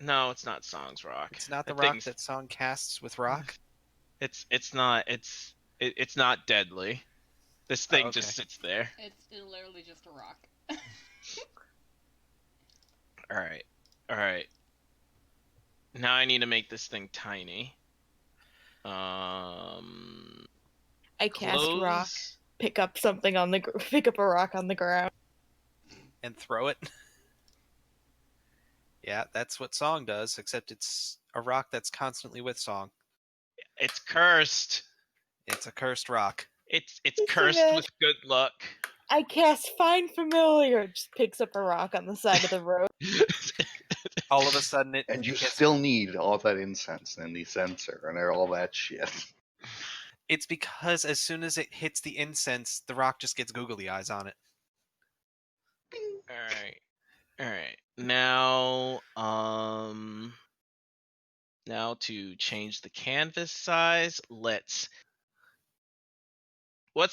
No, it's not Song's rock. It's not the That rock thing's- that Song casts with rock? It's not. It's not deadly. This thing okay. just sits there. It's literally just a rock. All right. All right. Now I need to make this thing tiny. I cast rock. Close. Pick up something on the pick up a rock on the ground. And throw it? Yeah, that's what Song does, except it's a rock that's constantly with Song. It's cursed. It's a cursed rock. It's Just cursed imagine- with good luck. I cast Find Familiar. Just picks up a rock on the side of the road. All of a sudden, And you gets- still need all that incense and the censer and all that shit. It's because as soon as it hits the incense, the rock just gets googly eyes on it. All right. All right. Now, now to change the canvas size, what's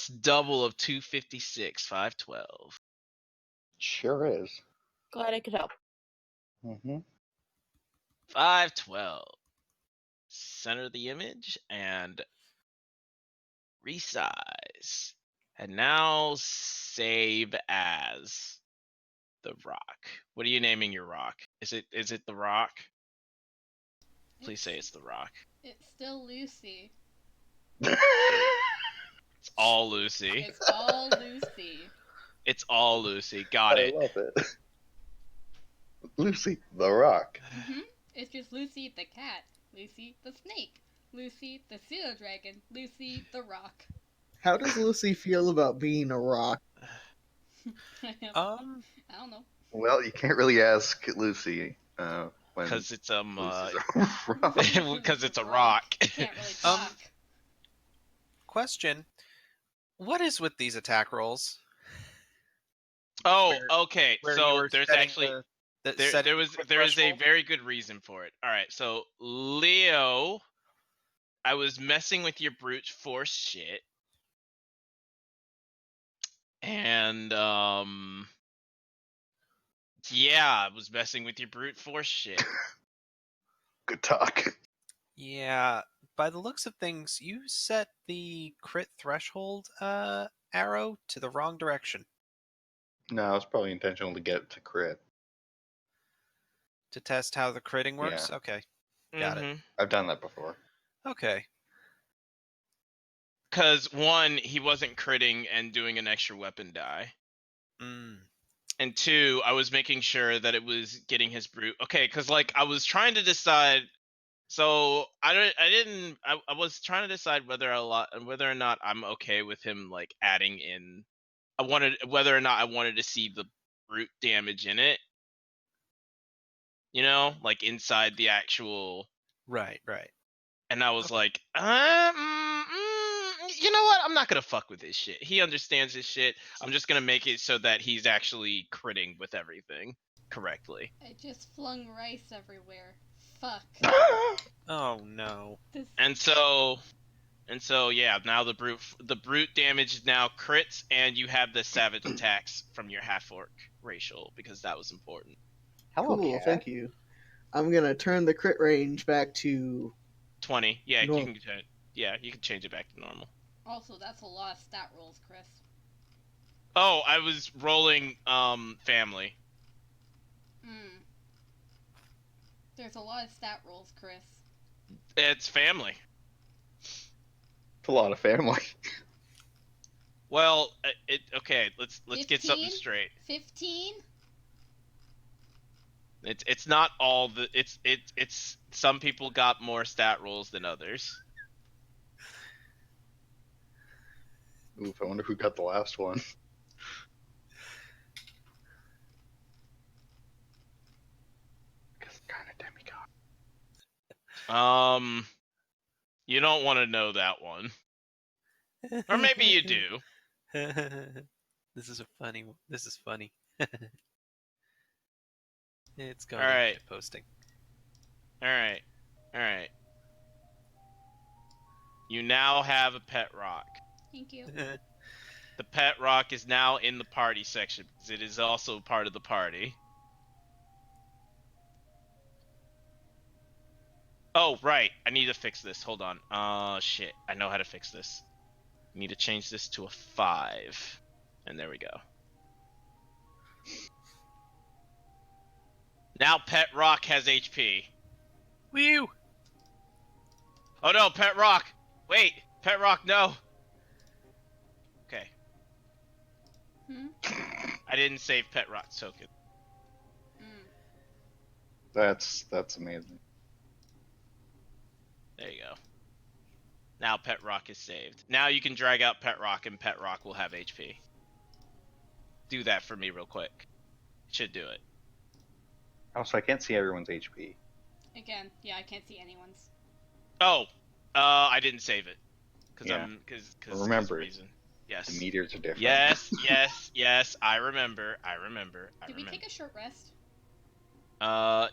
double of 256? 512. Sure is. Glad I could help. Mm-hmm. 512. Center the image and resize. And now save as the rock. What are you naming your rock? Is it the rock? Please say it's the rock. It's still Lucy. It's all Lucy. It's all Lucy. It's all Lucy. Got it. I love it. Lucy, the rock. It's just Lucy the cat, Lucy the snake, Lucy the pseudo dragon, Lucy the rock. How does Lucy feel about being a rock? I Um, don't know. Well, you can't really ask Lucy when Because it's Lucy's a rock. because it's a rock. You can't really talk. question. What is with these attack rolls? Oh, Where- okay. Where you So were there's setting actually the there is a threshold? very good reason for it. All right. So Leo, I was messing with your brute force shit. And yeah, I was messing with your brute force shit. Good talk. Yeah, by the looks of things, you set the crit threshold arrow to the wrong direction No, it's probably intentional to get to crit. to test how the critting works. Yeah. Okay, Got it. Mhm. I've done that before. okay. Cause one, he wasn't critting and doing an extra weapon die. Mm. And two, I was making sure that it was getting his brute. Okay, because like I was trying to decide. So I was trying to decide whether or not I'm okay with him like adding in. Whether or not I wanted to see the brute damage in it. You know, like inside the actual. Right. And I was like, you know what? I'm not gonna fuck with his shit. He understands his shit. I'm just gonna make it so that he's actually critting with everything correctly. I just flung rice everywhere. Fuck. Oh no. This And so yeah, now the brute damage now crits, and you have the savage attacks from your half orc racial because that was important. Hello, Cool, cat. thank you. I'm gonna turn the crit range back to 20. Yeah, No. you can. Yeah, you can change it back to normal. also, that's a lot of stat rolls, Chris. Oh, I was rolling family. There's a lot of stat rolls, Chris. It's family. It's a lot of family. Well, okay. Let's get something 15? straight. 15? It's not all the it's some people got more stat rolls than others. Oof, I wonder who got the last one. Because I'm kind of demigod. You don't want to know that one, or maybe you do. This is a funny one. This is funny. It's going All to right. get posting. All right. You now have a pet rock. Thank you. The pet rock is now in the party section because it is also part of the party. Oh, right. I need to fix this. Hold on. Shit. I know how to fix this. Need to change this to a 5. And there we go. Now Pet Rock has HP. Woo! Oh no, Pet Rock! Wait! Pet Rock, no! Okay. Hmm? I didn't save Pet Rock's token. Mm. That's amazing. There you go. Now Pet Rock is saved. Now you can drag out Pet Rock and Pet Rock will have HP. Do that for me real quick. Should do it. Also, I can't see everyone's HP. Again, yeah, I can't see anyone's. Oh! I didn't save it. Cause Yeah. cause Remember, reason. Yes. The meters are different. Yes, yes, I remember. Did we take a short rest?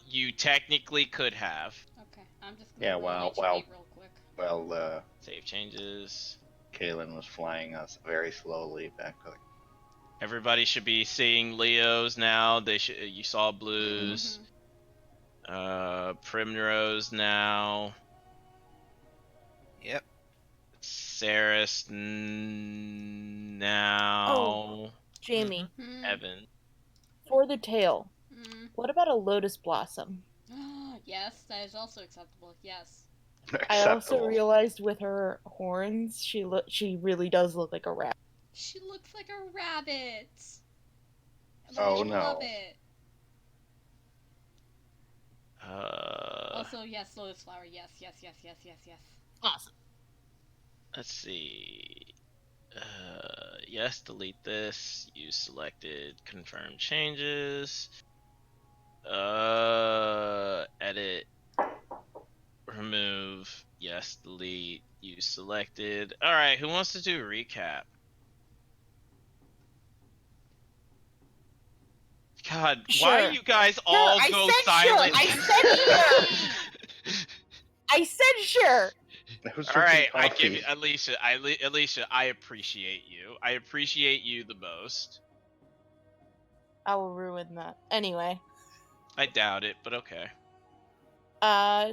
You technically could have. Okay, I'm just gonna Yeah, roll well, HP well. real quick. Well, Save changes. Kaylin was flying us very slowly back to the... Everybody should be seeing Leos now. You saw Blues. Primrose now. Yep. Saris now. Jamie, Hmm. Evan. for the tail, Hmm. what about a lotus blossom? Yes, that is also acceptable. Yes. I also Acceptable. realized with her horns, she really does look like a rat. She looks like a rabbit. And Oh, I no. love it. Uh, Also, yes, lotus flower. Yes, yes, yes, yes, yes, yes. Awesome. let's see. Yes, delete this. Use selected. Confirm changes. Edit. Remove. Yes, delete. Use selected. All right, who wants to do recap? God, why Sure. you guys all I go said silent? Sure. I said sure. I was All right, drinking I give coffee. you Alicia. Alicia, I appreciate you. I appreciate you the most. I will ruin that. Anyway, I doubt it, but okay.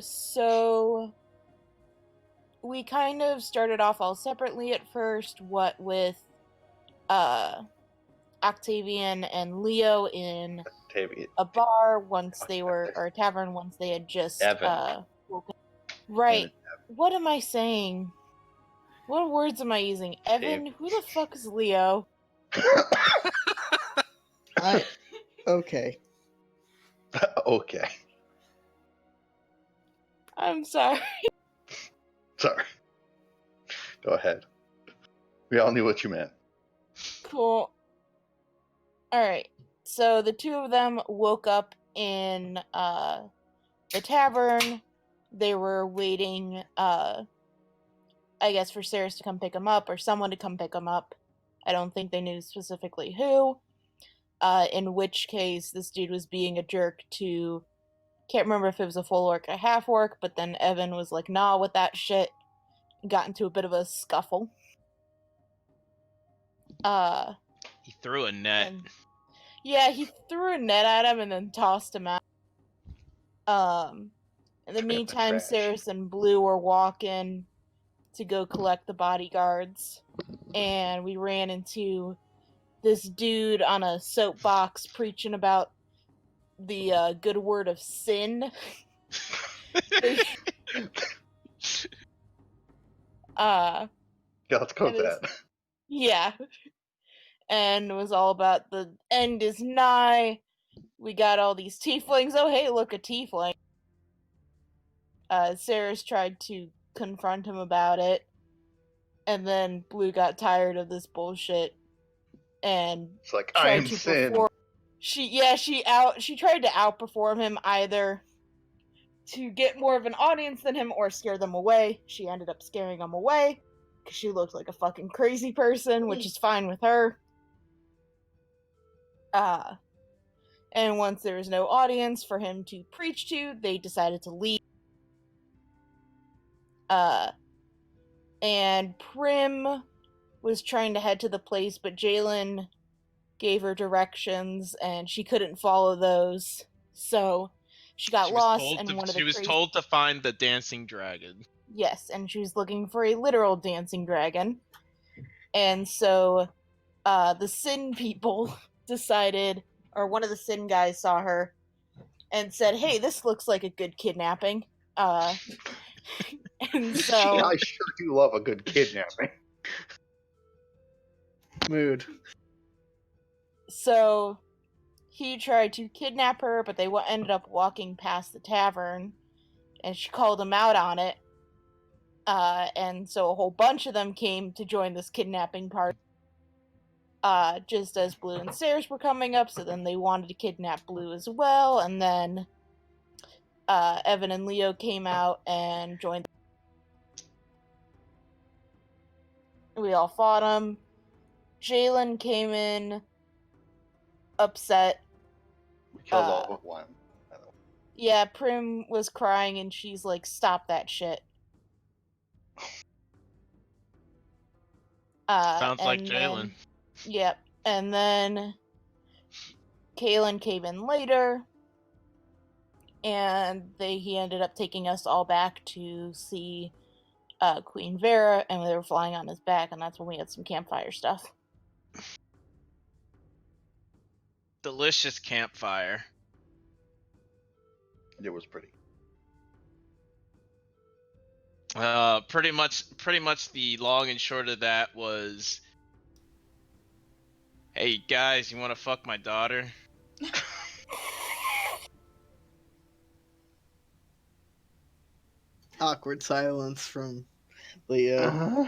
so we kind of started off all separately at first, what with Octavian and Leo in Tavy. a bar once they were, or a tavern once they had just Evan. woken. Right. What am I saying? What words am I using? Evan, who the fuck is Leo? Okay. Okay. I'm sorry. Sorry. Go ahead. We all knew what you meant. Cool. Alright. So the two of them woke up in the tavern. They were waiting, I guess, for Saris to come pick them up, or someone to come pick them up. I don't think they knew specifically who. In which case, this dude was being a jerk to... Can't remember if it was a full orc or a half orc, but then Evan was like, nah, with that shit. Got into a bit of a scuffle. He threw a net. And, yeah, he threw a net at him and then tossed him out. In the meantime, trash. Saris and Blue were walking to go collect the bodyguards, and we ran into this dude on a soapbox preaching about the good word of sin. Yeah, let's go with It is- that. Yeah. And it was all about the end is nigh. We got all these tieflings. Oh, hey, look, a tiefling. Saris tried to confront him about it. And then Blue got tired of this bullshit. And It's like, tried I'm to sin. perform. She tried to outperform him either to get more of an audience than him or scare them away. She ended up scaring them away because she looked like a fucking crazy person, which is fine with her. And once there was no audience for him to preach to, they decided to leave. And Prim was trying to head to the place, but Jalen gave her directions and she couldn't follow those. So She got She was lost, told and to, one of the she was crazy... told to find the dancing dragon. Yes, and she was looking for a literal dancing dragon. And so the Sin people decided, or one of the Sin guys saw her and said, hey, this looks like a good kidnapping. And so... I sure do love a good kidnapping. Mood. So he tried to kidnap her, but they ended up walking past the tavern, and she called him out on it. And so a whole bunch of them came to join this kidnapping party. Just as Blue and Ceres were coming up, so then they wanted to kidnap Blue as well, and then Evan and Leo came out and joined. We all fought them. Jalen came in upset. We killed all but one. Yeah, Prim was crying and she's like, stop that shit. Sounds like and Jalen. then- Yep. And then Kalen came in later. And he ended up taking us all back to see Queen Vera, and they were flying on his back, and that's when we had some campfire stuff. Delicious campfire. It was pretty. Pretty much the long and short of that was, hey guys, you want to fuck my daughter? Awkward silence from Leo.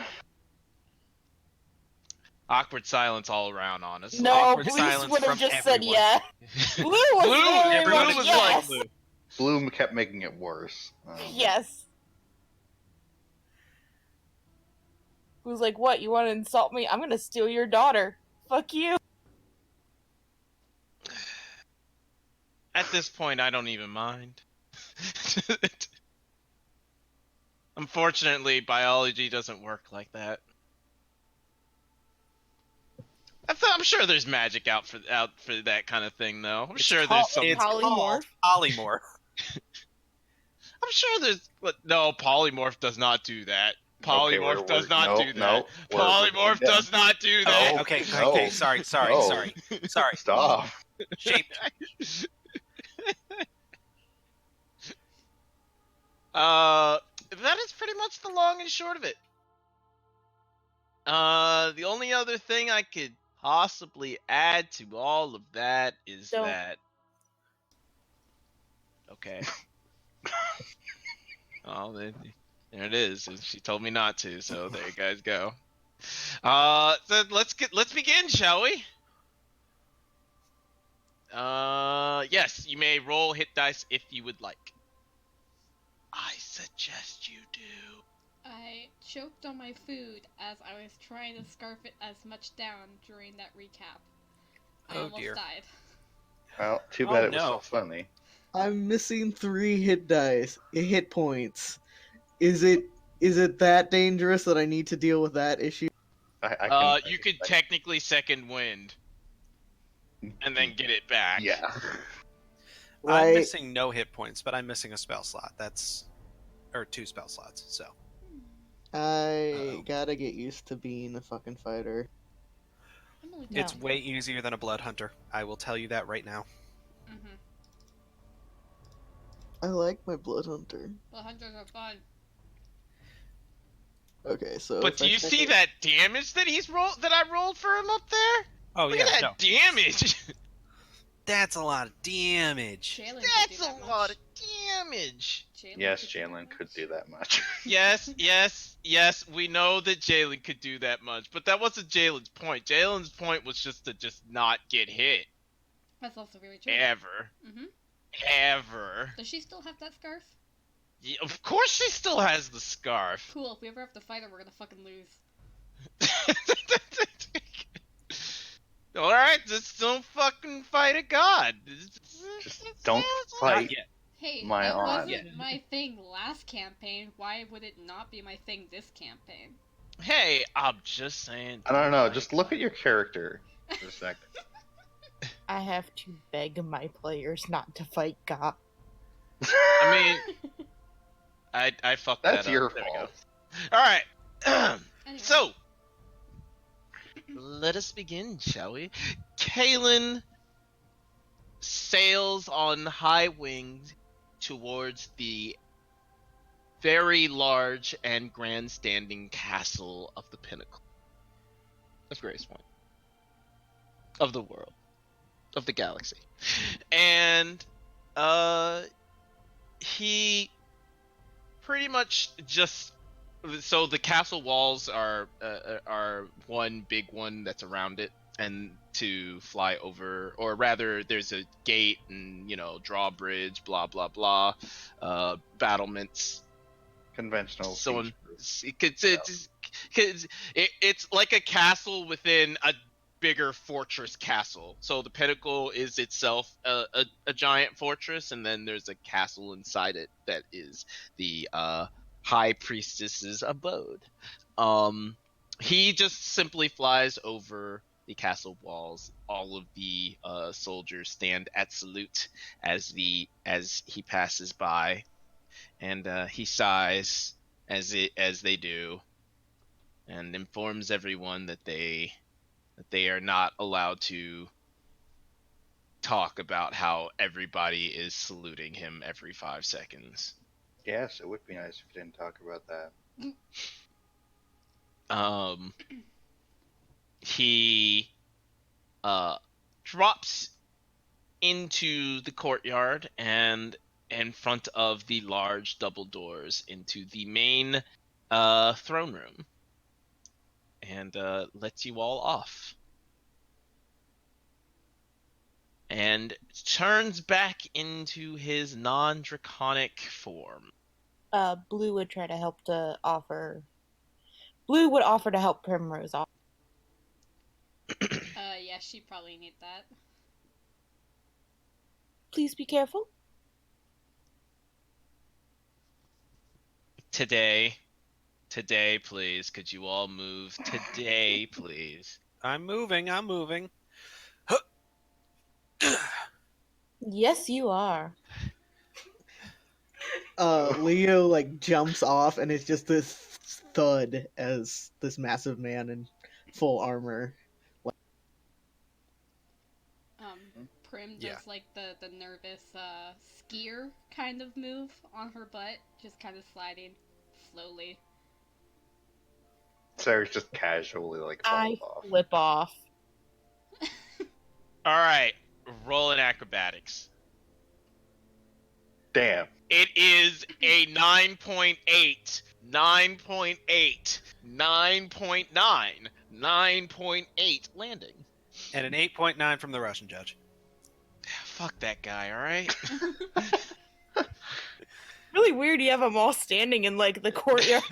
Awkward silence all around, honestly. No. No, Awkward Blue silence would have from just said everyone. yeah. Blue was very everyone much was yes. Blue. Bloom kept making it worse. Yes. Who's like, what, you want to insult me? I'm gonna steal your daughter. Fuck you. At this point, I don't even mind. Unfortunately, biology doesn't work like that. I'm sure there's magic out for that kind of thing, though. I'm sure there's some. It's Polymorph? called polymorph. I'm sure there's. No, polymorph does not do that. Polymorph does not do that. Polymorph does not do that. No. Okay, No. okay, sorry. No. Stop. Shaped. That is pretty much the long and short of it. The only other thing I could possibly add to all of that is Don't. that. Okay. Oh, there it is. She told me not to, so there you guys go. So let's begin, shall we? Yes, you may roll hit dice if you would like. I suggest you do. I choked on my food as I was trying to scarf it as much down during that recap. I Oh, almost dear. died. Well, too Oh, bad it was no. so funny. I'm missing 3 hit points. Is it that dangerous that I need to deal with that issue? I You could technically second wind and then get it back. Yeah. I'm Right. missing no hit points, but I'm missing a spell slot. Or 2 spell slots, so. I gotta get used to being a fucking fighter. I'm only It's down. way easier than a blood hunter. I will tell you that right now. Mm-hmm. I like my blood hunter. Well, hunters are fun. Okay, so. But if do I you see that damage that I rolled for him up there? Oh, Look yeah, at that no. damage. That's a lot of damage. Jalen could That's do a that lot much. of damage. Yes, could do Jalen that could much. do that much. Yes. We know that Jalen could do that much, but that wasn't Jalen's point. Jalen's point was just to not get hit That's also very true. ever, Mm-hmm. ever. Does she still have that scarf? Yeah, of course, she still has the scarf. Cool. If we ever have to fight her, we're gonna fucking lose. All right, just don't fucking fight a god. Just don't fight. Not yet. Hey, My that aunt. wasn't my thing last campaign. Why would it not be my thing this campaign? Hey, I'm just saying. I don't know. Just look at your character for a second. I have to beg my players not to fight God. I mean, I fucked That's that your up. There we go. fault. All right. Anyway. So, let us begin, shall we? Kalen sails on high wings towards the very large and grandstanding castle of the pinnacle of Grace Point, of the world, of the galaxy. And he pretty much just, so the castle walls are one big one that's around it, and to fly over, or rather there's a gate and drawbridge, blah blah blah, battlements. Conventional. Someone, speech. it's like a castle within a bigger fortress castle. So the pinnacle is itself a giant fortress, and then there's a castle inside it that is the high priestess's abode. He just simply flies over the castle walls. All of the soldiers stand at salute as he passes by, and he sighs as they do, and informs everyone that they are not allowed to talk about how everybody is saluting him every 5 seconds. Yes, it would be nice if you didn't talk about that. He drops into the courtyard and in front of the large double doors into the main throne room, and lets you all off, and turns back into his non-draconic form. Blue would try to help to offer. Blue would offer to help Primrose off. Yeah, she probably need that. Please be careful. Today, please. Could you all move today, please? I'm moving. Yes, you are. Leo like jumps off, and it's just this thud as this massive man in full armor. Prim does Yeah. like the nervous skier kind of move on her butt, just kind of sliding slowly. Sarah's just casually like I falls off. flip off. All right, roll in acrobatics. Damn. It is a 9.8, 9.8, 9.9, 9.8 landing. And an 8.9 from the Russian judge. Fuck that guy, all right? Really weird you have them all standing in like the courtyard.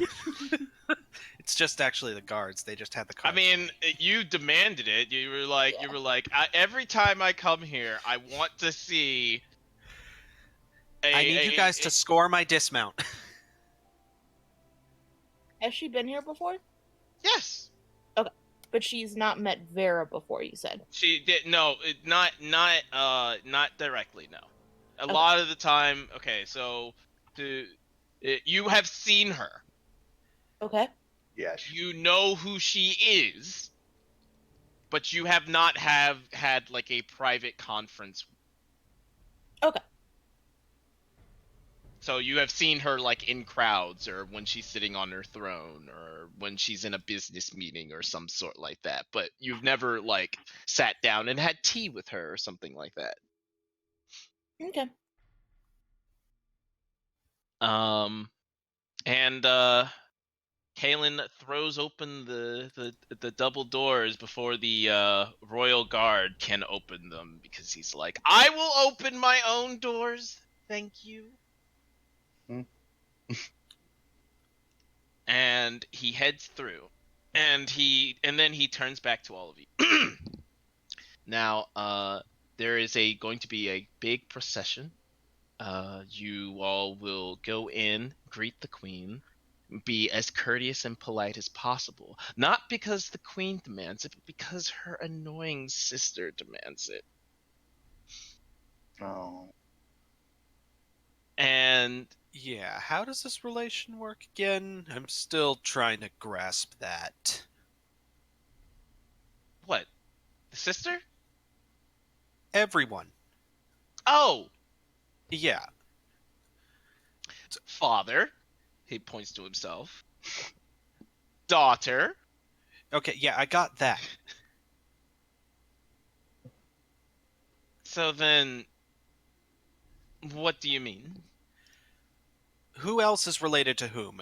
It's just actually the guards. They just had the I cards. mean, you demanded it. You were like, every time I come here, I want to see. I need you guys to score my dismount. Has she been here before? Yes. But she's not met Vera before, you said. She did not directly. No, a Okay. lot of the time. Okay, so you have seen her. Okay. Yes. You know who she is, but you have not had like a private conference. Okay. So you have seen her like in crowds, or when she's sitting on her throne, or when she's in a business meeting or some sort like that. But you've never like sat down and had tea with her or something like that. Okay. And Kalen throws open the double doors before the royal guard can open them, because he's like, I will open my own doors, thank you. And he heads through, and then he turns back to all of you. Now, there is going to be a big procession. You all will go in, greet the queen, be as courteous and polite as possible. Not because the queen demands it, but because her annoying sister demands it. Oh. And Yeah, how does this relation work again? I'm still trying to grasp that. what? The sister? Everyone. Oh, Yeah. father. He points to himself. Daughter. Okay, yeah, I got that. So then, what do you mean? Who else is related to whom?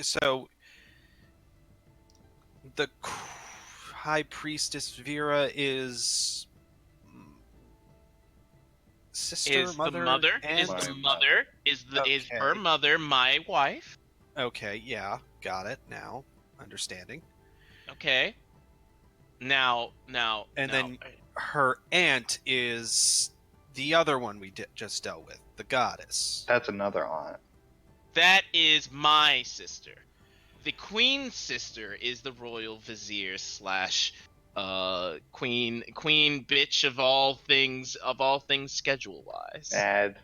So the High Priestess Vera is sister, Is mother, the mother? and Is the My mother? Is her Okay. mother my wife? Okay, yeah, got it now. Understanding. Okay. Now. And then her aunt is the other one we just dealt with, the goddess. That's another aunt. That is my sister. The queen's sister is the royal vizier slash queen bitch of all things schedule wise. Add.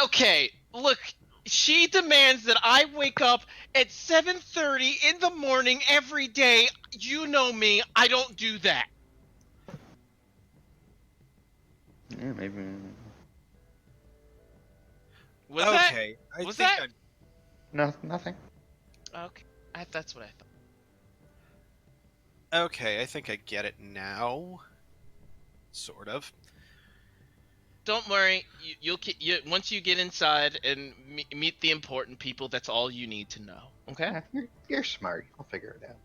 Okay, look, she demands that I wake up at 7:30 in the morning every day. You know me, I don't do that. Yeah, maybe. Was that? Okay, I Was think that? No, nothing. Okay, that's what I thought. Okay, I think I get it now. Sort of. Don't worry, once you get inside and meet the important people, that's all you need to know. Okay? Yeah, you're smart. You'll figure it out.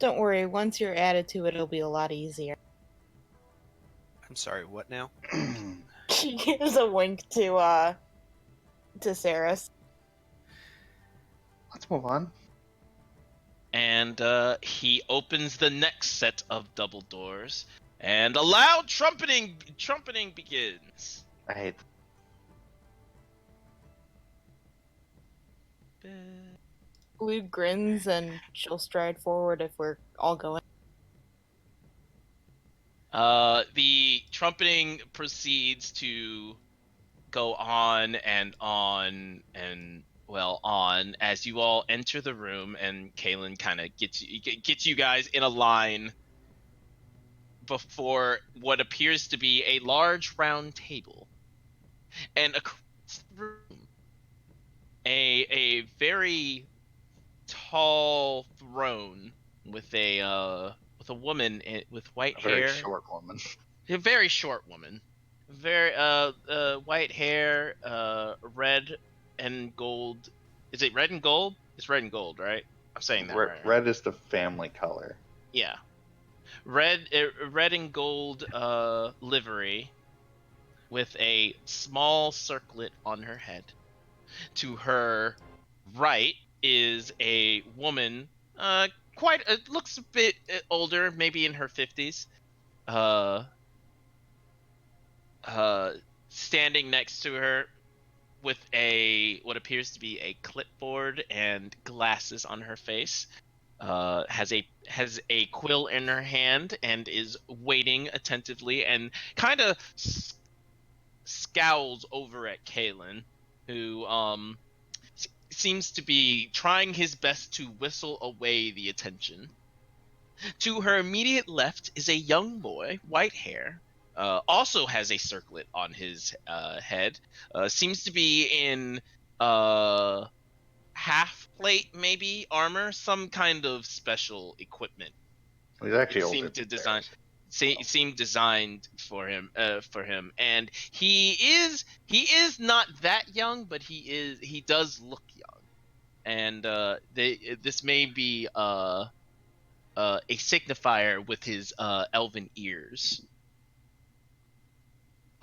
Don't worry, once you're added to it, it'll be a lot easier. I'm sorry, what now? She gives a wink to Saris. Let's move on. And he opens the next set of double doors, and a loud trumpeting begins. I hate. Blue grins and she'll stride forward if we're all going. The trumpeting proceeds to go on and on and on as you all enter the room, and Kaylin kind of gets you guys in a line before what appears to be a large round table, and across the room, a very tall throne with a woman with white A very hair. short woman. A very short woman. Very white hair, red and gold. Is it red and gold? It's red and gold, right? I'm saying that right. Red is the family color. Yeah. Red and gold livery with a small circlet on her head. To her right is a woman, looks a bit older, maybe in her 50s. Standing next to her with what appears to be a clipboard and glasses on her face, has a quill in her hand and is waiting attentively and kind of scowls over at Kaylin, who seems to be trying his best to whistle away the attention. To her immediate left is a young boy, white hair, also has a circlet on his head. Seems to be in half plate, maybe armor, some kind of special equipment. He's actually It older. seemed to design. Seemed designed for him, and he is not that young, but he does look young, and this may be a signifier with his elven ears.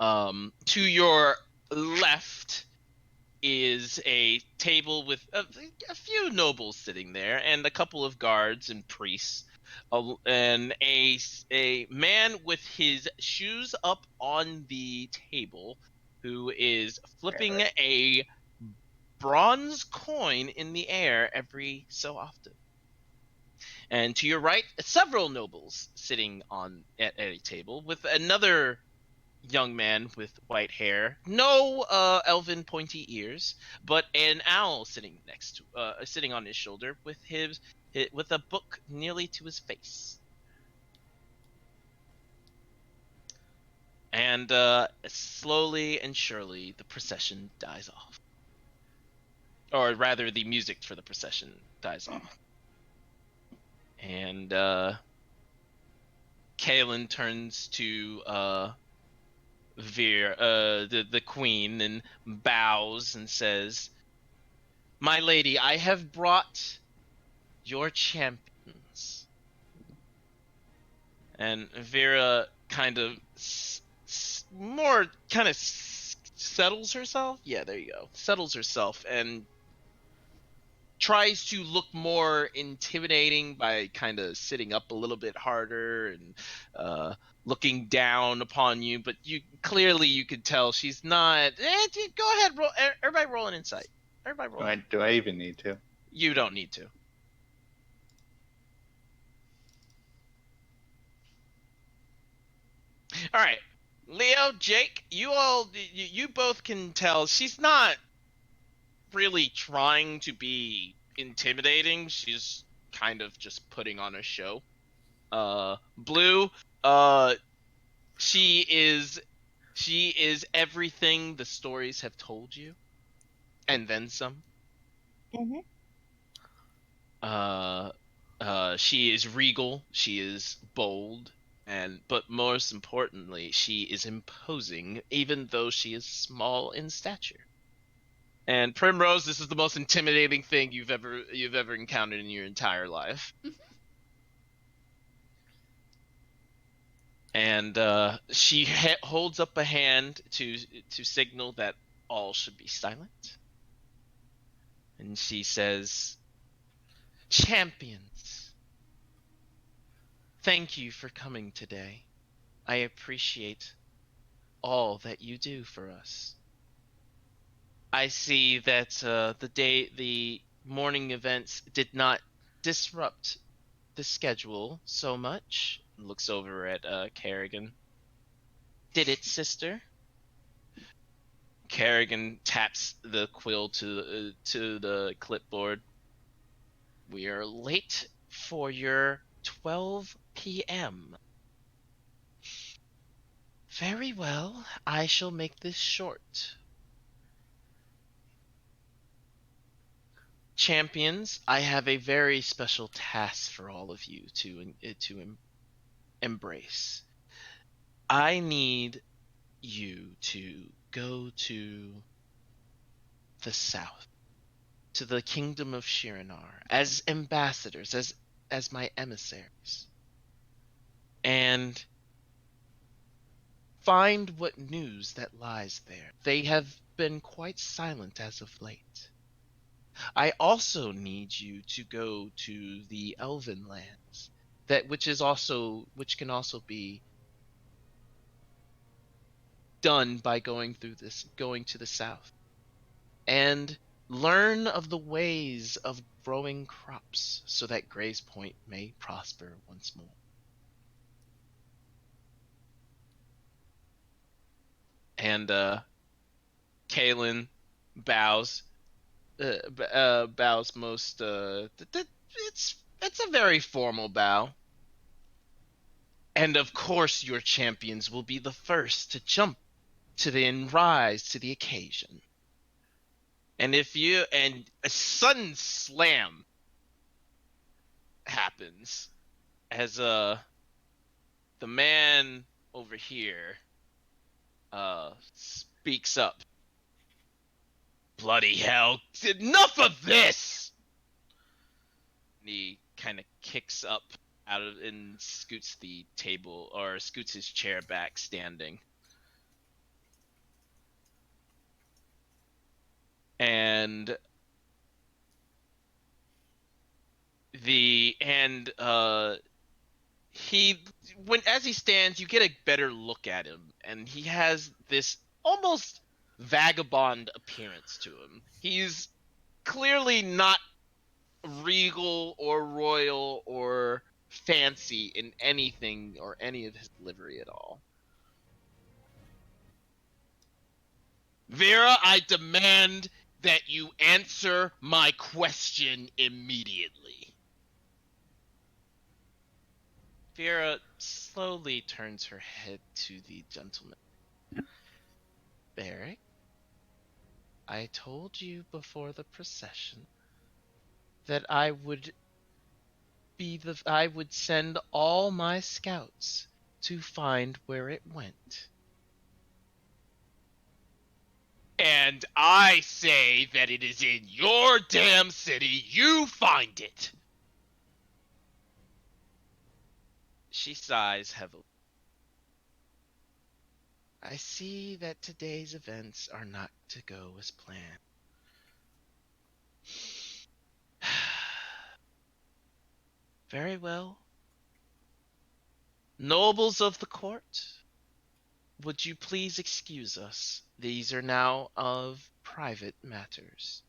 To your left is a table with a few nobles sitting there, and a couple of guards and priests, and a man with his shoes up on the table, who is flipping a bronze coin in the air every so often. And to your right, several nobles sitting at a table with another young man with white hair, no elven pointy ears, but an owl sitting on his shoulder with a book nearly to his face. And slowly and surely, the procession dies off. Or rather, the music for the procession dies off. And Kaelin turns to the queen, and bows and says, "My lady, I have brought your champions." And Vera kind of settles herself. Yeah, there you go. Settles herself and tries to look more intimidating by kind of sitting up a little bit harder and looking down upon you. But you could tell she's not. Go ahead, roll. Everybody roll an insight. Everybody roll. Do I even need to? You don't need to. All right, Leo, Jake, you both can tell she's not really trying to be intimidating. She's kind of just putting on a show. Blue, she is everything the stories have told you, and then some. Mhm. She is regal. She is bold. But most importantly, she is imposing, even though she is small in stature. And Primrose, this is the most intimidating thing you've ever encountered in your entire life. And she holds up a hand to signal that all should be silent. And she says, "Champions, thank you for coming today. I appreciate all that you do for us. I see that the morning events did not disrupt the schedule so much." Looks over at Kerrigan. "Did it, sister?" Kerrigan taps the quill to the clipboard. "We are late for your 12 p.m. Very well, I shall make this short. Champions, I have a very special task for all of you to embrace. I need you to go to the south, to the kingdom of Shiranar, as ambassadors, as my emissaries, and find what news that lies there. They have been quite silent as of late. I also need you to go to the Elven lands, which can also be done by going to the south, and learn of the ways of growing crops so that Gray's Point may prosper once more." And Kaelin bows bows most it's a very formal bow. "And of course your champions will be the first to jump to and rise to the occasion. And a sudden slam happens as the man over here speaks up. "Bloody hell, enough of this!" And he kind of kicks up and scoots his chair back, standing. And as he stands, you get a better look at him, and he has this almost vagabond appearance to him. He's clearly not regal or royal or fancy in anything or any of his livery at all. Vera, I demand that you answer my question immediately. Vera slowly turns her head to the gentleman. Beric, I told you before the procession that I would send all my scouts to find where it went. And I say that it is in your damn city. You find it. She sighs heavily. I see that today's events are not to go as planned. Very well. Nobles of the court, would you please excuse us? These are now of private matters.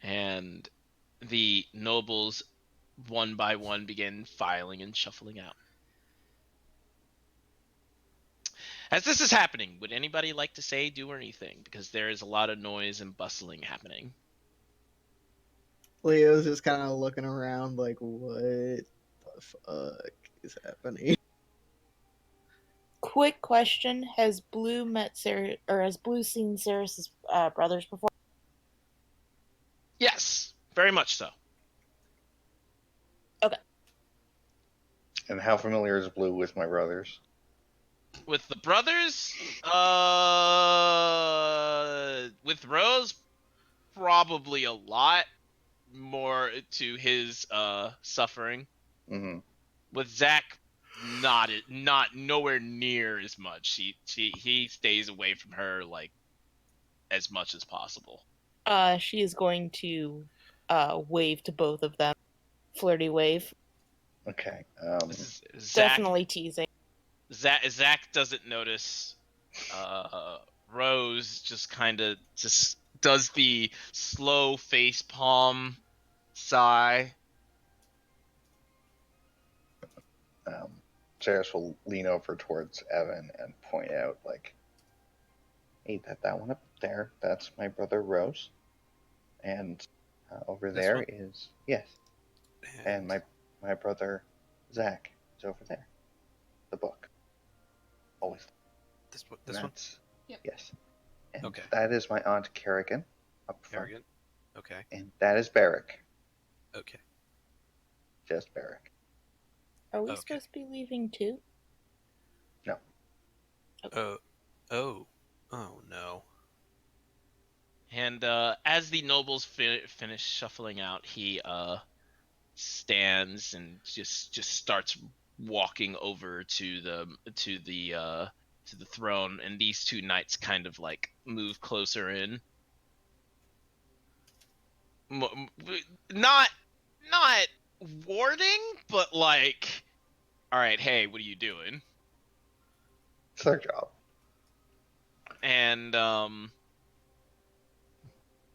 And the nobles, one by one, begin filing and shuffling out. As this is happening, would anybody like to say, do, or anything? Because there is a lot of noise and bustling happening. Leo's just kind of looking around like, what the fuck is happening? Quick question: Has Blue met Sarah, or has Blue seen Ceres's brothers before? Yes, very much so. And how familiar is Blue with my brothers? With the brothers, with Rose, probably a lot more to his suffering. Mm-hmm. With Zach, not nowhere near as much. He stays away from her like as much as possible. She is going to wave to both of them. Flirty wave. Okay. Zach, Definitely teasing. Zach doesn't notice. Rose just kind of just does the slow face palm sigh. Ceres will lean over towards Evan and point out, like, hey, that one up there, that's my brother Rose. And over This there one? is, yes. And my brother Zach is over there. The book. Always. this And one. that's- Yep. Yes. And Okay. that is my aunt Kerrigan up front. Arrogant. Okay. And that is Beric. Okay. Just Beric. Are we Okay. supposed to be leaving too? No. Oh no. And as the nobles finish shuffling out, he stands and just starts walking over to the throne, and these two knights kind of like move closer in. Not warding, but like, all right, hey, what are you doing? It's their job. And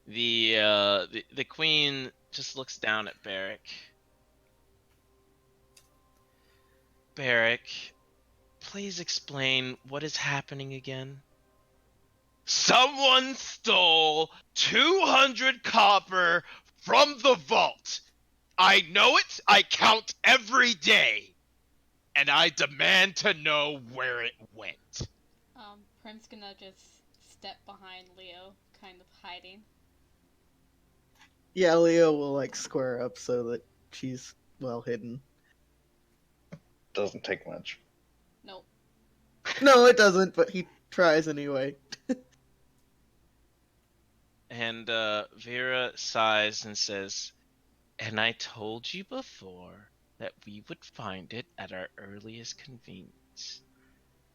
the queen just looks down at Beric. Beric, please explain what is happening again. Someone stole 200 copper from the vault. I know it. I count every day. And I demand to know where it went. Prim's gonna just step behind Leo, kind of hiding. Yeah, Leo will like square up so that she's well hidden. Doesn't take much. Nope. No, it doesn't, but he tries anyway. And Vera sighs and says, and I told you before that we would find it at our earliest convenience.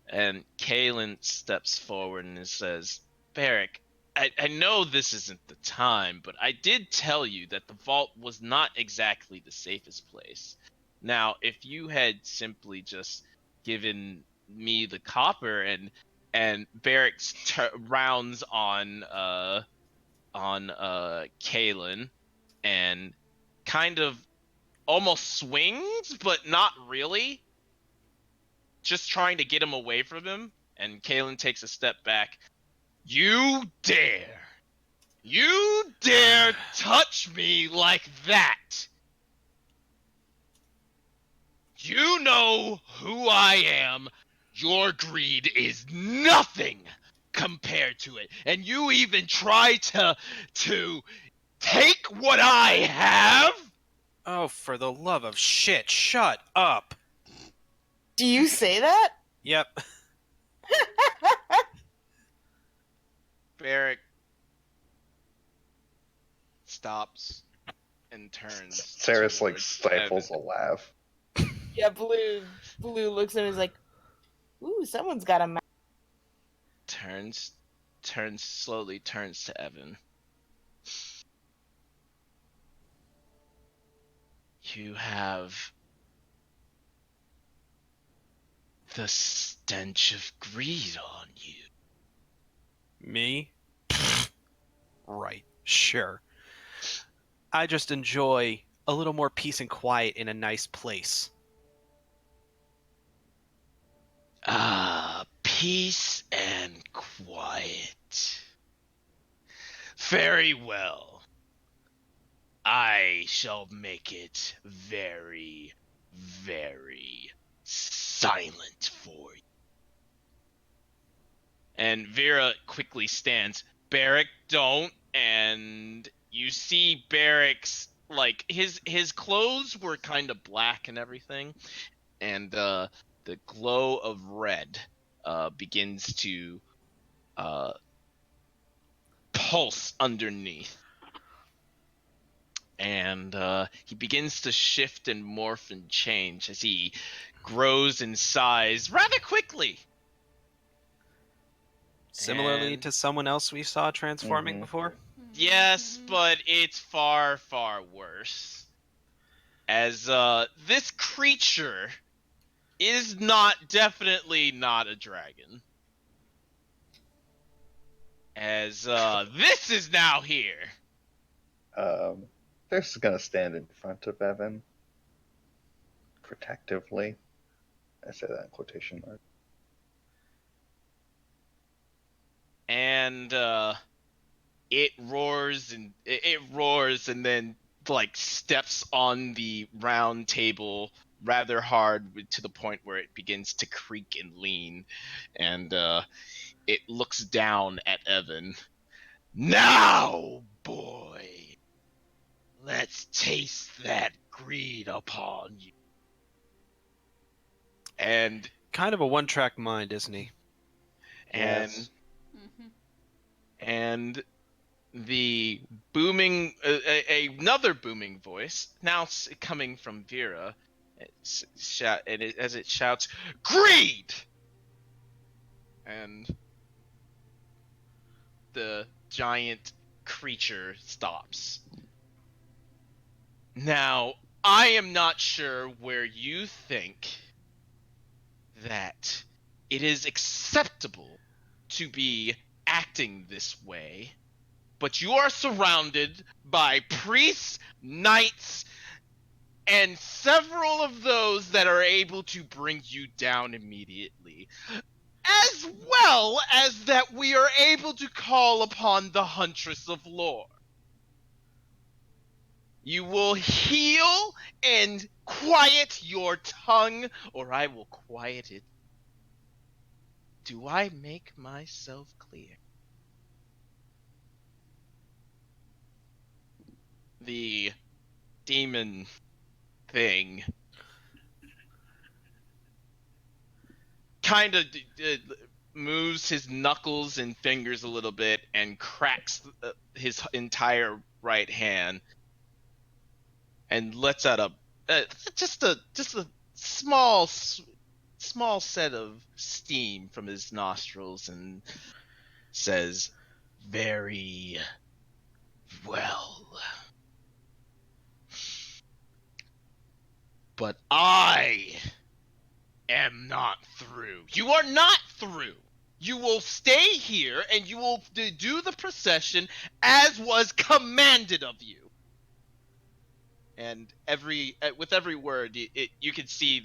And Kaelin steps forward and says, Beric, I know this isn't the time, but I did tell you that the vault was not exactly the safest place. Now, if you had simply just given me the copper and Beric rounds on Kaelin and kind of almost swings, but not really. just trying to get him away from him, and Kalen takes a step back. You dare touch me like that? You know who I am. Your greed is nothing compared to it. And you even try to take what I have? Oh, for the love of shit, shut up. Do you say that? Yep. Barrick stops and turns. Saris like towards stifles Evan. a laugh. Yeah, Blue looks at him and is like, ooh, someone's got a mouth. Slowly turns to Evan. You have the stench of greed on you. Me? Right, sure. I just enjoy a little more peace and quiet in a nice place. Ah, peace and quiet. Very well. I shall make it very, very silent for you. And Vera quickly stands. Barrick, don't. And you see Barrick's, like, his clothes were kind of black and everything. And the glow of red begins to pulse underneath. And he begins to shift and morph and change as he grows in size rather quickly. Similarly And- to someone else we saw transforming Mhm. before? Yes, but it's far, far worse. As this creature is definitely not a dragon. As this is now here. This is gonna stand in front of Evan protectively. I say that in quotation marks. And it roars and then like steps on the round table rather hard to the point where it begins to creak and lean, and it looks down at Evan. Now, boy, let's taste that greed upon you. And Kind of a one-track mind, isn't he? Yes. Mhm. and the booming another booming voice now coming from Vera, as it shouts, "Greed!" And the giant creature stops. Now, I am not sure where you think that it is acceptable to be acting this way, but you are surrounded by priests, knights, and several of those that are able to bring you down immediately, as well as that we are able to call upon the Huntress of Lore. You will heal and quiet your tongue, or I will quiet it. Do I make myself clear? The demon thing kind of moves his knuckles and fingers a little bit and cracks his entire right hand and lets out just a small set of steam from his nostrils and says, "Very well. But I am not through. You are not through. You will stay here and you will do the procession as was commanded of you." And with every word, you can see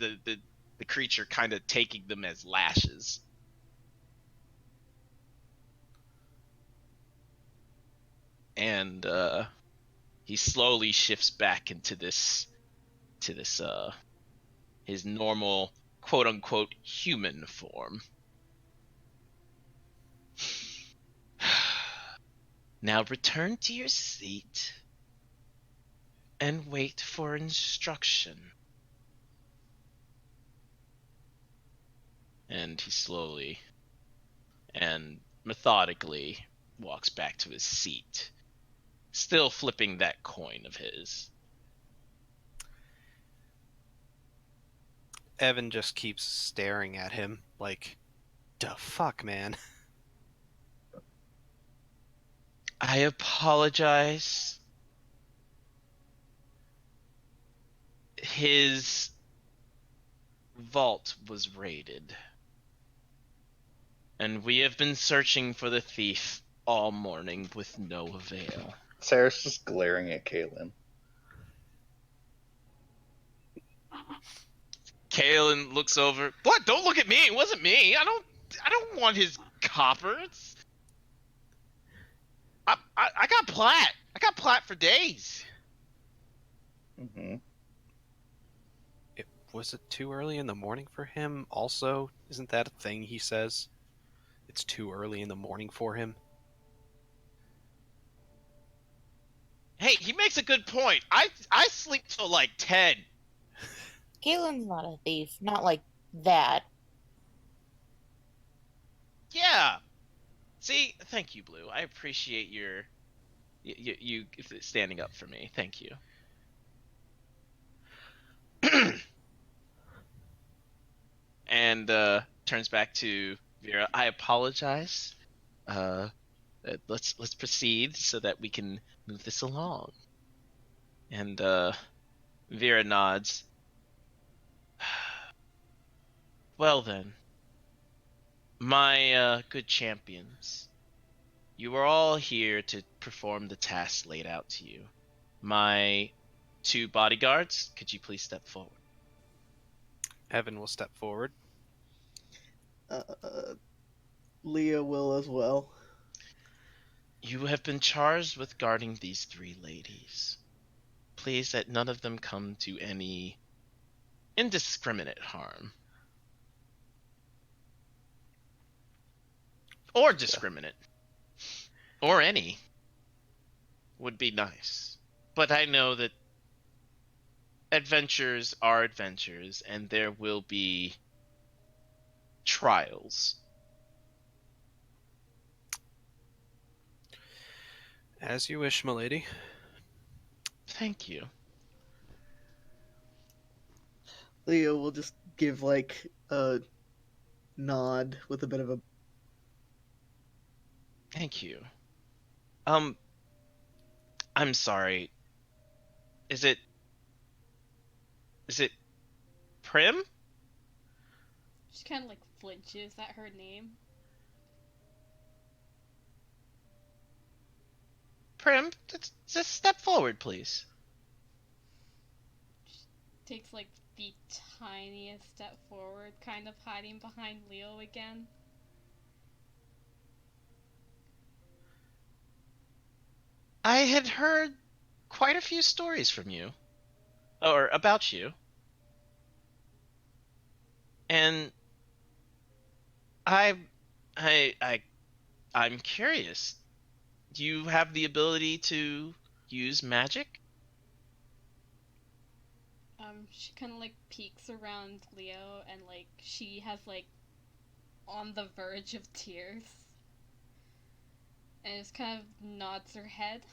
the creature kind of taking them as lashes. And he slowly shifts back into this his normal quote unquote human form. Now return to your seat and wait for instruction. And he slowly and methodically walks back to his seat, still flipping that coin of his. Evan just keeps staring at him like, "The fuck, man." I apologize. His vault was raided, and we have been searching for the thief all morning with no avail. Sarah's just glaring at Caitlin. Kaelin looks over. What? Don't look at me. It wasn't me. I don't want his copper. I got plat. I got plat for days. Mm-hmm. Was it too early in the morning for him? Also, isn't that a thing he says? It's too early in the morning for him. Hey, he makes a good point. I sleep till like 10. Caitlin's not a thief. Not like that. Yeah. See, thank you, Blue. I appreciate you standing up for me. Thank you. And turns back to Vera. I apologize. Let's proceed so that we can move this along. And Vera nods. Well then, my good champions, you are all here to perform the task laid out to you. My 2 bodyguards, could you please step forward? Evan will step forward. Leah will as well. You have been charged with guarding these 3 ladies. Please that none of them come to any indiscriminate harm. Or discriminate. Or any. Would be nice. But I know that adventures are adventures, and there will be trials. As you wish, milady. Thank you. Leah will just give like a nod with a bit of a. Thank you. I'm sorry. Is it Prim? She kind of like flinches at her name. Prim, just step forward, please. Takes like the tiniest step forward, kind of hiding behind Leo again. I had heard quite a few stories from you. Or about you. And I'm curious. Do you have the ability to use magic? She kind of like peeks around Leo and like she has like on the verge of tears. And just kind of nods her head.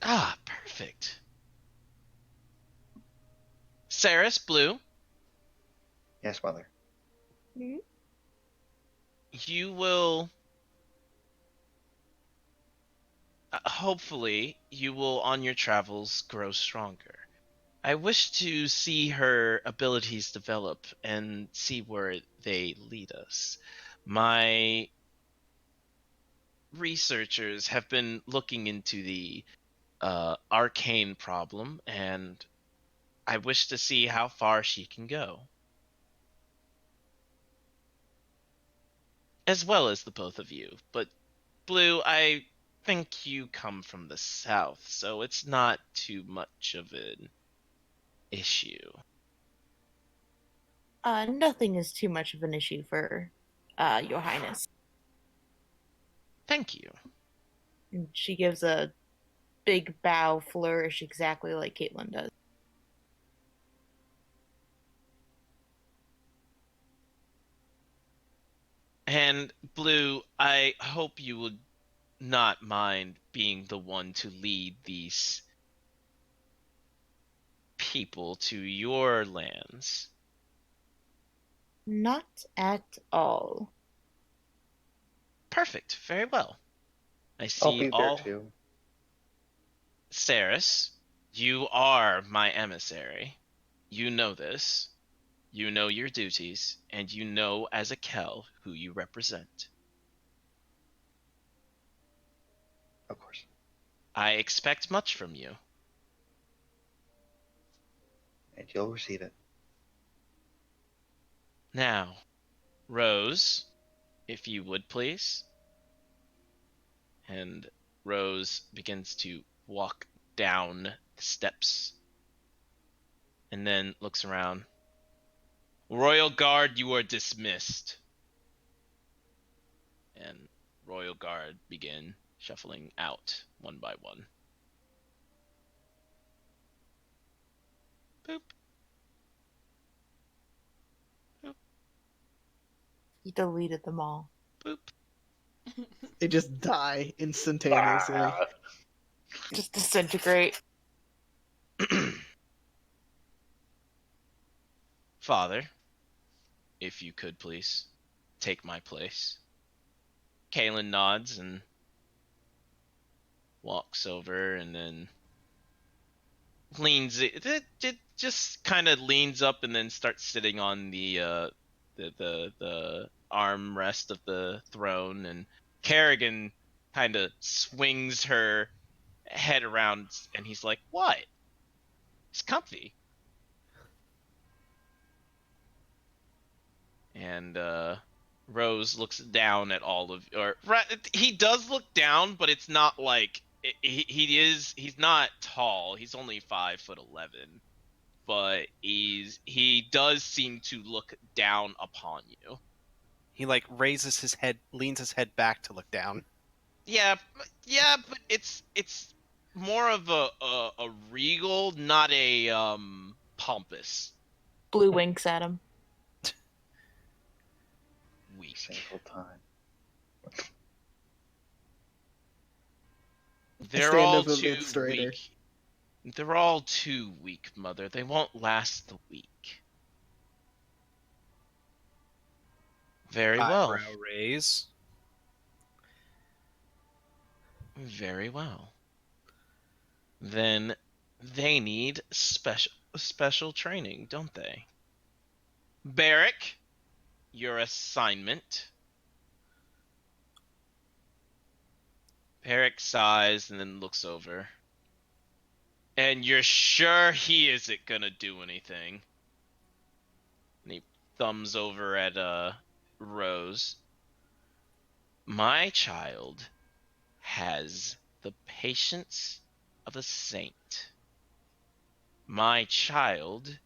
Ah, perfect. Saris, Blue, Yes, mother. you will hopefully you will on your travels grow stronger. I wish to see her abilities develop and see where they lead us. My researchers have been looking into the arcane problem, and I wish to see how far she can go. As well as the both of you. But, Blue, I think you come from the south, so it's not too much of an issue. Nothing is too much of an issue for Your Highness. Thank you. And she gives a big bow flourish exactly like Caitlin does. And, Blue, I hope you would not mind being the one to lead these people to your lands. Not at all. Perfect. Very well. I I'll see be there all. too. Saris, you are my emissary. You know this. You know your duties, and you know as a Kel who you represent. Of course. I expect much from you. And you'll receive it. Now, Rose, if you would please. And Rose begins to walk down the steps and then looks around. Royal Guard, you are dismissed. And Royal Guard begin shuffling out one by one. Boop. Boop. He deleted them all. Boop. They just die instantaneously. Ah, Just disintegrate. Father, if you could please take my place. Kalen nods and walks over and then leans it just kind of leans up and then starts sitting on the armrest of the throne, and Kerrigan kind of swings her head around and he's like, "What? It's comfy." And Rose looks down at all of, or he does look down, but it's not like he's not tall. He's only 5'11", but he does seem to look down upon you. He like raises his head, leans his head back to look down. Yeah, but it's more of a regal, not a pompous. Blue winks at him. Weak. single time. They're stand all up a bit too straighter. weak. They're all too weak, Mother. They won't last the week. Very well. Eyebrow raise. Very well. Then they need special training, don't they? Barrick, your assignment. Barrick sighs and then looks over. And you're sure he isn't gonna do anything? And he thumbs over at Rose. My child has the patience of a saint. My child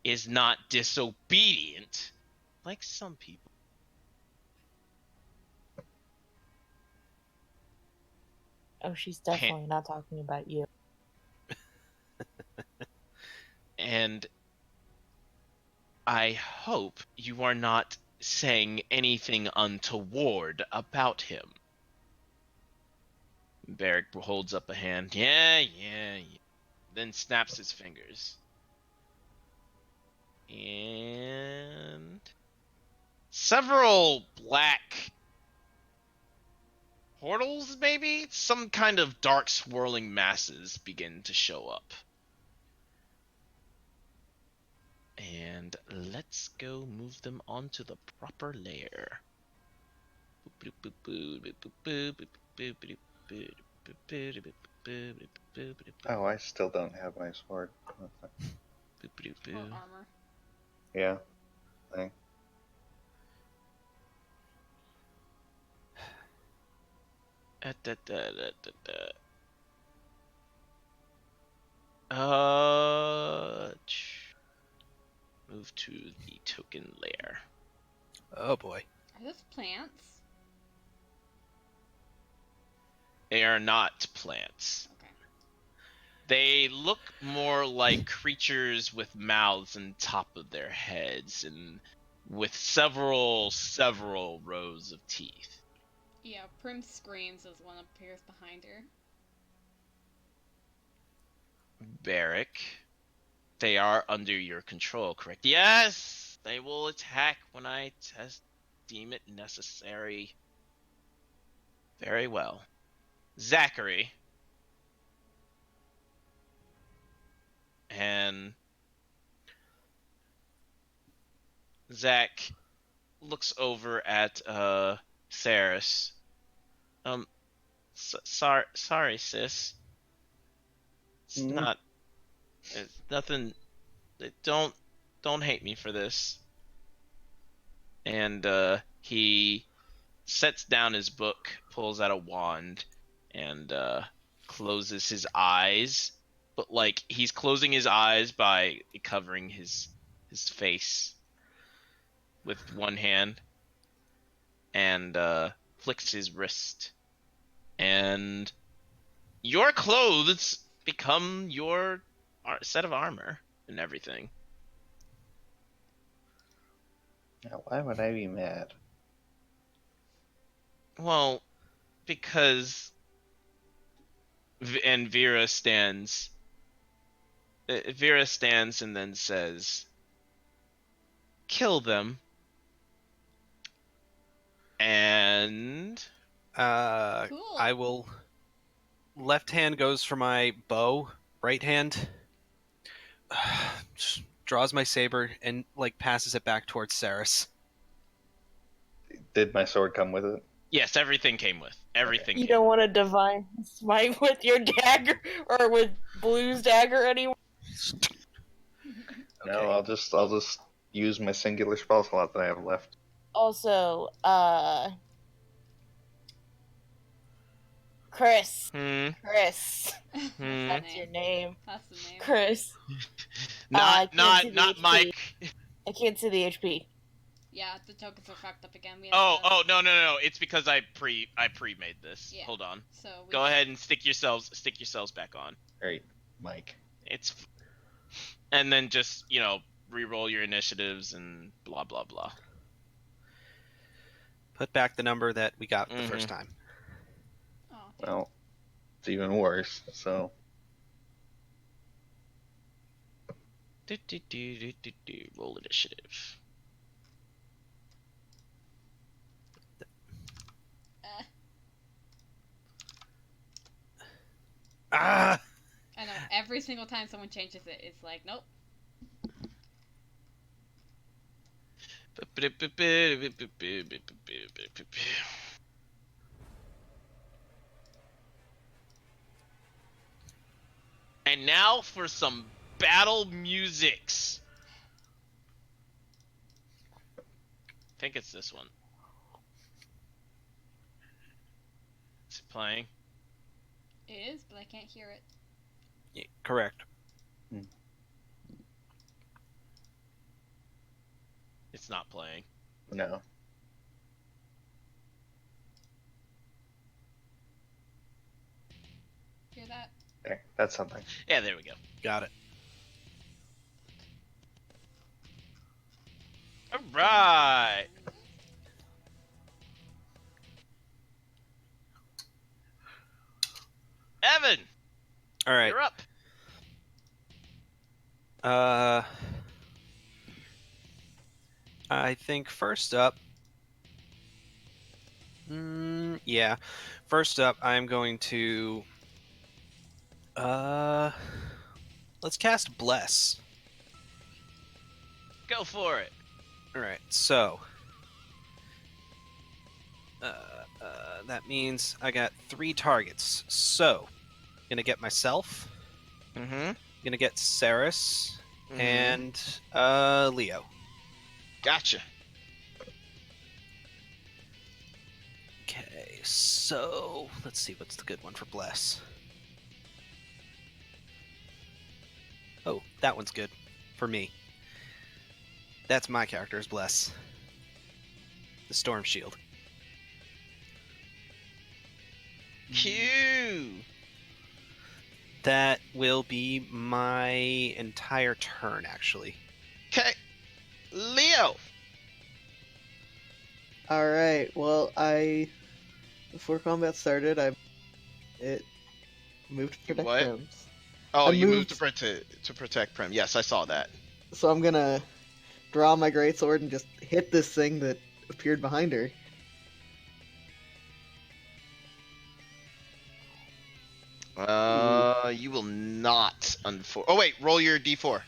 is not disobedient like some people. Oh, she's definitely not talking about you. And I hope you are not saying anything untoward about him. Barrick holds up a hand. Yeah. Then snaps his fingers. And several black portals, maybe? Some kind of dark swirling masses begin to show up. And let's go move them onto the proper layer. Oh, I still don't have my sword. Boop-a-doop-boo. Or armor. Yeah. Thing. Da-da-da-da-da-da. Move to the token layer. Oh boy. Are those plants? They are not plants. Okay. They look more like creatures with mouths on top of their heads and with several rows of teeth. Yeah, Prim screams as one appears behind her. Barrick, they are under your control, correct? Yes! They will attack when I deem it necessary. Very well. Zachary. And Zach looks over at Saris. Sorry, sis. It's not. It's nothing. Don't hate me for this. And he sets down his book, pulls out a wand, and closes his eyes. But like he's closing his eyes by covering his face with one hand, and flicks his wrist, and your clothes become your set of armor and everything. Now, why would I be mad? Well, because and Vera stands and then says, "Kill them." And Cool. I will. Left hand goes for my bow. Right hand just draws my saber and like passes it back towards Saris. Did my sword come with it? yes, everything came with. Everything You came. don't want to divine smite with your dagger or with Blue's dagger anymore. No, Okay. I'll just use my singular spell slot that I have left. Also, Chris. Chris. Hmm. That's your name. That's the name. Chris. Not can't see the not HP. Mike. I can't see the HP. Yeah, the tokens are fucked up again. We have Oh to- no. It's because I pre-made this. Yeah. Hold on. So we Go ahead and stick yourselves back on. Alright, Mike. And then just, re-roll your initiatives and blah blah blah. Put back the number that we got the first Mhm. time. Oh, damn. Well, it's even worse, so. Do. Roll initiative. Ah! I know. Every single time someone changes it, it's like, nope. And now for some battle musics. I think it's this one. Is it playing? It is, but I can't hear it. Yeah, correct. It's not playing. No. Hear that? There, that's something. Yeah, there we go. Got it. All right. Evan, All right. you're up. I think first up. Yeah. First up, I'm going to. Let's cast Bless. Go for it. All right. So. That means I got 3 targets. So, gonna get myself. Mm-hmm. Gonna get Saris. Mhm. and Leo. Gotcha. Okay, so let's see what's the good one for Bless. Oh, that one's good for me. That's my character is Bless. The Storm Shield. Q. That will be my entire turn, actually. Okay. Leo. All right. Well, before combat started, it moved to You protect what? Prims. Oh, I you moved moved- to protect Prim. Yes, I saw that. So I'm gonna draw my greatsword and just hit this thing that appeared behind her. You will not Oh wait, roll your d4.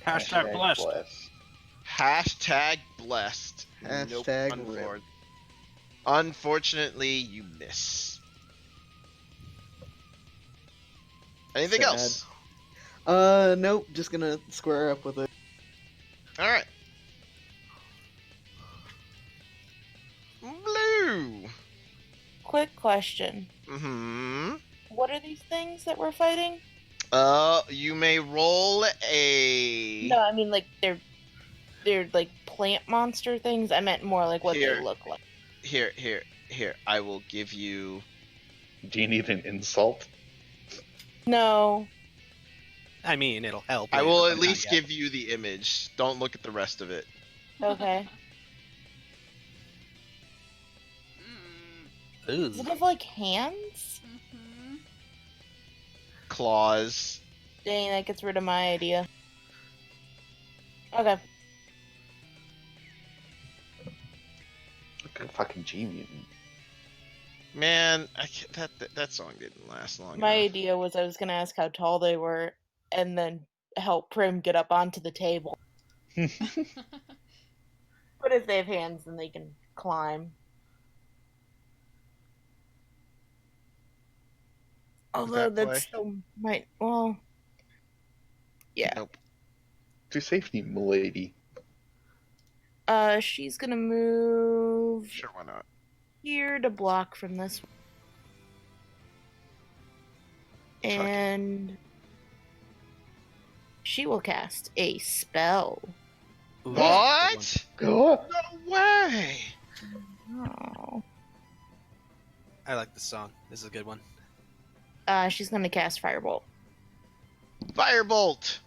Hashtag blessed. Hashtag blessed. Hashtag Nope, unfortunately, you miss. Anything Sad. else? Nope. Just gonna square up with it. All right. Blue. Quick question. Hmm. What are these things that we're fighting? You may roll a. No, I mean like they're like plant monster things. I meant more like what Here. they look like. Here. I will give you. Do you need an insult? No. I mean, it'll help. I later, will but at not least yet. give you the image. Don't look at the rest of it. Okay. Ooh. Does it have like hands? Mm-hmm. Claws. Dang, that gets rid of my idea. Okay. Look at fucking G Mutant. Man, that song didn't last long My enough. idea was I was gonna ask how tall they were and then help Prim get up onto the table. But if they have hands, then they can climb. Although that that still might. Well. Yeah. Nope. To safety, milady. She's gonna move Sure, why not? here to block from this one. Fuck it. And she will cast a spell. Ooh, What? Go. No way! Oh. I like this song. This is a good one. She's gonna cast Firebolt. Firebolt!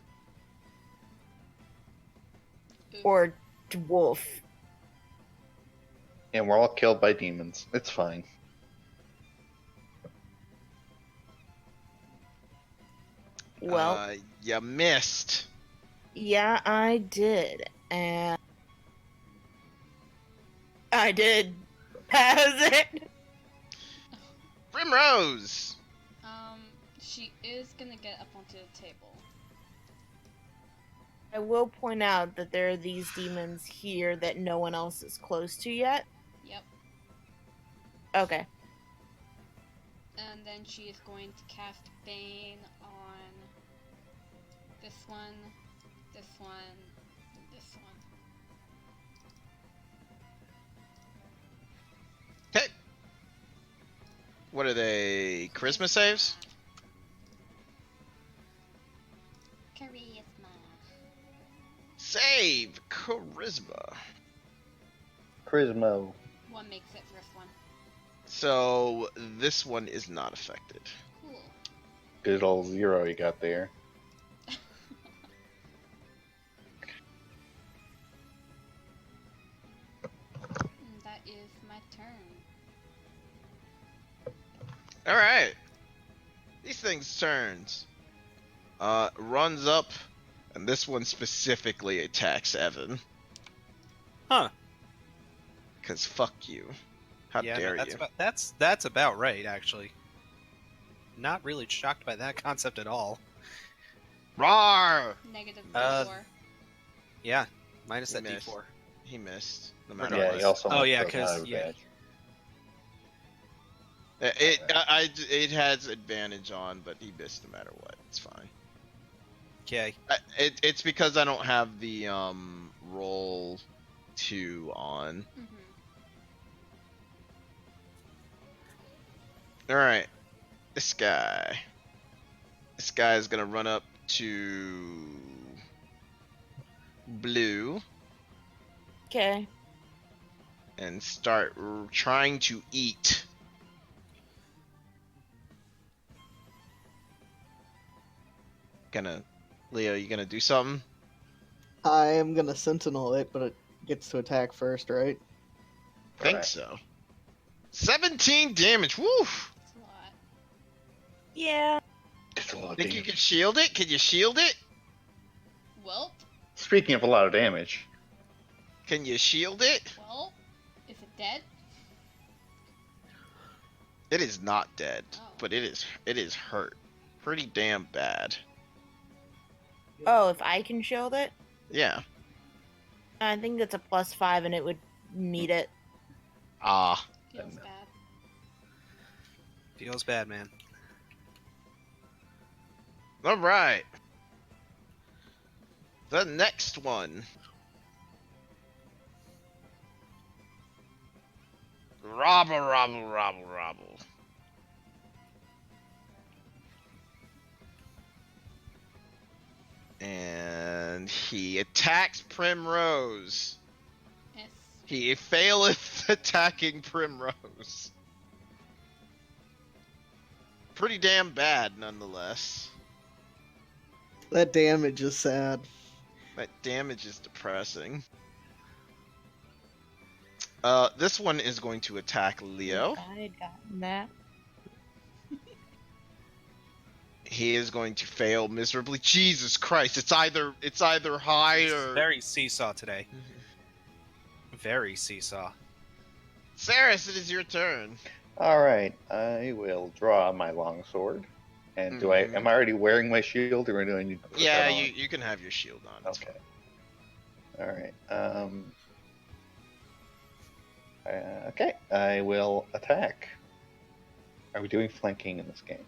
Or Dwarf. And we're all killed by demons. It's fine. Well, You missed. yeah, I did. And I did pass it. Primrose! She is gonna get up onto the table. I will point out that there are these demons here that no one else is close to yet. Yep. Okay. And then she is going to cast Bane on this one, this one, this one. Okay. What are they? Charisma saves? Charisma. Save! Charisma. Charisma. One makes it for this one. So, this one is not affected. Cool. Good old 0 you got there. And that is my turn. Alright. These things turns. Runs up, and this one specifically attacks Evan. Huh. Cause fuck you. How Yeah, dare that's you? About, that's about right, actually. Not really shocked by that concept at all. Rawr! Negative Uh, 4. Yeah, minus He that missed. D4. He missed. No Or matter no, Yeah, what. he also Oh, went yeah, for 'cause, another yeah. badge. It has advantage on, but he missed no matter what. It's fine. Okay. It's because I don't have the roll 2 on. Mhm. All right, this guy. This guy is gonna run up to blue Okay. and start trying to eat. Leo, you gonna do something? I am gonna sentinel it, but it gets to attack first, right? Think Right. so. 17 damage. Woo! It's a lot. Yeah. It's a lot of Think you damage. can shield it? Can you shield it? Welp. Speaking of a lot of damage, Can you shield it? Well, is it dead? It is not dead, Oh. but it is hurt. Pretty damn bad. Oh, if I can shield it, Yeah. I think that's a +5, and it would meet it. Ah. Feels bad. Feels bad, man. All right. The next one. Robble. And he attacks Primrose. Yes. He faileth attacking Primrose. Pretty damn bad, nonetheless. That damage is sad. That damage is depressing. This one is going to attack Leo. If I had gotten that. He is going to fail miserably. Jesus Christ! It's either high It's or very seesaw today. Very seesaw. Saris, it is your turn. all right, I will draw my longsword. And Mhm. am I already wearing my shield, or do I need to put Yeah, that on? you can have your shield on. It's Okay. All right. Okay, I will attack. Are we doing flanking in this game?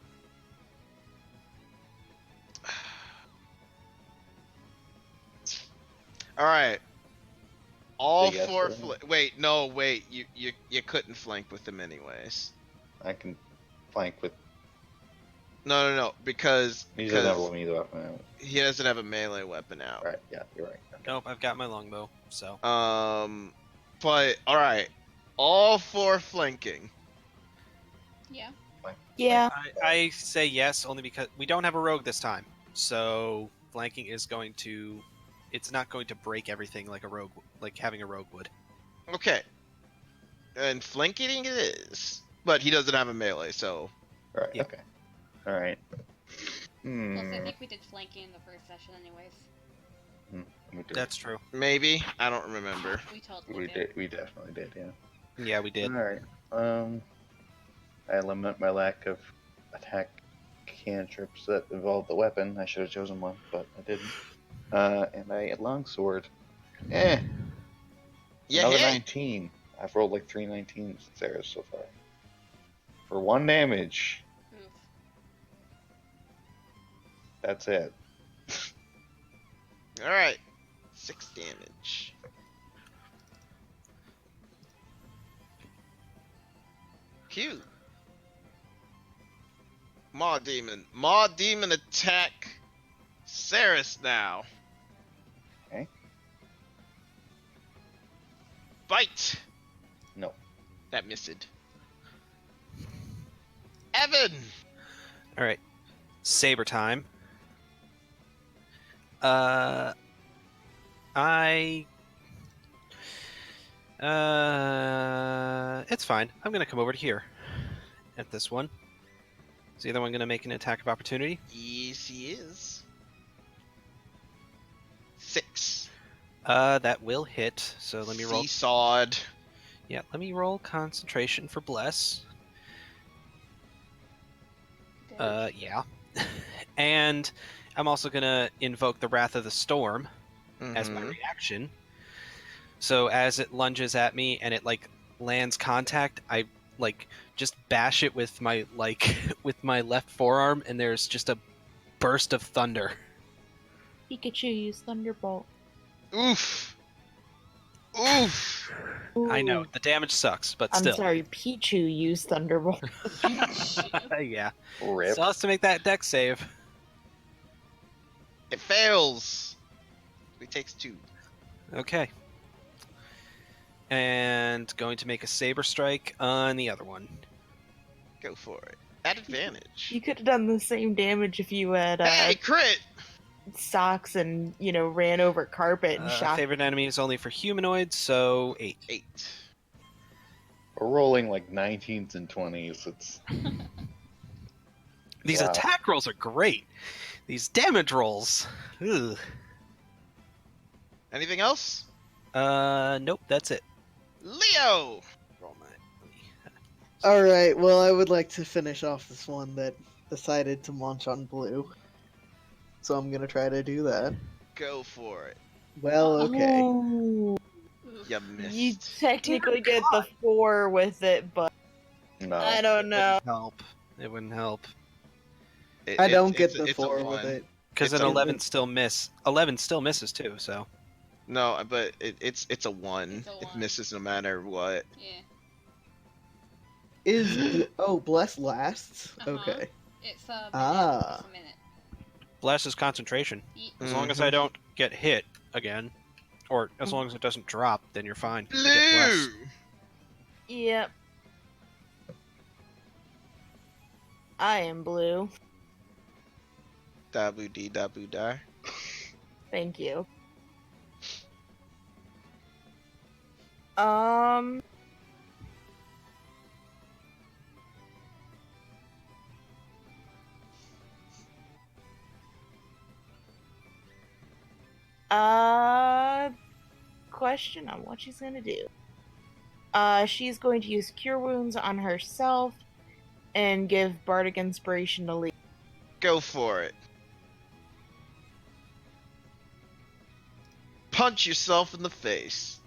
All right. All Big ass four. sword. Wait. You couldn't flank with them anyways. I can flank with. No. Because He doesn't have a melee weapon out. he doesn't have a melee weapon out. Right. Yeah, you're right. Okay. Nope, I've got my longbow, so. But all right. All four flanking. Yeah. Yeah. I say yes only because we don't have a rogue this time. So flanking is going to. It's not going to break everything like a rogue, like having a rogue would. Okay. And flanking it is, but he doesn't have a melee, so Right. Yeah. Okay. All right. Plus, I think we did flanking in the first session, anyways. We did. That's true. maybe I don't remember. We totally We did. did. We definitely did. Yeah. Yeah, we did. All right. I lament my lack of attack cantrips that involved the weapon. I should have chosen one, but I didn't. And I had longsword. Yeah, Another hit. 19. I've rolled like 3 19s there so far. For 1 damage. Oof. That's it. All right, 6 damage. Cute. Maw Demon attack Saris now. Okay. Bite. No. That missed. Evan. All right, saber time. It's fine. I'm gonna come over to here at this one. Is the other one gonna make an attack of opportunity? Yes, he is. 6. That will hit. So let me roll. Seesawed. Yeah, let me roll concentration for bless. Yeah. And I'm also gonna invoke the Wrath of the Storm as my Mhm. reaction. So as it lunges at me and it like lands contact, I like just bash it with my with my left forearm, and there's just a burst of thunder. Pikachu used Thunderbolt. Oof. Oof. I know Ooh. the damage sucks, but I'm still. sorry, Pichu used Thunderbolt. Yeah. Rip. Still has to make that deck save. It fails. He takes 2. Okay. And going to make a Saber Strike on the other one. Go for it. At advantage. You could have done the same damage if you had Hey, crit! socks and, ran over carpet and shot. Favorite enemy is only for humanoids, so 8. 8. We're rolling like 19s and 20s. It's These Wow. attack rolls are great. These damage rolls. Ugh. Anything else? Nope, that's it. Leo! Roll my. Alright, well, I would like to finish off this one that decided to munch on blue. So I'm gonna try to do that. Go for it. Well, okay. Ooh. You missed. You technically get the 4 with it, but no. I don't know. It wouldn't help. I don't get the it's a 4 with 1. it. Because It's an a- 11 still miss. 11 still misses too, so. No, but it's a 1. It's a It 1. misses no matter what. Yeah. Bless lasts? Uh-huh. Okay. It's a minute. Ah. It's a minute. Bless is concentration. As long as I don't get hit again, or as long as it doesn't drop, then you're fine. You get Bless. Blue! Yep. I am blue. Dabu dee dabu die. Thank you. Um. Question on what she's gonna do. She's going to use Cure Wounds on herself and give Bardic Inspiration to Lee. Go for it. Punch yourself in the face.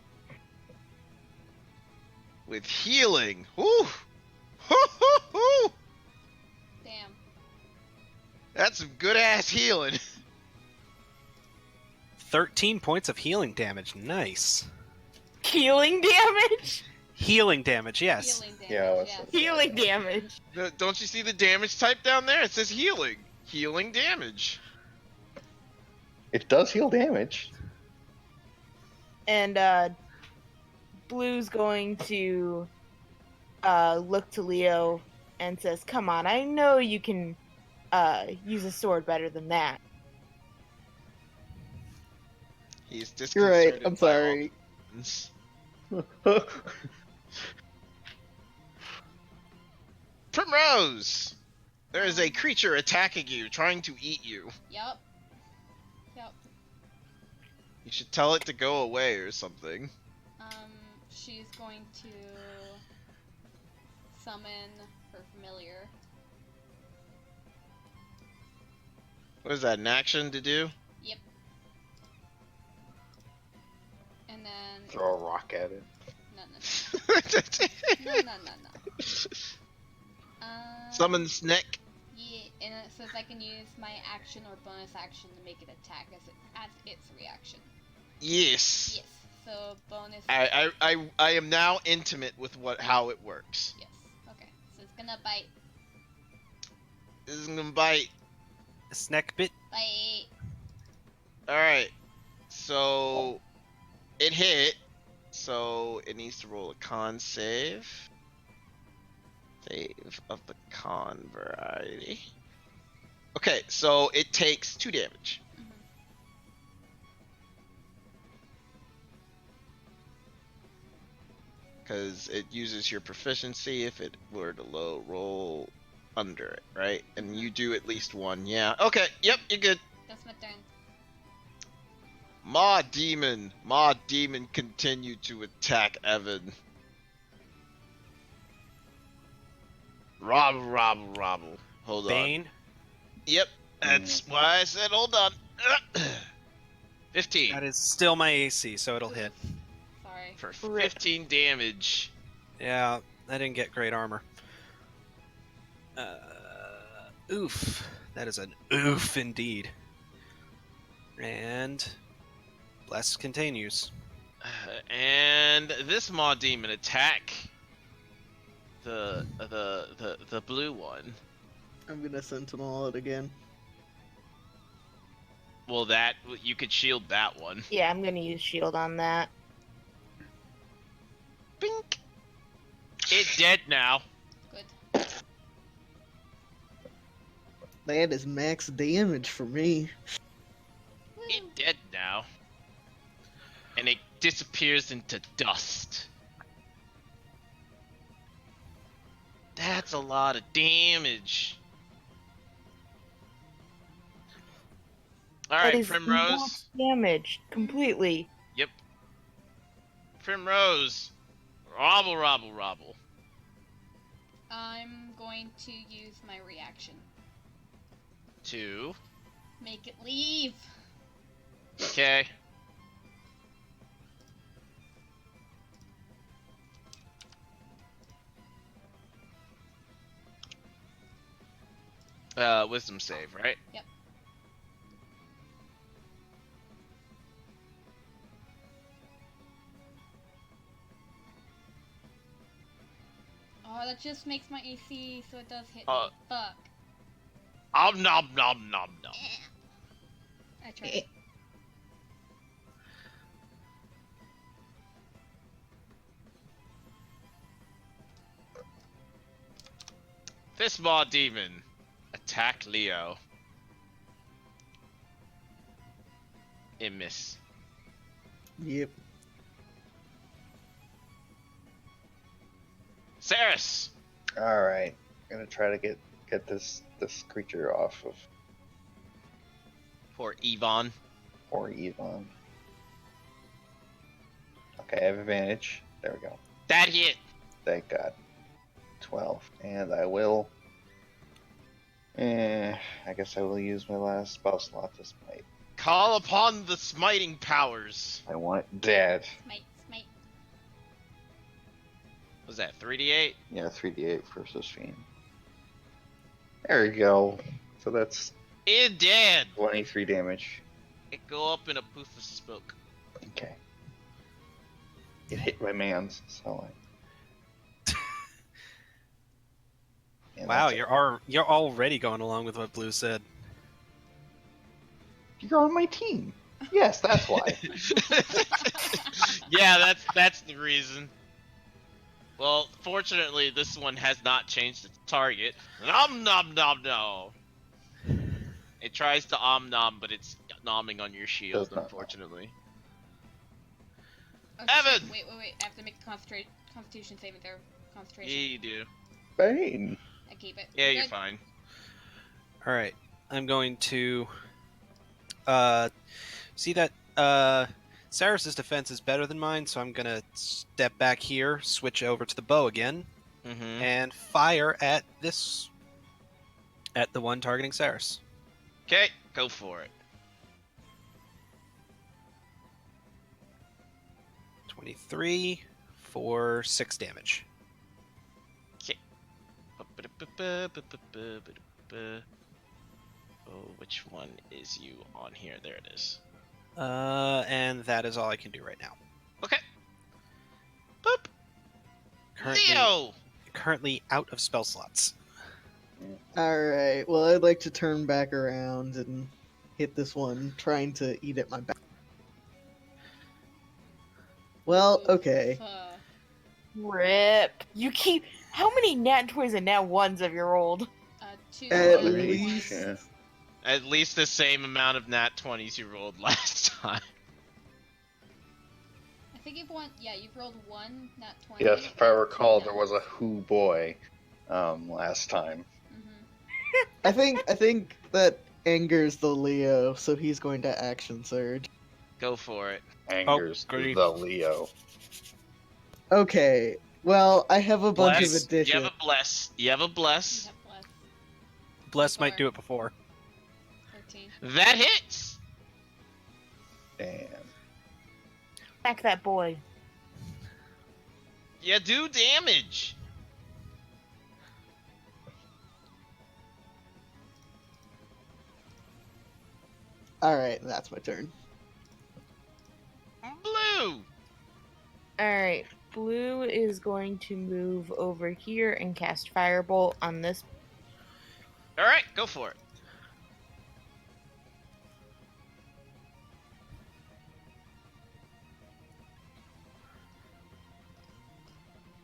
With healing. Woo! Hoo hoo hoo! Damn. That's some good ass healing. 13 points of healing damage. Nice. Healing damage? Healing damage, yes. Healing damage. Yeah, Yes. Healing damage. Don't you see the damage type down there? It says healing. Healing damage. It does heal damage. And Blue's going to look to Leo and says, "Come on, I know you can use a sword better than that." He's You're right, disconcerted I'm by all sorry. things. Primrose! There is a creature attacking you, trying to eat you. Yep. Yep. You should tell it to go away or something. She's going to summon her familiar. What is that, an action to do? Yep. And then Throw a rock at it. no. Summon Snick. Yeah, and it says I can use my action or bonus action to make it attack as its reaction. Yes. Yes. So bonus. I am now intimate with how it works. Yes. Okay. So it's gonna bite. This is gonna bite. A snack bit. Bite. Alright. So it hit. So it needs to roll a con save. Save of the con variety. Okay, so it takes 2 damage. Mhm. Because it uses your proficiency if it were to roll under it, right? And you do at least 1, yeah. Okay, yep, you're good. That's my turn. Maw Demon continued to attack Evan. Robble. Hold on. Bane. Yep, that's why I said hold on. 15 That is still my AC, so it'll hit. Sorry. for Rip. 15 damage. Yeah, I didn't get great armor. Oof. That is an oof indeed. And Bless continues. And this Maw Demon attack the blue one. I'm gonna Sentinel it again. Well, that you could shield that one. Yeah, I'm gonna use shield on that. Bink. It dead now. Good. That is max damage for me. It dead now. And it disappears into dust. That's a lot of damage. That Alright, is Primrose. max damage completely. Yep. Primrose. Robble, robble, robble. I'm going to use my reaction. 2. Make it leave. Okay. Wisdom save, right? Yep. Oh, that just makes my AC so it does hit me. Fuck. Om nom nom nom nom. I tried. This Maw Demon. Attack Leo. It miss. Yep. Saris! Alright. I'm gonna try to get this creature off of Poor Yvonne. poor Yvonne. Okay, I have advantage. There we go. That hit! Thank God. 12. And I will... I guess I will use my last spell slot to smite. Call upon the smiting powers. I want it dead. Smite, smite. Was that 3d8? Yeah, 3d8 versus Fiend. There we go. So that's It dead! 23 damage. It go up in a poof of smoke. Okay. It hit my mans, so And Wow, that's it. you're already going along with what Blue said. You're on my team. Yes, that's why. Yeah, that's the reason. Well, fortunately, this one has not changed its target. Nom nom nom nom. It tries to nom, but it's nomming on your shield, Does not nom. unfortunately. Oh, Evan! shit. Wait. I have to make a Constitution saving throw. Yeah, Concentration. you do. Bane. I keep it. Yeah, you're Good. fine. All right, I'm going to see that Saris's defense is better than mine, so I'm gonna step back here, switch over to the bow again, Mm-hmm. and fire at the one targeting Saris. Okay, go for it. 23 for 6 damage. Oh, which one is you on here? There it is. And that is all I can do right now. Okay. Boop. Leo! Currently out of spell slots. Alright, well, I'd like to turn back around and hit this one, trying to eat at my back. Well, okay. Fuck. Rip. You keep. How many nat 20s and nat 1s have you rolled? 2. At and least- one. Yeah. At least the same amount of nat 20s you rolled last time. I think you've won. Yeah, you've rolled 1 nat 20. Yes, if I and recall, 2 there was a Who boy last time. Mhm. I think that angers the Leo, so he's going to action surge. Go for it. Angers grief. the Leo. Okay, well, I have a bunch Bless. of additions. You have a bless. You have a You bless. have plus Bless might Four. do it before. 13. That hits! Damn. Back that boy. You do damage. Alright, that's my turn. Blue. Alright, Blue is going to move over here and cast Firebolt on this. All right, go for it.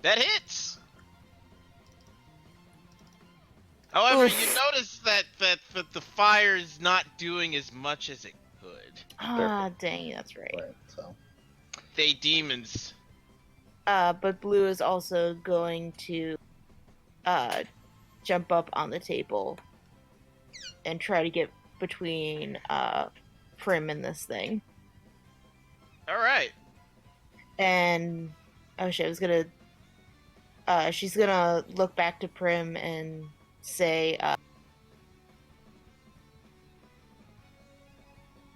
That hits. However, Oof. you notice that the fire is not doing as much as it could. Ah, dang, that's right. Right, so. They demons. But Blue is also going to jump up on the table and try to get between Prim and this thing. All right. And oh shit, I was gonna she's gonna look back to Prim and say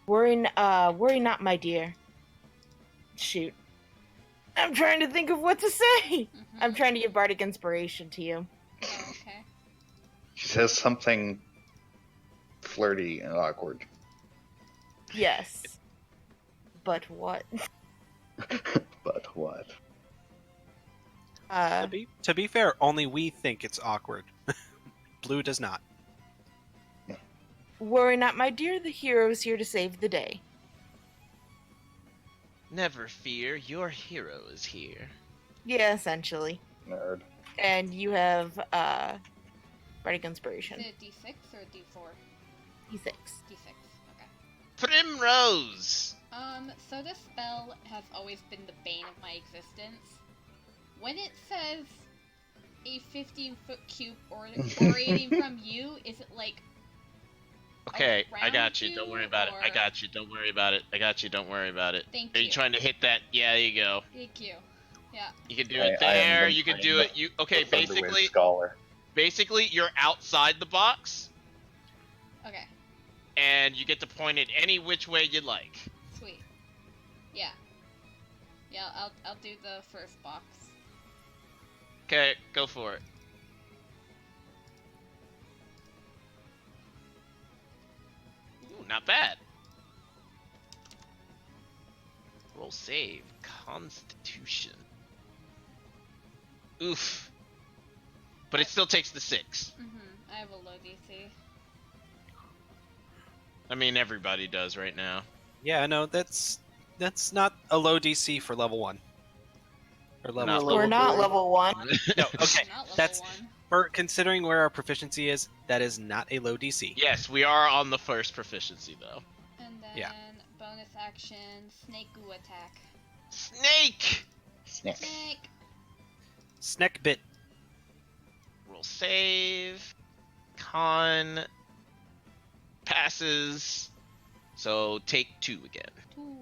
worry not, my dear. Shoot, I'm trying to think of what to say. I'm trying to give bardic inspiration to you. Oh, okay. She says something flirty and awkward. Yes, but what? But what? To be fair, only we think it's awkward. Blue does not. Worry not, my dear. The hero is here to save the day. Never fear, your hero is here. Yeah, essentially. Nerd. And you have bardic inspiration. Is it D6 or D4? D6. D6. Okay. Primrose. So this spell has always been the bane of my existence. When it says a 15-foot cube orating from you, is it like Okay, I around got you. Don't worry about it. I or- got you. Don't worry about it. I got you. Don't worry about it. Thank Are you. you trying to hit that? Yeah, there you go. Thank you. Yeah. You can do I it am there. the You can brain do of it. You okay? The Thunderwave Basically, Scholar. you're outside the box, Okay. and you get to point it any which way you like. Sweet. Yeah. Yeah, I'll do the first box. Okay, go for it. Ooh, not bad. Roll save. Constitution. Oof. But it still takes the 6. I have a low DC. I mean, everybody does right now. Yeah, no, that's not a low DC for level 1. Or level No. Level We're not three. level 1. No, okay. Not level that's- 1. For considering where our proficiency is, that is not a low DC. Yes, we are on the first proficiency though. And then Yeah. bonus action, snake goo attack. Snake! Snick. Snake! Snack bit. Roll save. Con. Passes. So take 2 again. Ooh.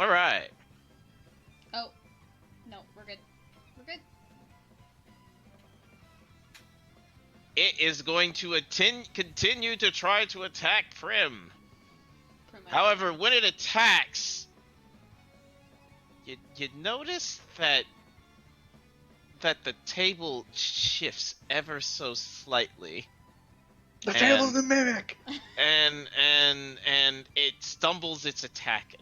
Alright. Oh. No, we're good. We're good. It is going to continue to try to attack Prim. Promote. However, when it attacks, you notice that the table shifts ever so slightly, The And- table's a mimic! and it stumbles its attack.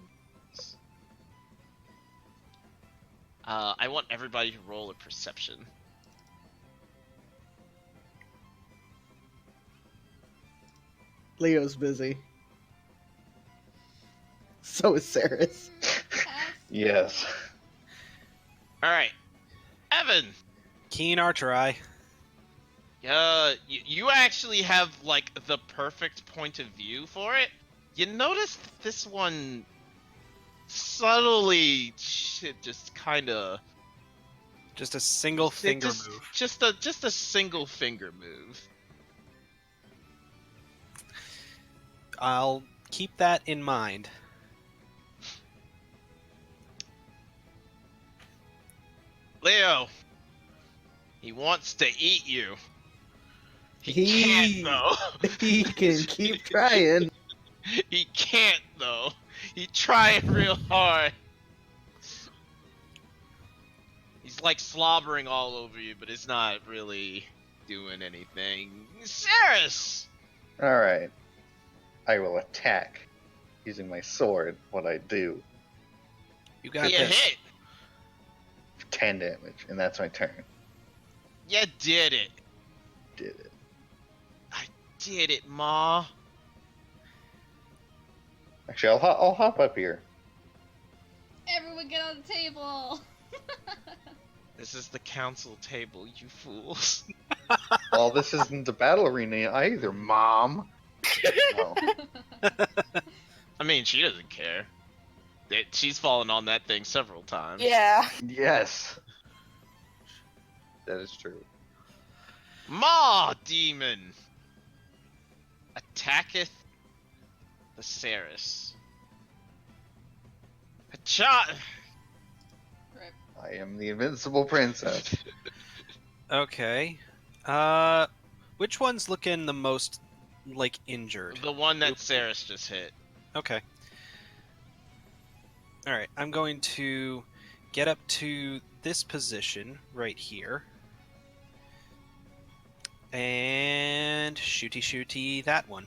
I want everybody to roll a perception. Leo's busy. So is Saris. Pass. Yes. All right, Evan. Keen archer eye. You actually have like the perfect point of view for it. You notice that this one subtly just kind of Just a single finger move. just a single finger move. I'll keep that in mind. Leo, he wants to eat you. He He- can't though. He can keep trying. He can't though. He tried real hard. He's like slobbering all over you, but it's not really doing anything. Saris! Alright. I will attack using my sword. What I do You got You this. hit. for 10 damage, and that's my turn. You did it. Did it? Did it, Ma. Actually, I'll hop up here. Everyone get on the table! This is the council table, you fools. Well, this isn't the battle arena either, Mom. No. I mean, she doesn't care. She's fallen on that thing several times. Yeah. Yes, that is true. Ma demon attacketh the Ceres. Hacha! Rip. I am the invincible princess. Okay. Which one's looking the most like injured? The one that Ceres just hit. Okay. All right. I'm going to get up to this position right here. And shooty that one.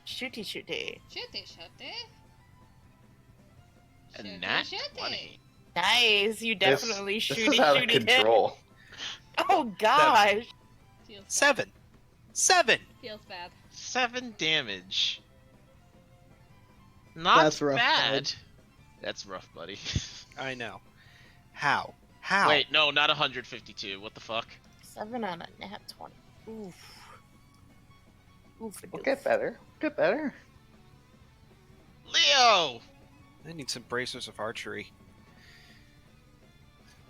Shooty shooty. Shooty, shooty. And Shooty, nat shooty. 20. Nice. You This- definitely this shooty is out of shooty did. control. Oh gosh. Feels bad. 7. 7. Feels bad. 7 damage. Not That's rough, bad. bud. That's rough, buddy. I know. How? How? Wait, no, not 152. What the fuck? 7 on a nat 20. Oof. Oof. We'll get better. Get better. Leo! I need some bracers of archery.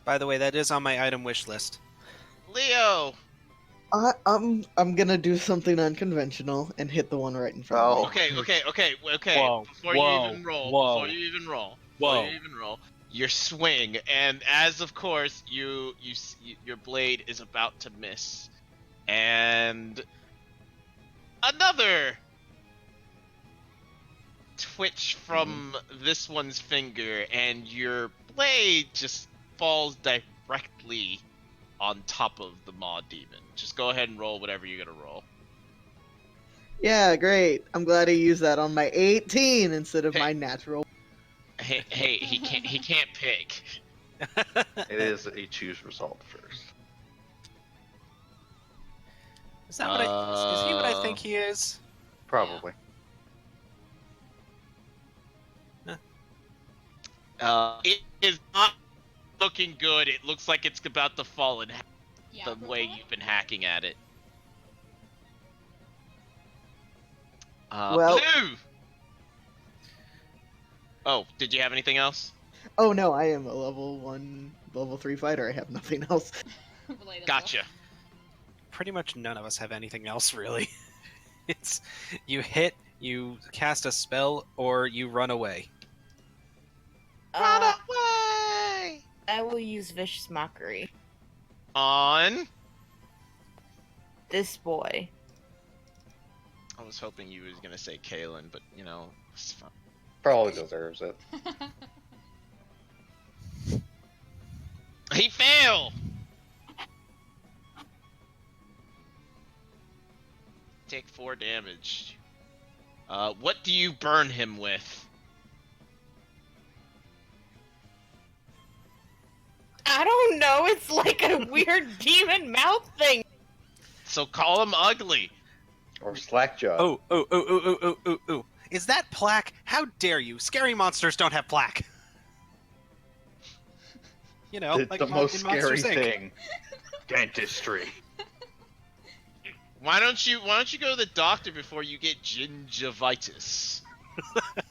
By the way, that is on my item wish list. Leo! I'm gonna do something unconventional and hit the one right in front of me. Okay. Whoa, Before whoa, you even roll, whoa. before you even roll, your swing, and as of course your blade is about to miss, and another twitch from this one's finger, and your blade just falls directly on top of the Maw Demon. Just go ahead and roll whatever you're gonna roll. Yeah, great. I'm glad I used that on my 18 instead of Hey. my natural. Hey, he can't pick. It is a choose result first. Is that what is he what I think he is? Probably. It is not looking good. It looks like it's about to fall in Yeah. the way you've been hacking at it. Well- Blue! Oh, did you have anything else? Oh no, I am a level 3 fighter. I have nothing else. Relatable. Gotcha. Pretty much none of us have anything else really. It's you hit, you cast a spell, or you run away. Run Uh, away! I will use Vicious Mockery. On. This boy. I was hoping you was gonna say Kalen, but you know, it's fine. Probably deserves it. He failed. Take 4 damage. What do you burn him with? I don't know. It's like a weird demon mouth thing. So call him ugly. Or Slackjaw. Oh. Is that plaque? How dare you? Scary monsters don't have plaque. You know, It's like the most in scary Monsters, Inc. thing. Dentistry. Why don't you go to the doctor before you get gingivitis?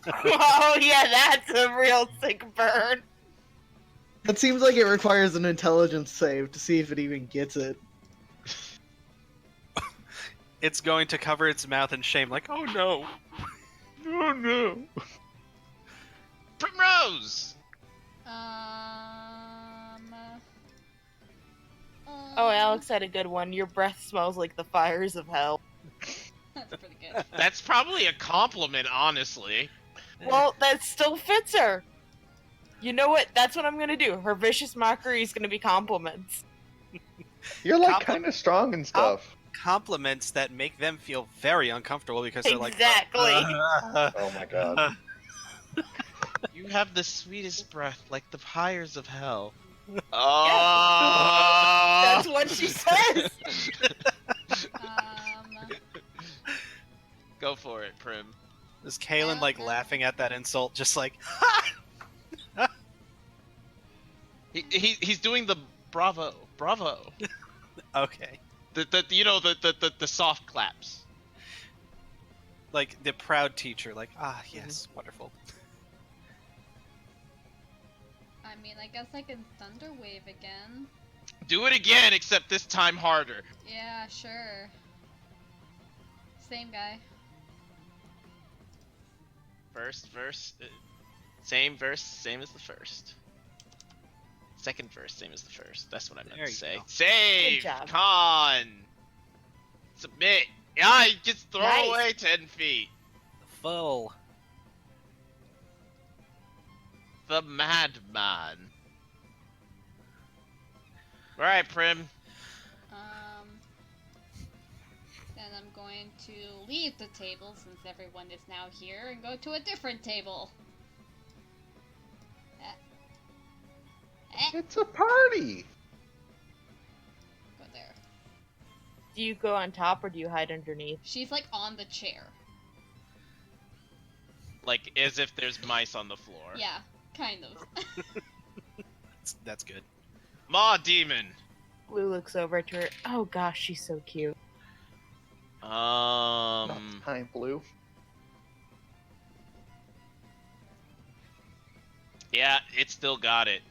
Oh yeah, that's a real sick burn. That seems like it requires an intelligence save to see if it even gets it. It's going to cover its mouth in shame, like, oh no. Oh no. Primrose. Oh, Alex had a good one. Your breath smells like the fires of hell. That's pretty good. That's probably a compliment, honestly. Well, that still fits her. You know what? That's what I'm gonna do. Her Vicious Mockery is gonna be compliments. You're like Compli- kind of strong and stuff. compliments that make them feel very uncomfortable because they're Exactly. Oh my god. You have the sweetest breath, like the pyres of hell. Oh! That's what she says. Go for it, Prim. Is Kalen like Okay. laughing at that insult, just like, He's doing the bravo. okay, The soft claps. like the proud teacher, like, yes, wonderful. I mean, I guess I can Thunder Wave again. Do it again, except this time harder. Yeah, sure. Same guy. First verse, same verse, same as the first. Second verse, same as the first. That's what I meant There to you say. go. Save! Good job. Con! Submit! Yeah, you just throw Nice. away 10 feet. Full. The madman. Alright, Prim. Then I'm going to leave the table since everyone is now here and go to a different table. It's a party! Go there. Do you go on top or do you hide underneath? She's like on the chair. Like, as if there's mice on the floor. Yeah, kind of. That's good. Maw Demon. Blue looks over at her. Oh gosh, she's so cute. Not time, Blue. Yeah, it still got it.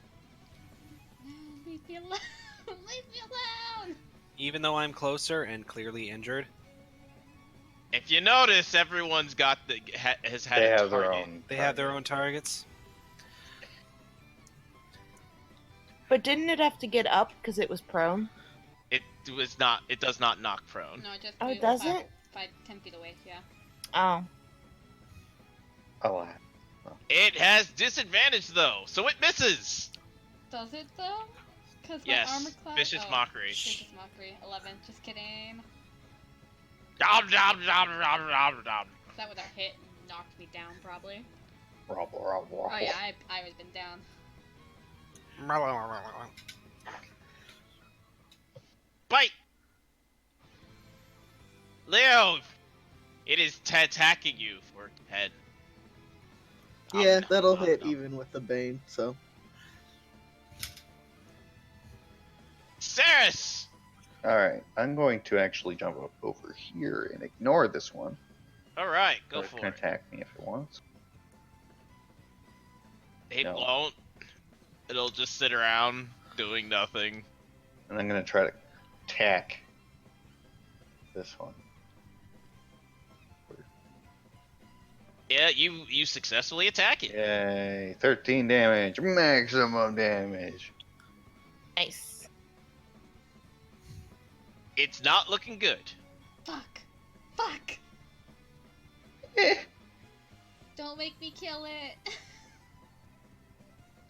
No, leave me alone. Leave me alone. Even though I'm closer and clearly injured, If you notice, everyone's got has had They a have their target. own. they have their own targets. But didn't it have to get up because it was prone? It was not. It does not knock prone. No, just Oh, move it doesn't? 10 feet away. Yeah. Oh. A lot. It has disadvantage though, so it misses. Does it though? Cause Yes, my armor class. vicious mockery. Vicious mockery. 11. Just kidding. Dom, dom, dom, dom, dom, dom. That would have hit and knocked me down probably. Robble, robble, robble. Oh yeah, I would have been down. Bite! Leo! It is attacking you for head. Yeah, Nom, that'll nom, hit nom. even with the bane. So Ceres! Alright, I'm going to actually jump up over here and ignore this one. Alright, go Or it for can it. attack me if it wants. It No. won't. It'll just sit around doing nothing. And I'm going to try to attack this one. Yeah, you successfully attack it. Yay, 13 damage, maximum damage. Nice. It's not looking good. Fuck. Fuck. Eh, Don't make me kill it.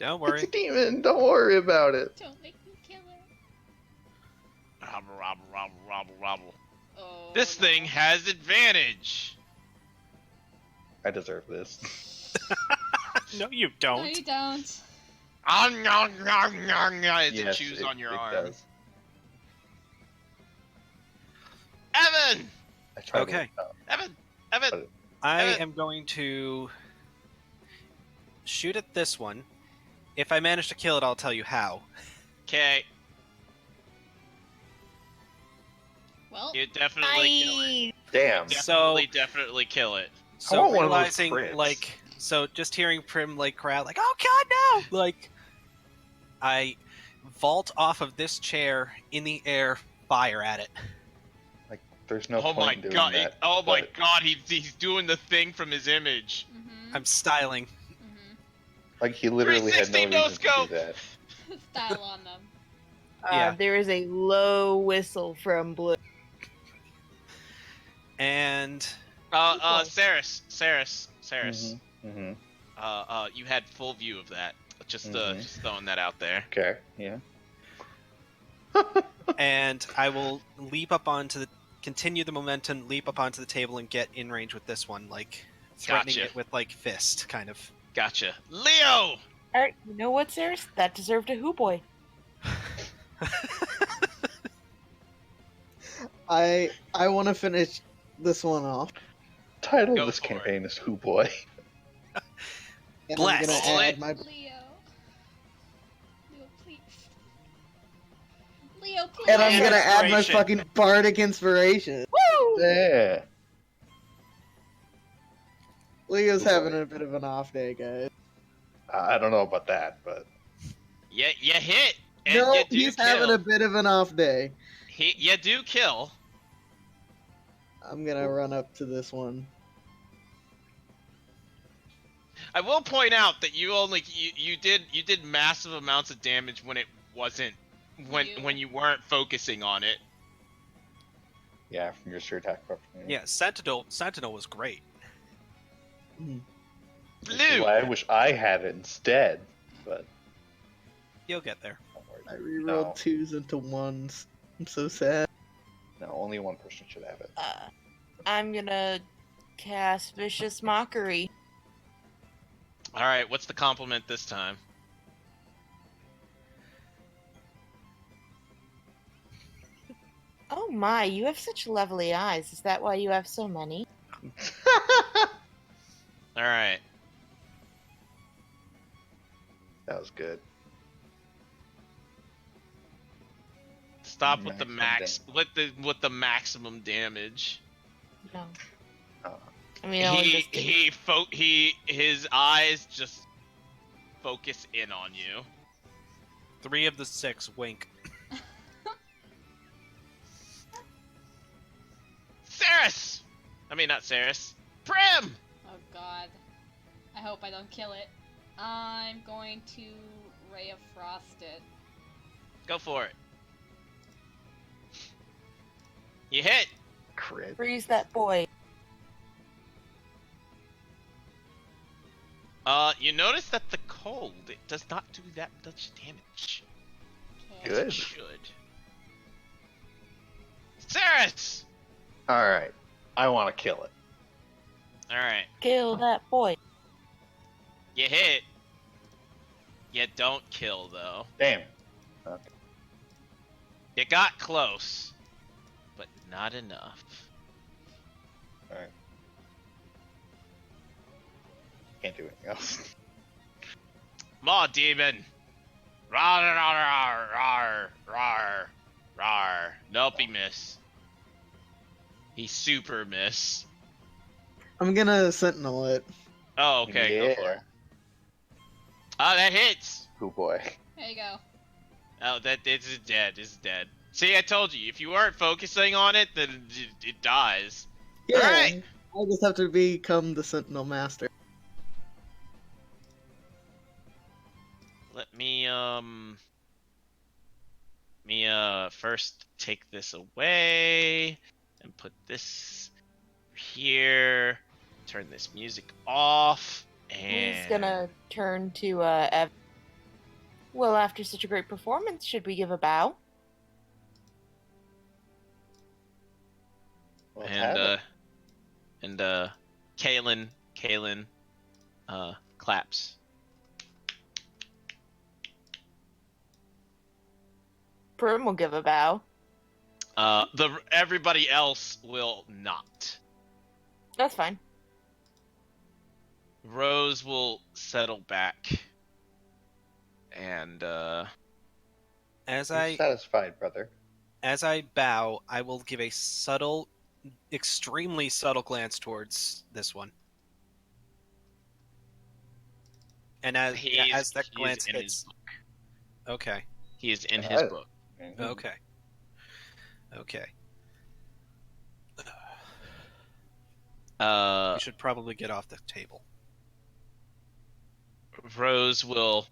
Don't it's worry. a demon, don't worry about it. Don't make me kill it. Robble, robble, robble, robble, robble. Oh. This no. thing has advantage. I deserve this. No, you No, don't. you don't. As it Yes, chews on your it arm. does. Evan! I tried Okay. Evan! Evan! I Evan. am going to shoot at this one. If I manage to kill it, I'll tell you how. Okay, Well, you definitely kill it. Nice. Damn. So- Definitely kill it. So want one of those realizing, crits. like, so just hearing Prim like cry out, like, "Oh God, no!" Like, I vault off of this chair in the air, fire at it. There's no Oh point my in doing god! that. Oh my but, god! He's doing the thing from his image. mm-hmm. I'm styling. Mm-hmm. Like, he literally had 360 no reason no to scope. do that. Style on them. Yeah. There is a low whistle from Blue. And Okay. Ceres. Mm-hmm. You had full view of that. Just Mhm. just throwing that out there. Okay, yeah. and I will leap up onto continue the momentum, leap up onto the table, and get in range with this one, like threatening Gotcha. it with like fist, kind of. Gotcha. Leo! Alright, you know what, Ceres? That deserved a hoo boy. I want to finish this one off, Title Go of this for it. campaign is Who Boy. and Bless. I'm gonna add It. my. Leo. Leo, please. Leo, please. And I'm Land gonna add my inspiration. fucking bardic inspiration. Woo! Yeah. Leo's Hoo boy. having a bit of an off day, guys. I don't know about that, but Yeah, you hit. And No, you do he's kill. having a bit of an off day. You do kill. I'm gonna run up to this one. I will point out that you did massive amounts of damage when it wasn't when you weren't focusing on it. yeah, from your sure attack weapon. Yeah, Sentinel was great. Blue. Well, I wish I had it instead, but You'll get there. don't worry. I rerolled twos into ones. I'm so sad. No, only one person should have it. I'm gonna cast Vicious Mockery. All right, what's the compliment this time? Oh my, you have such lovely eyes. Is that why you have so many? All right. That was good. Stop with the Maximum with the maximum damage. No. Uh, I mean, I His eyes just focus in on you. 3 of the 6 wink. Ceres! I mean, not Ceres. Prim! Oh god. I hope I don't kill it. I'm going to Ray of Frost it. Go for it. You hit. crit. freeze that boy. You notice that the cold, it does not do that much damage. Okay. Good. It should. Ceres! Alright. I want to kill it. Alright. Kill that boy. You hit. You don't kill, though. Damn. You got close. But not enough. Alright. Can't do anything else. Maw demon! Rar rar rar rar rar. Nope, he miss. He super miss. I'm gonna sentinel it. Oh, okay, go for it. Oh, that hits! Who boy. There you go. Oh, that is dead. It's dead. See, I told you, if you weren't focusing on it, then it dies. Yeah, Alright. I just have to become the sentinel master. Let me first take this away and put this here. Turn this music off. And He's gonna turn to Ev. Well, after such a great performance, should we give a bow? Well, have it. and Kaylin claps. Prim will give a bow. Everybody else will not. That's fine. Rose will settle back. And As You're I satisfied, brother. bow, I will give a subtle, extremely subtle glance towards this one. And as that glance in his hits, book. okay, He is in his Oh. book. Mhm. okay. Uh, We should probably get off the table. Rose will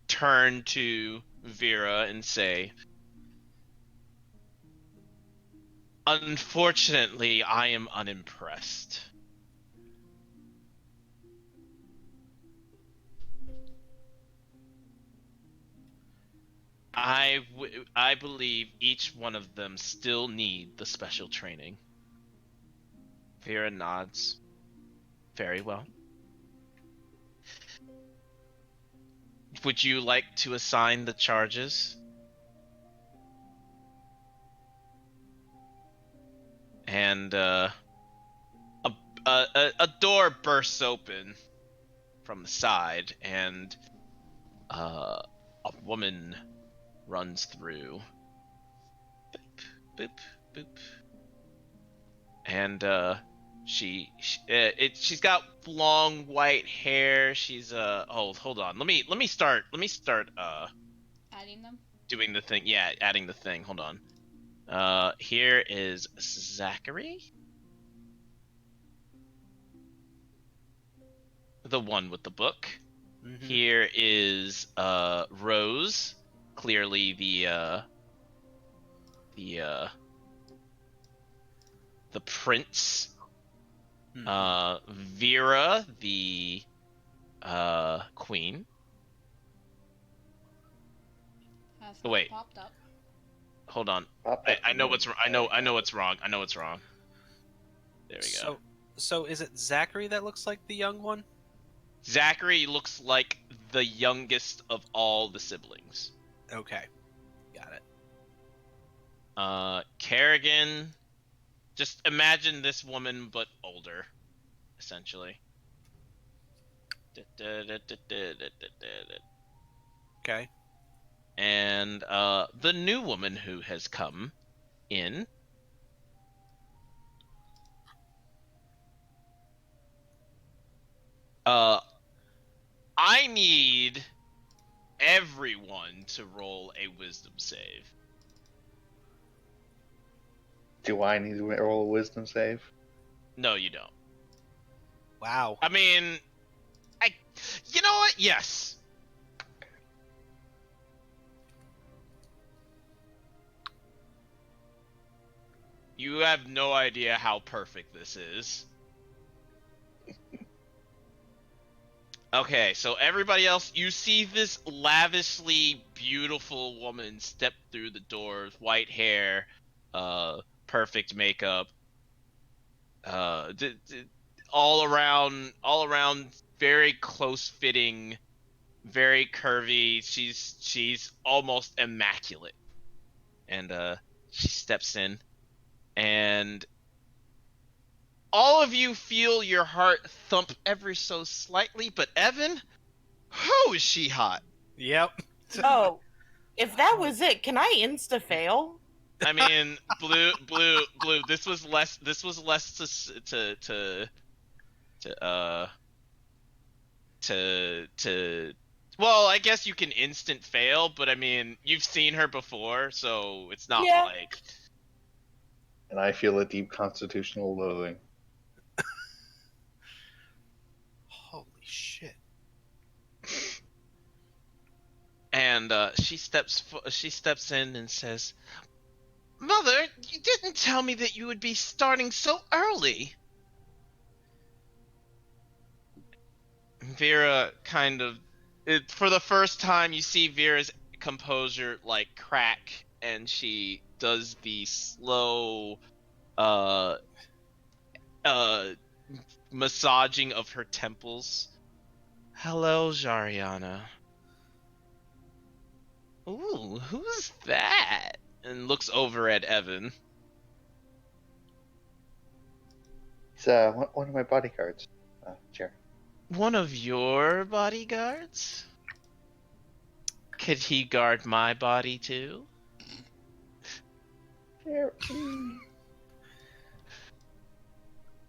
turn to Vera and say, "Unfortunately, I am unimpressed. I believe each one of them still need the special training. Vera nods. Very well. Would you like to assign the charges? And a door bursts open from the side, and a woman runs through. Boop, boop, boop. And she's got long white hair. She's oh, hold on. Let me start Adding them. doing the thing. Yeah, adding the thing. Hold on. Here is Zachary. The one with the book. Mhm. Here is Rose, clearly the prince. Mhm. Vera, the queen. Has Oh, not wait. popped up. Hold on. Popped I, up I for know me. what's I know what's wrong. I know what's wrong. There we go. So is it Zachary that looks like the young one? Zachary looks like the youngest of all the siblings. Okay, got it. Kerrigan, just imagine this woman but older, essentially. Okay. And the new woman who has come in. I need everyone to roll a wisdom save. Do I need to roll a wisdom save? No, you don't. Wow. I mean, you know what? Yes. You have no idea how perfect this is. Okay, so everybody else, you see this lavishly beautiful woman step through the door, white hair, perfect makeup, all around, very close fitting, very curvy. She's almost immaculate, and she steps in, and all of you feel your heart thump ever so slightly. But Evan, who is she hot? Yep. Oh, if that was it, can I insta fail? I mean, blue. This was less to. Well, I guess you can instant fail, but I mean, you've seen her before, so it's not Yeah. like. And I feel a deep constitutional loathing. Holy shit. And she steps in and says, "Mother, you didn't tell me that you would be starting so early." Vera for the first time, you see Vera's composure like crack, and she does the slow, uh, massaging of her temples. "Hello, Jariana." "Ooh, who's that?" And looks over at Evan. He's one of my bodyguards. Chair. "One of your bodyguards? Could he guard my body too?"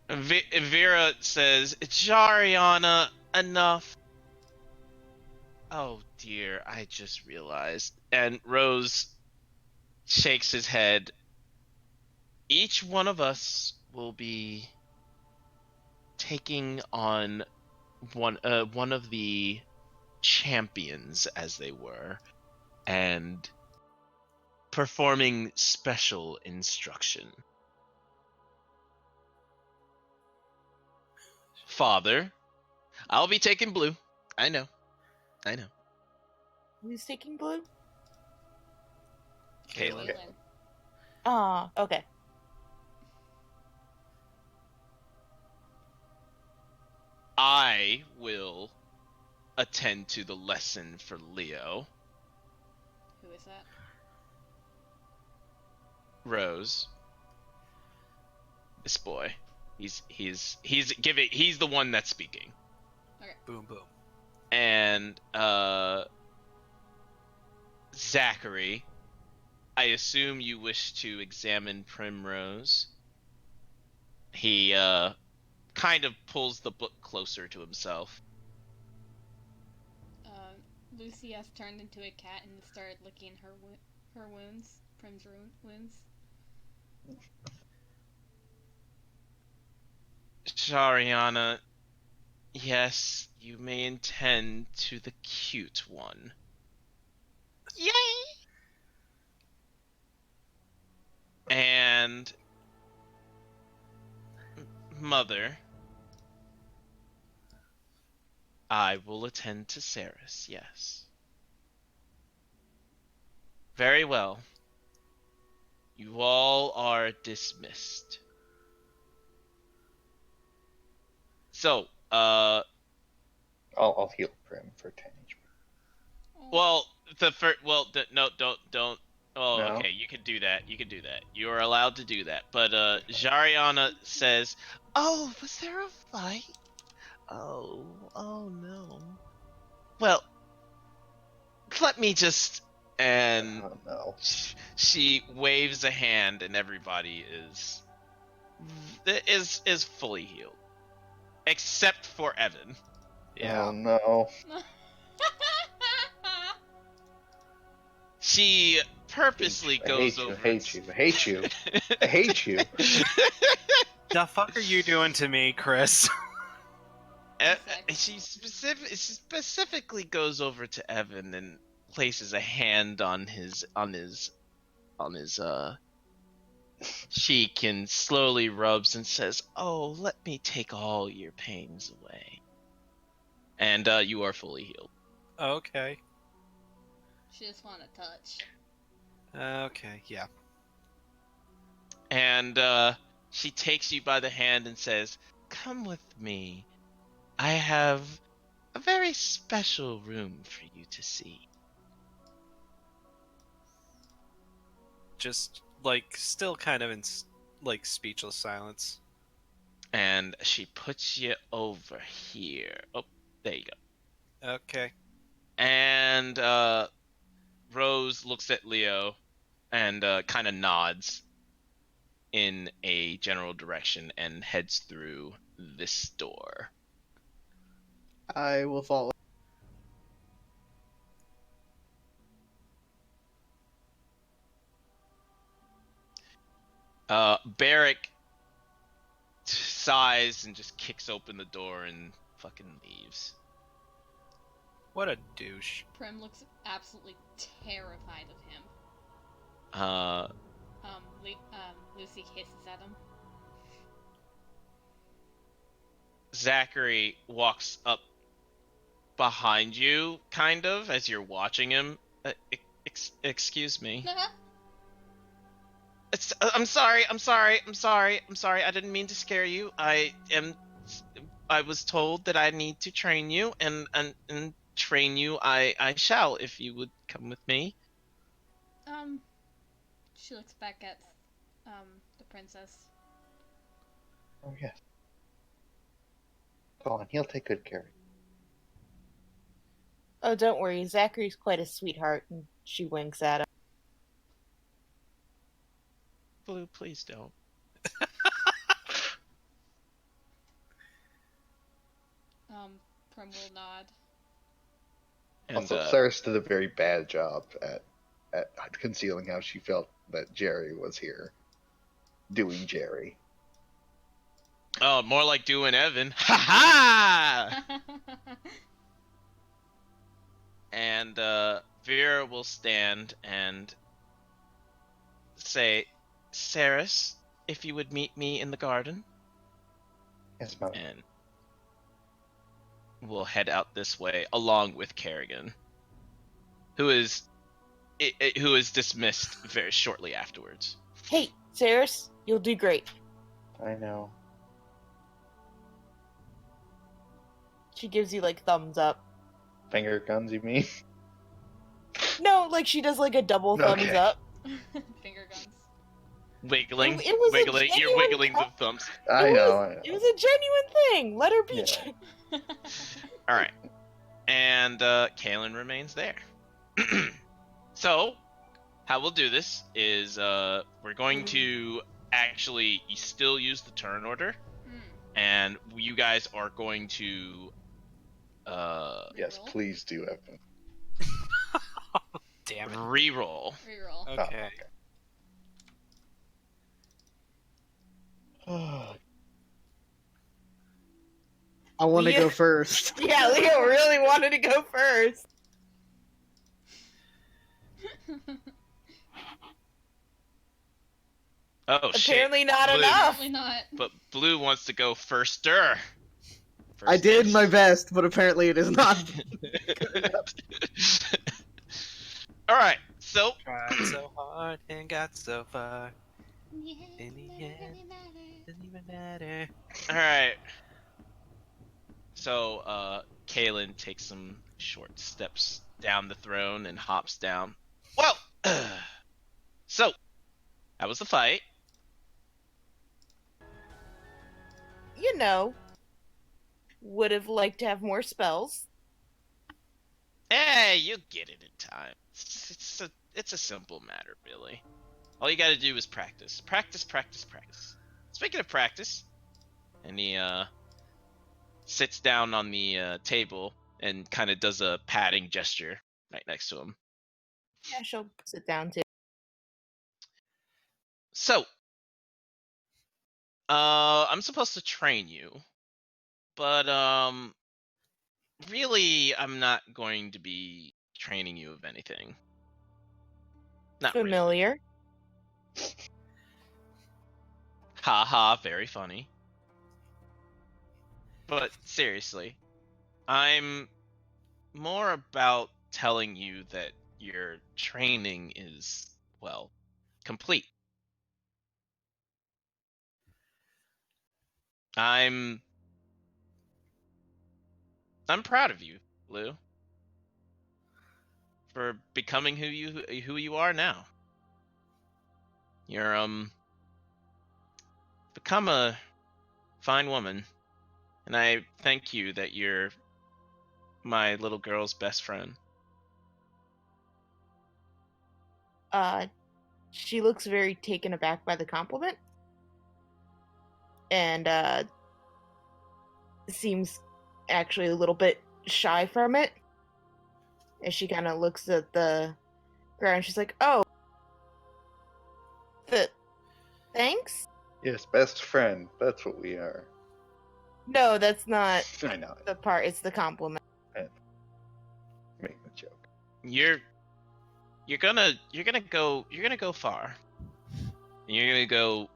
Vera says, "Jariana, enough." "Oh dear, I just realized." And Rose shakes his head. "Each one of us will be taking on one of the champions, as they were, and performing special instruction." "Father, I'll be taking blue. I know. Who's taking blue? Caitlin. Okay. Ah, okay. I will attend to the lesson for Leo. Who is that? Rose. This boy. He's the one that's speaking. Boom, boom. And Zachary, I assume you wish to examine Primrose. He kind of pulls the book closer to himself. Lucy has turned into a cat and started licking her wounds, Prim's wounds. Shariana, yes, you may attend to the cute one. Yay! And Mother, I will attend to Ceres, yes. Very well. You all are dismissed. So, I'll heal Prim for 10 HP. well, no, don't. Oh, No? okay, you can do that. You can do that. You are allowed to do that. But Jariana says, "Oh, was there a fight? Oh no. Well, let me just." And Oh no. she waves a hand, and everybody is fully healed, except for Evan. Yeah. Oh no. She purposely I goes hate you, over. I hate you, I hate you. I hate you. The fuck are you doing to me, Chris? She specifically goes over to Evan and places a hand on his cheek and slowly rubs and says, "Oh, let me take all your pains away." And you are fully healed. Okay. She just want to touch. Okay, yeah. And she takes you by the hand and says, "Come with me. I have a very special room for you to see." Just, like, still kind of in, like, speechless silence. And she puts you over here. Oh, there you go. Okay. And Rose looks at Leo and kind of nods in a general direction and heads through this door. I will follow. Barrick sighs and just kicks open the door and fucking leaves. What a douche. Prim looks absolutely terrified of him. Lucy hisses at him. Zachary walks up behind you, kind of, as you're watching him. Excuse me. I'm sorry. I didn't mean to scare you. I was told that I need to train you, and train you I shall, if you would come with me. She looks back at the princess. Oh yes. Go on, he'll take good care of you. Oh, don't worry. Zachary's quite a sweetheart, and she winks at him. Blue, please don't. Prim will nod. And, also, Ceres did a very bad job at concealing how she felt that Jerry was here. Doing Jerry. Oh, more like doing Evan. Ha ha! And Vera will stand and say, "Ceres, if you would meet me in the garden." Yes, mother. And we'll head out this way along with Kerrigan, who is who is dismissed very shortly afterwards. Hey, Saris, you'll do great. I know. She gives you like thumbs up. Finger guns, you mean? No, like she does like a double thumbs Okay. up. Finger guns. Wiggling, It was a wiggling. You're genuine wiggling the thumbs. I It know. was- It was a genuine thing. Let her be. Yeah. All right, and Kalen remains there. So, how we'll do this is we're going to actually still use the turn order, and you guys are going to Yes, Reroll? please do, Evan. Damn it. re-roll. Reroll. Okay. Oh, I want to Leo- go first. Yeah, Leo really wanted to go first. Oh shit! Apparently not Blue. enough. Probably not. But Blue wants to go firster. I did First-ish. my best, but apparently it is not. All right, so Tried so hard and got so far. Yeah, In the doesn't end. really matter. Doesn't even matter. all right. So Kalen takes some short steps down the throne and hops down. Well, so that was the fight. You know, would have liked to have more spells. Hey, you get it in time. It's a simple matter, really. All you gotta do is practice. Practice, practice, practice. Speaking of practice, and he sits down on the table and kind of does a patting gesture right next to him. Yeah, she'll sit down too. So, I'm supposed to train you, but really, I'm not going to be training you of anything. Not really. Familiar. Haha, very funny. But seriously, I'm more about telling you that your training is, well, complete. I'm proud of you, Lou, for becoming who you are now. You're become a fine woman, and I thank you that you're my little girl's best friend. She looks very taken aback by the compliment. And seems actually a little bit shy from it. As she kind of looks at the ground, she's like, "Oh, thanks? yes, best friend. That's what we are. No, that's not I know. the part. It's the compliment." Make the joke. You're gonna go far. You're gonna go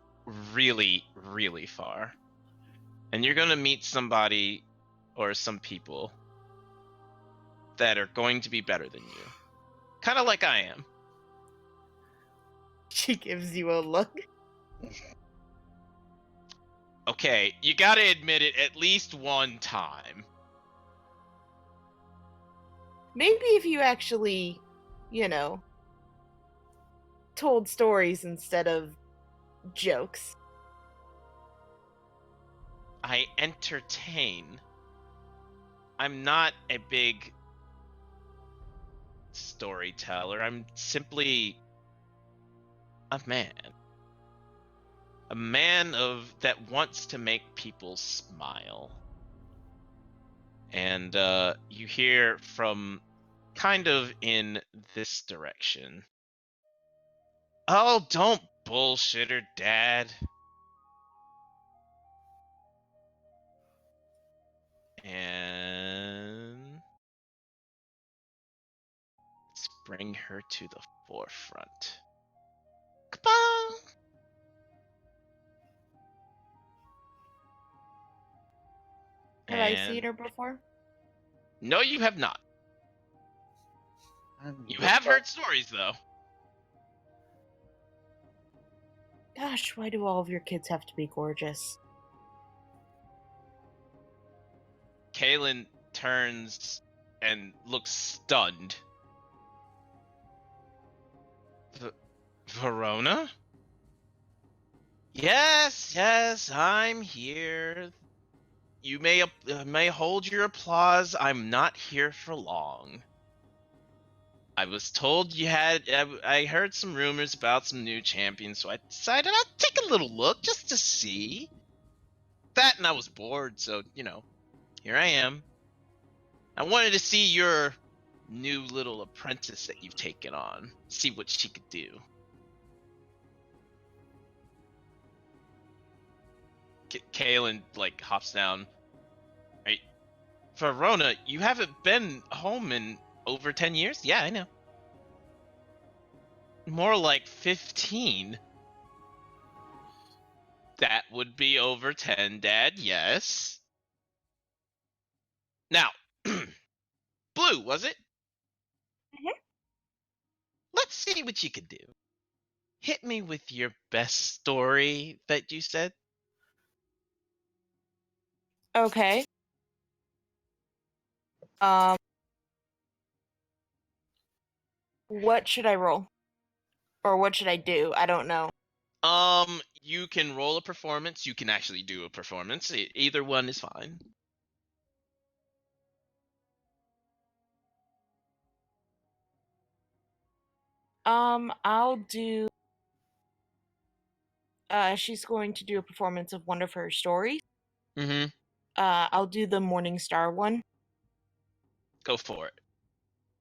really, really far. And you're gonna meet somebody or some people that are going to be better than you. Kind of like I am. She gives you a look. Okay, you gotta admit it at least one time. Maybe if you actually, told stories instead of jokes. I entertain. I'm not a big storyteller. I'm simply a man. A man that wants to make people smile. And you hear from kind of in this direction. Oh, don't bullshit her, Dad. And let's bring her to the forefront. Kabong! Have I seen her before? No, you have not. You have heard stories, though. Gosh, why do all of your kids have to be gorgeous? Kaylin turns and looks stunned. Verona? Yes, I'm here. You may hold your applause. I'm not here for long. I was told you had. I heard some rumors about some new champions, so I decided I'd take a little look just to see. That and I was bored, so here I am. I wanted to see your new little apprentice that you've taken on. See what she could do. Kaylin hops down. Right, Verona, you haven't been home in over 10 years? Yeah, I know. More like 15. That would be over 10, Dad, yes. Now, Blue, was it? Mhm. Let's see what you can do. Hit me with your best story that you said. Okay. Um, what should I roll? Or what should I do? I don't know. You can roll a performance. You can actually do a performance. Either one is fine. I'll do. She's going to do a performance of one of her stories. Mm-hmm. I'll do the Morning Star one. Go for it.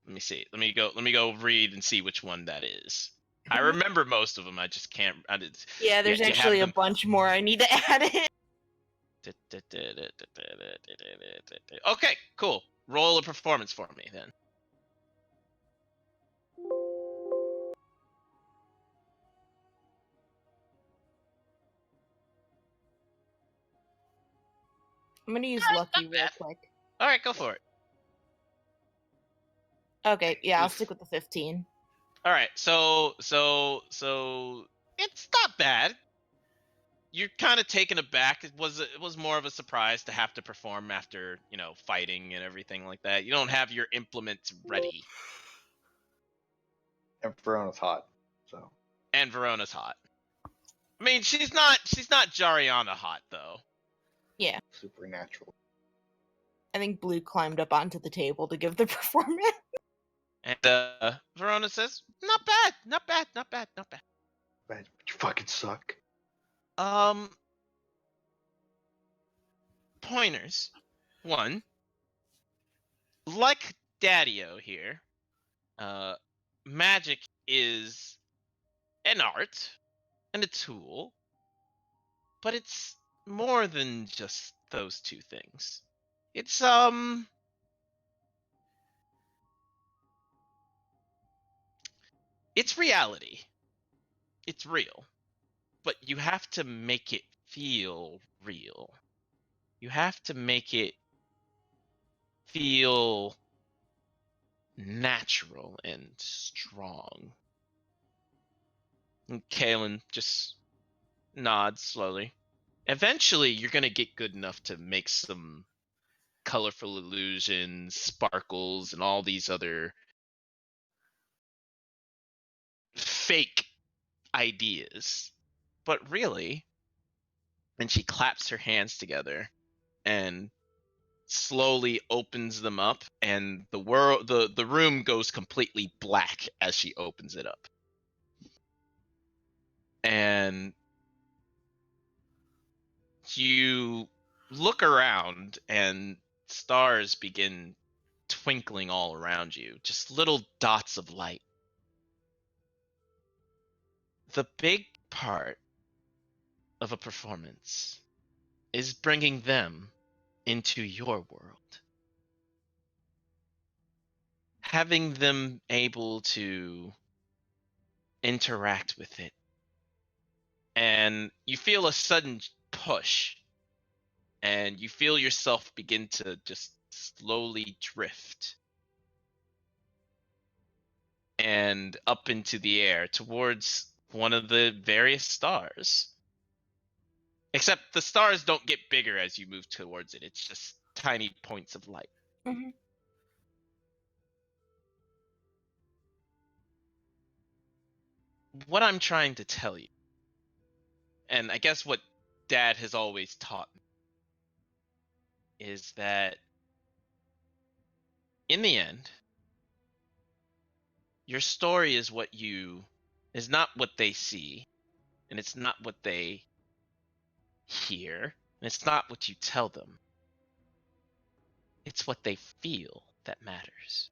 Let me see. Let me go read and see which one that is. I remember most of them. I just can't. Yeah, there's you have actually a them- bunch more I need to add in. Okay, cool. Roll a performance for me then. I'm gonna use Lucky not real bad. quick. All right, go for it. Okay, yeah, I'll Oof. stick with the 15. All right, so it's not bad. You're kind of taken aback. It was more of a surprise to have to perform after fighting and everything like that. You don't have your implements ready, And Verona's hot, so and Verona's hot. I mean, she's not Jariana hot though. Yeah, supernatural. I think Blue climbed up onto the table to give the performance. And Verona says, "Not bad, not bad, not bad, not bad." Man, you fucking suck. Pointers. One, like Daddy-O here, magic is an art and a tool, but it's more than just those two things. It's it's reality. It's real. But you have to make it feel real. You have to make it feel natural and strong. And Kaylin just nods slowly. Eventually, you're going to get good enough to make some colorful illusions, sparkles, and all these other fake ideas. But really, and she claps her hands together and slowly opens them up, and the room goes completely black as she opens it up. And you look around and stars begin twinkling all around you, just little dots of light. The big part of a performance is bringing them into your world. Having them able to interact with it. And you feel a sudden push, and you feel yourself begin to just slowly drift. and up into the air towards one of the various stars. Except the stars don't get bigger as you move towards it. It's just tiny points of light. Mhm. What I'm trying to tell you, and I guess what Dad has always taught me, is that in the end, your story is not what they see, and it's not what they hear, and it's not what you tell them. It's what they feel that matters.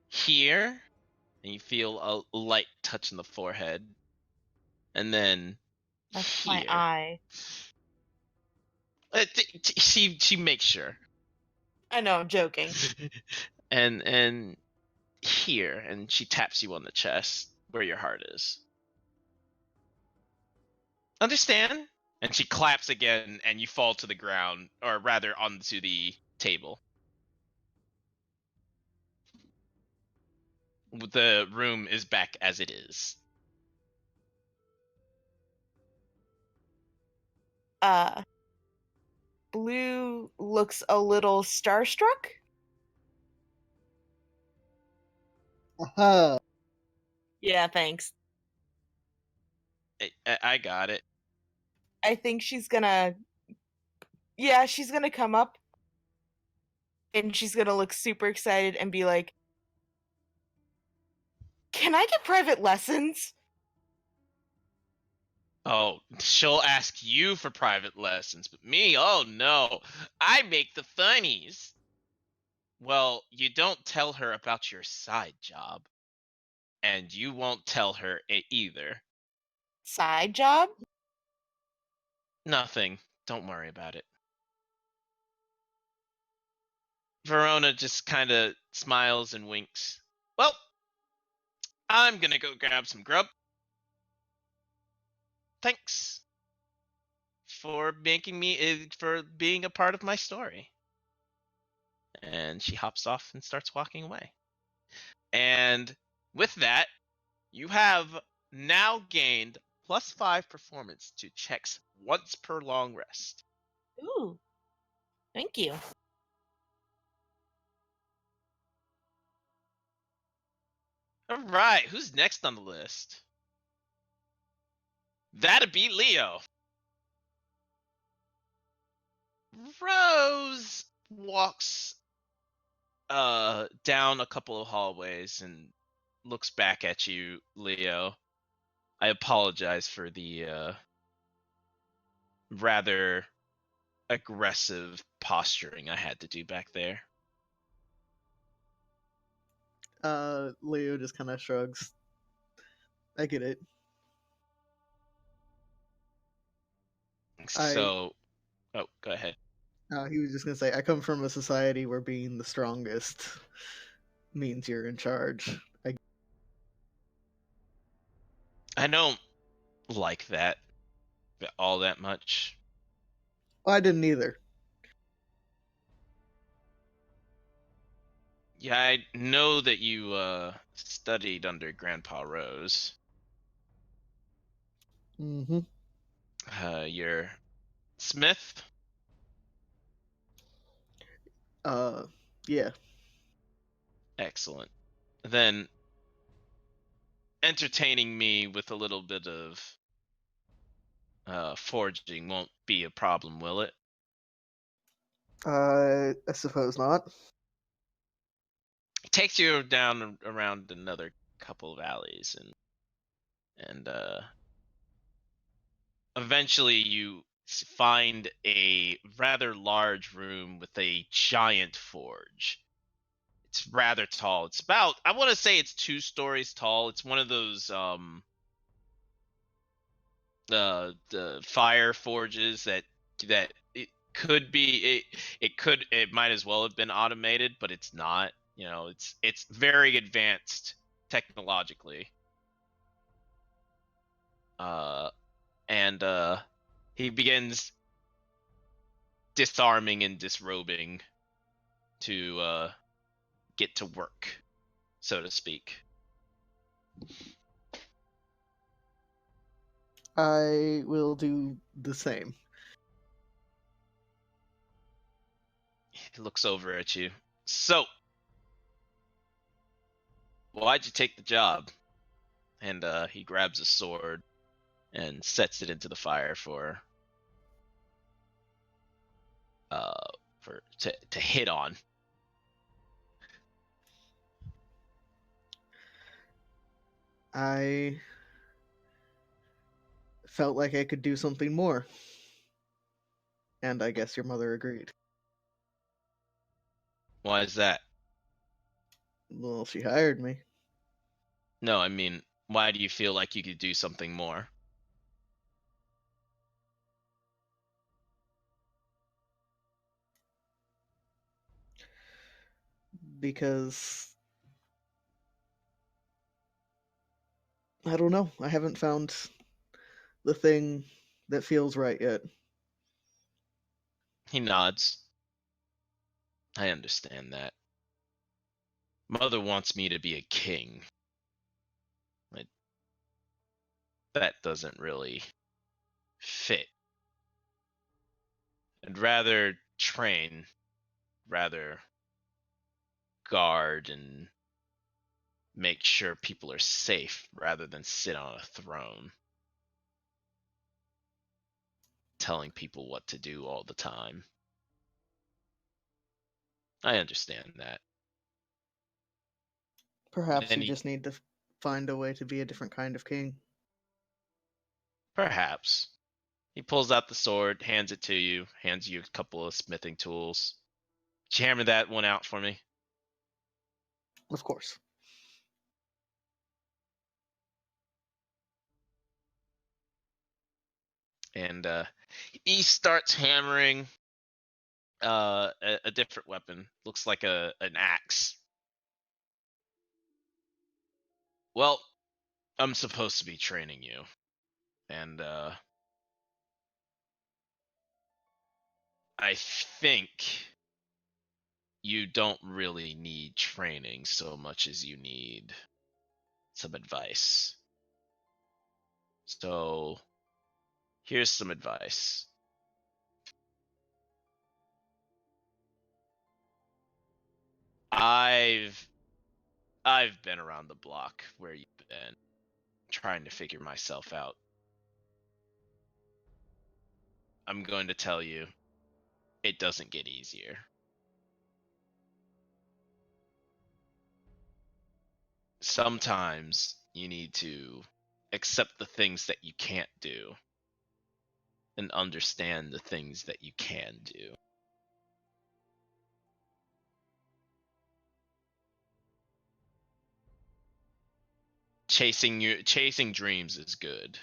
Here, and you feel a light touch in the forehead, and then That's here. my eye. She makes sure. I know, I'm joking. and here, and she taps you on the chest where your heart is. Understand? And she claps again, and you fall to the ground, or rather onto the table. The room is back as it is. Blue looks a little starstruck. Aha. Yeah, thanks. I got it. I think she's gonna. Yeah, she's gonna come up and she's gonna look super excited and be like, "Can I get private lessons?" Oh, she'll ask you for private lessons, but me, oh no, I make the funnies. Well, you don't tell her about your side job, and you won't tell her it either. Side job? Nothing. Don't worry about it. Verona just kind of smiles and winks. Well, I'm gonna go grab some grub. Thanks for for being a part of my story. And she hops off and starts walking away. And with that, you have now gained +5 performance to checks once per long rest. Ooh. Thank you. All right, who's next on the list? That'd be Leo. Rose walks down a couple of hallways and looks back at you, Leo. I apologize for the rather aggressive posturing I had to do back there. Leo just kind of shrugs. I get it. So, oh, go ahead. He was just gonna say, I come from a society where being the strongest means you're in charge. I don't like that all that much. I didn't either. Yeah, I know that you studied under Grandpa Rose. Mm-hmm. You're Smith? Yeah. Excellent. Then entertaining me with a little bit of forging won't be a problem, will it? I suppose not. It takes you down around another couple of alleys, and eventually you find a rather large room with a giant forge. It's rather tall. It's about, I want to say it's 2 stories tall. It's one of those the fire forges that it could be it might as well have been automated, but it's not. You know, it's very advanced technologically. And he begins disarming and disrobing to get to work, so to speak. I will do the same. He looks over at you. So, why'd you take the job? And he grabs a sword and sets it into the fire for to hit on. I felt like I could do something more. And I guess your mother agreed. Why is that? Well, she hired me. No, I mean, why do you feel like you could do something more? Because I don't know. I haven't found the thing that feels right yet. He nods. I understand that. Mother wants me to be a king. That doesn't really fit. I'd rather train, rather guard and make sure people are safe rather than sit on a throne telling people what to do all the time. I understand that. Perhaps Then you just need to find a way to be a different kind of king. perhaps. He pulls out the sword, hands it to you, hands you a couple of smithing tools. Could you hammer that one out for me? Of course. And he starts hammering a different weapon. Looks like an axe. Well, I'm supposed to be training you. And I think you don't really need training so much as you need some advice. So, here's some advice. I've been around the block where you've been, trying to figure myself out. I'm going to tell you, it doesn't get easier. Sometimes you need to accept the things that you can't do and understand the things that you can do. Chasing dreams is good.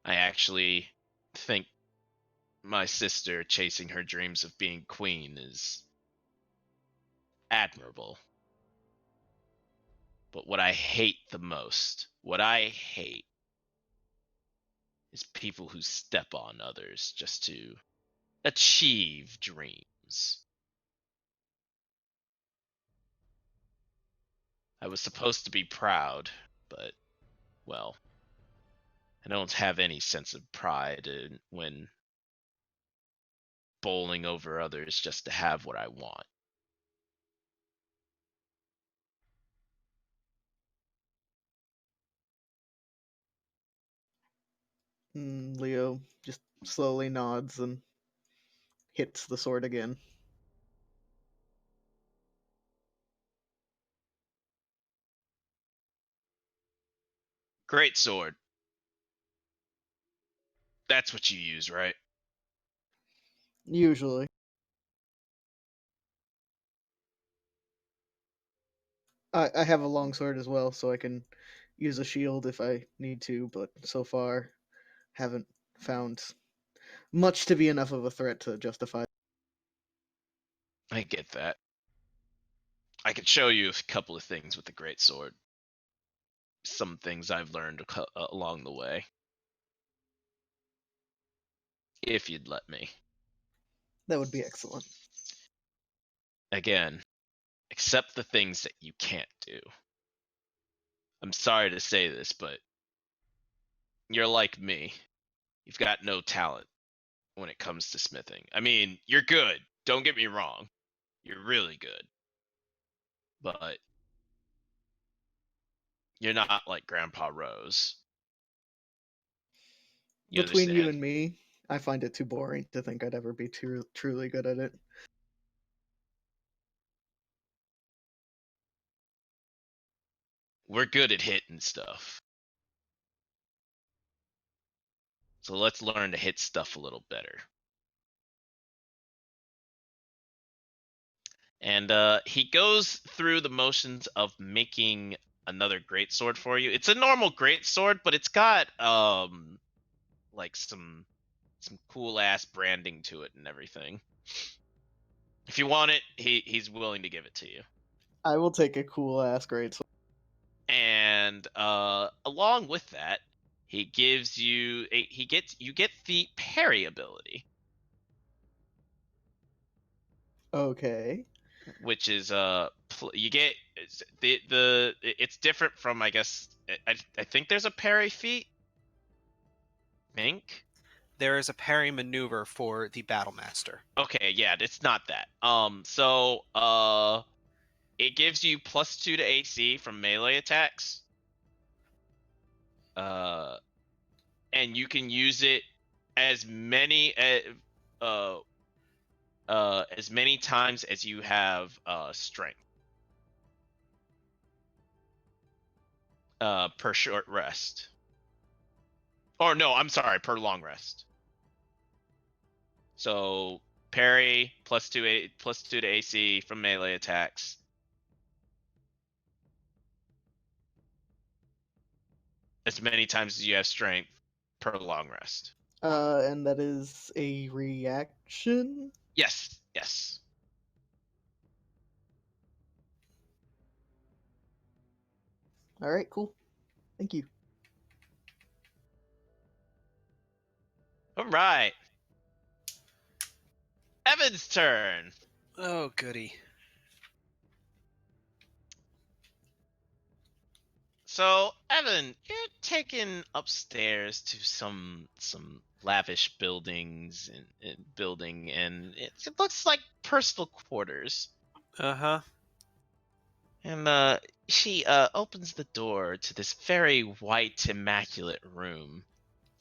I actually think my sister chasing her dreams of being queen is admirable. But what I hate the most, is people who step on others just to achieve dreams. I was supposed to be proud, but, well, I don't have any sense of pride when bowling over others just to have what I want. Leo just slowly nods and hits the sword again. Great sword. That's what you use, right? Usually. I have a long sword as well, so I can use a shield if I need to, but so far haven't found much to be enough of a threat to justify. I get that. I could show you a couple of things with the great sword. Some things I've learned along the way. If you'd let me. That would be excellent. Again, accept the things that you can't do. I'm sorry to say this, but you're like me. You've got no talent when it comes to smithing. I mean, you're good. Don't get me wrong. You're really good. But you're not like Grandpa Rose. You Between you understand? and me, I find it too boring to think I'd ever be truly good at it. We're good at hitting stuff. So let's learn to hit stuff a little better. And he goes through the motions of making another greatsword for you. It's a normal greatsword, but it's got like some cool ass branding to it and everything. If you want it, he's willing to give it to you. I will take a cool ass great sword. And along with that, he gives you you get the parry ability, Okay. which is you get it's different from, I guess, I think there's a parry feat. Think. There is a parry maneuver for the Battlemaster. Okay, yeah, it's not that. It gives you +2 to AC from melee attacks. And you can use it as many times as you have strength. Per short rest. Or no, I'm sorry, per long rest. So parry +2 to AC from melee attacks. As many times as you have strength per long rest. And that is a reaction. Yes, yes. All right, cool. Thank you. All right. Evan's turn. Oh, goody. So, Evan, you're taken upstairs to some lavish buildings and building, and it looks like personal quarters. Uh-huh. And she opens the door to this very white, immaculate room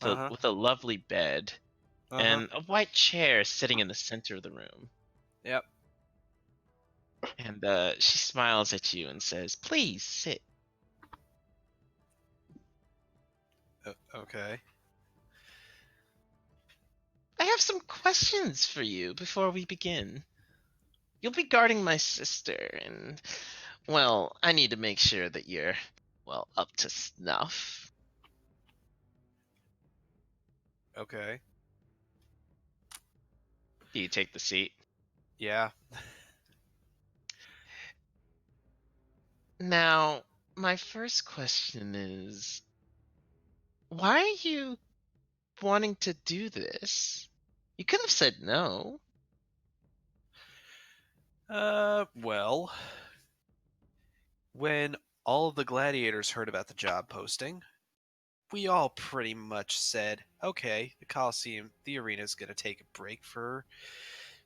Uh-huh. with a lovely bed and a white chair sitting in the center of the room. Yep. And she smiles at you and says, "Please sit." Okay. I have some questions for you before we begin. You'll be guarding my sister, and, well, I need to make sure that you're, well, up to snuff. Okay. Do you take the seat? Yeah. Now, my first question is, why are you wanting to do this? You could have said no. Well, when all of the gladiators heard about the job posting, we all pretty much said, okay, the Coliseum, the arena's gonna take a break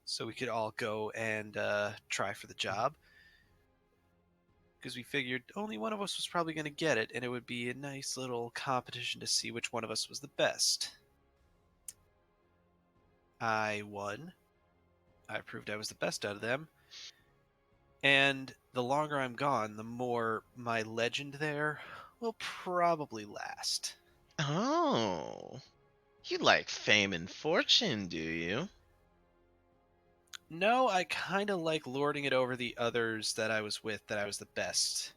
so we could all go and try for the job. Because we figured only one of us was probably gonna get it, and it would be a nice little competition to see which one of us was the best. I won. I proved I was the best out of them. And the longer I'm gone, the more my legend there will probably last. Oh, you like fame and fortune, do you? No, I kind of like lording it over the others that I was with that I was the best,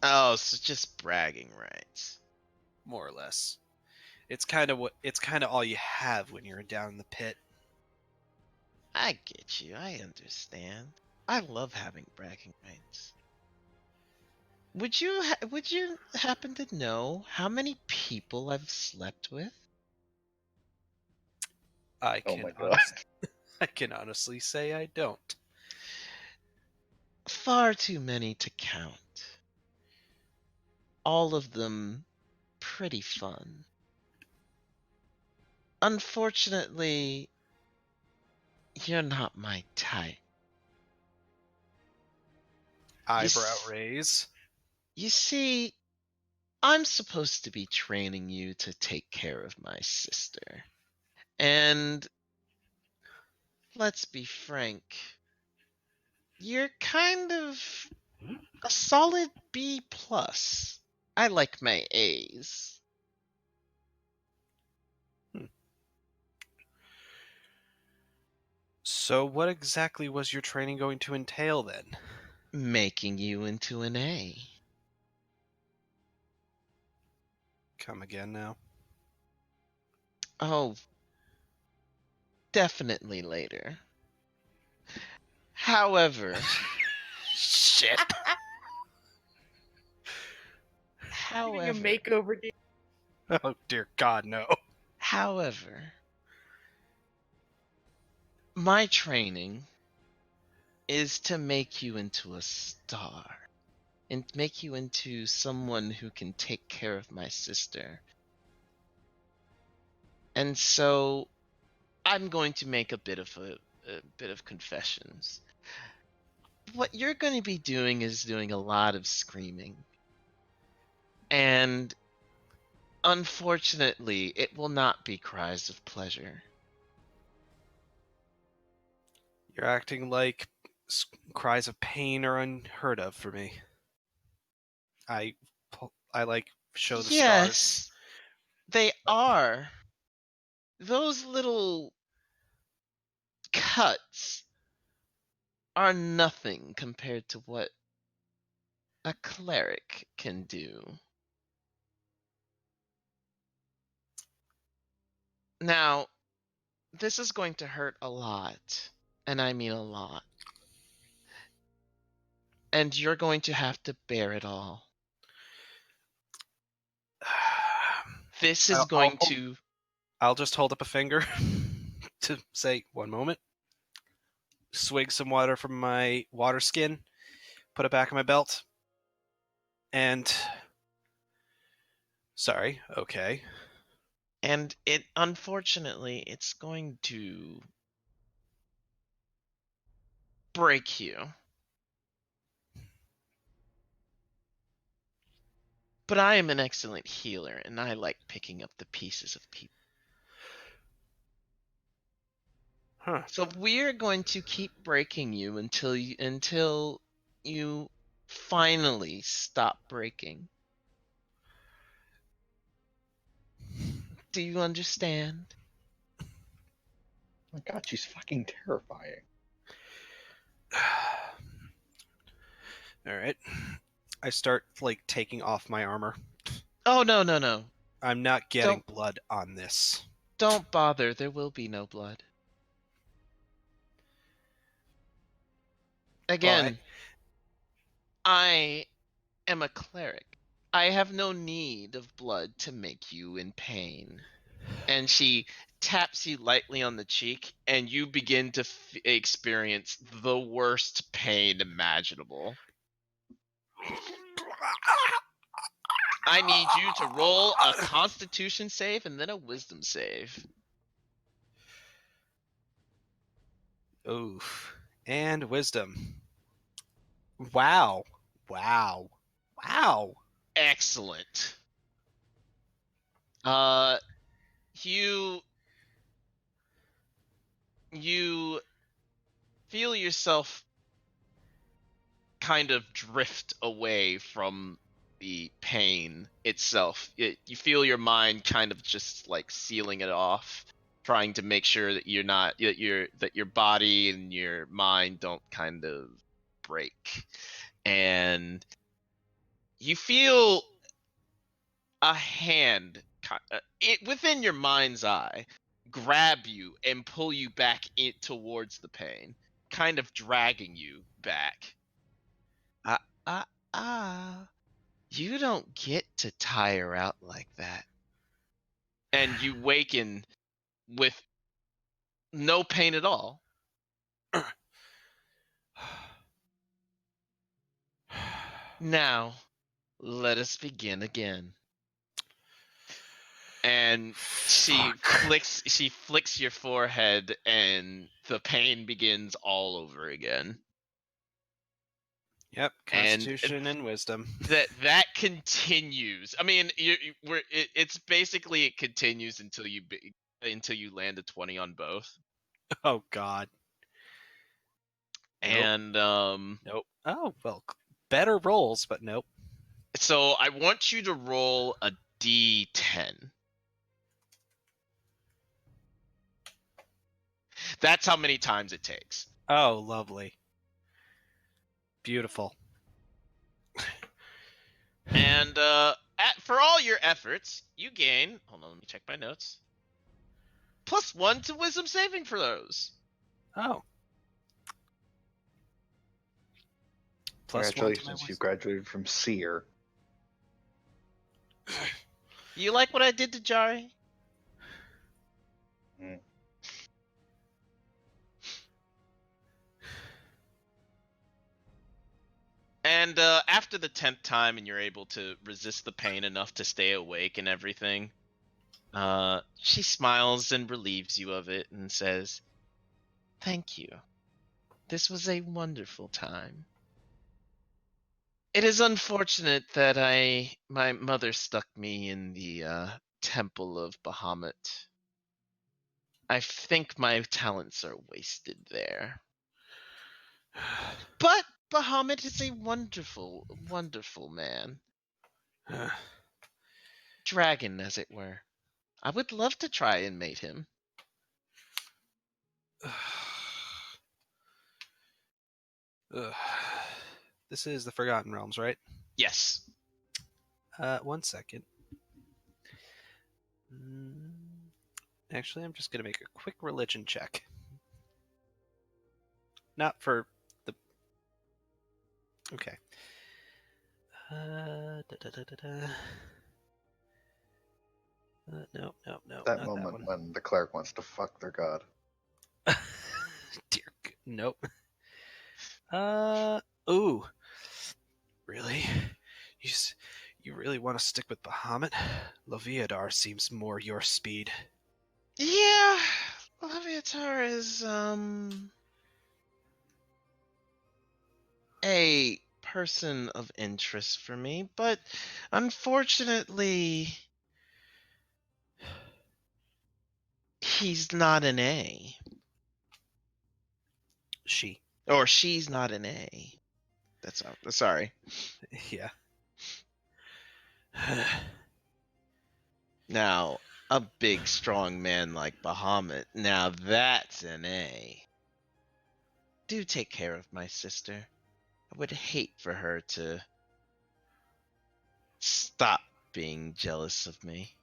Oh, so just bragging rights. more or less. It's kind of all you have when you're down in the pit. I get you. I understand. I love having bragging rights. Would you happen to know how many people I've slept with? I Oh can my god. I can honestly say I don't. Far too many to count. All of them pretty fun. Unfortunately, you're not my type. Eyebrow s- raise. You see, I'm supposed to be training you to take care of my sister. And let's be frank, you're kind of a solid B plus. I like my A's. So, what exactly was your training going to entail then? Making you into an A. Come again now. Oh, definitely later. However, Shit. Getting a however, makeover. Dude. Oh dear God, no. however, my training is to make you into a star and make you into someone who can take care of my sister. And so I'm going to make a bit of confessions. What you're going to be doing is doing a lot of screaming. And unfortunately, it will not be cries of pleasure. You're acting like cries of pain are unheard of for me. I like show the scars. Yes, they are. Those little cuts are nothing compared to what a cleric can do. Now, this is going to hurt a lot, and I mean a lot. And you're going to have to bear it all. This is going to... I'll just hold up a finger to say 1 moment. Swig some water from my water skin, put it back in my belt, and sorry, okay. And unfortunately, it's going to break you. But I am an excellent healer, and I like picking up the pieces of people. Huh. So we're going to keep breaking you until you finally stop breaking. Do you understand? Oh my god, she's fucking terrifying. All right. I start like taking off my armor. Oh, no. I'm not getting blood on this. Don't bother. There will be no blood. Again, I am a cleric. I have no need of blood to make you in pain. And she taps you lightly on the cheek, and you begin to experience the worst pain imaginable. I need you to roll a Constitution save and then a Wisdom save. Oof. And wisdom. Wow. Excellent. You feel yourself kind of drift away from the pain itself. You feel your mind kind of just like sealing it off, trying to make sure that that your body and your mind don't kind of break. And you feel a hand within your mind's eye grab you and pull you back towards the pain, kind of dragging you back. Ah, ah, ah. You don't get to tire out like that. And you waken with no pain at all. Now, let us begin again. And she flicks your forehead, and the pain begins all over again. Yep, And Constitution and Wisdom. that continues. I mean, it's basically it continues until you land a 20 on both. Oh God. Nope. And Nope. Oh well, better rolls, but nope. so I want you to roll a d10. That's how many times it takes. Oh, lovely. Beautiful. And for all your efforts, you gain. Hold on, let me check my notes. +1 to wisdom saving for those. Oh. +1 to my Congratulations, you wisdom. graduated from seer. You like what I did to Jari? Mm. And after the 10th time, and you're able to resist the pain enough to stay awake and everything, she smiles and relieves you of it and says, "Thank you. This was a wonderful time. It is unfortunate that my mother stuck me in the Temple of Bahamut. I think my talents are wasted there. But Bahamut is a wonderful, wonderful man. Dragon, as it were. I would love to try and mate him." This is the Forgotten Realms, right? Yes. 1 second. Actually, I'm just gonna make a quick religion check. Not for the. Okay. No. That not moment that when the cleric wants to fuck their god. one. Nope. Ooh. Really? You really want to stick with Bahamut? Loviadar seems more your speed. Yeah, Leviatar is a person of interest for me, but unfortunately he's not an A. She. Or she's not an A. Sorry. Yeah. Now, a big strong man like Bahamut, now that's an A. Do take care of my sister. I would hate for her to stop being jealous of me.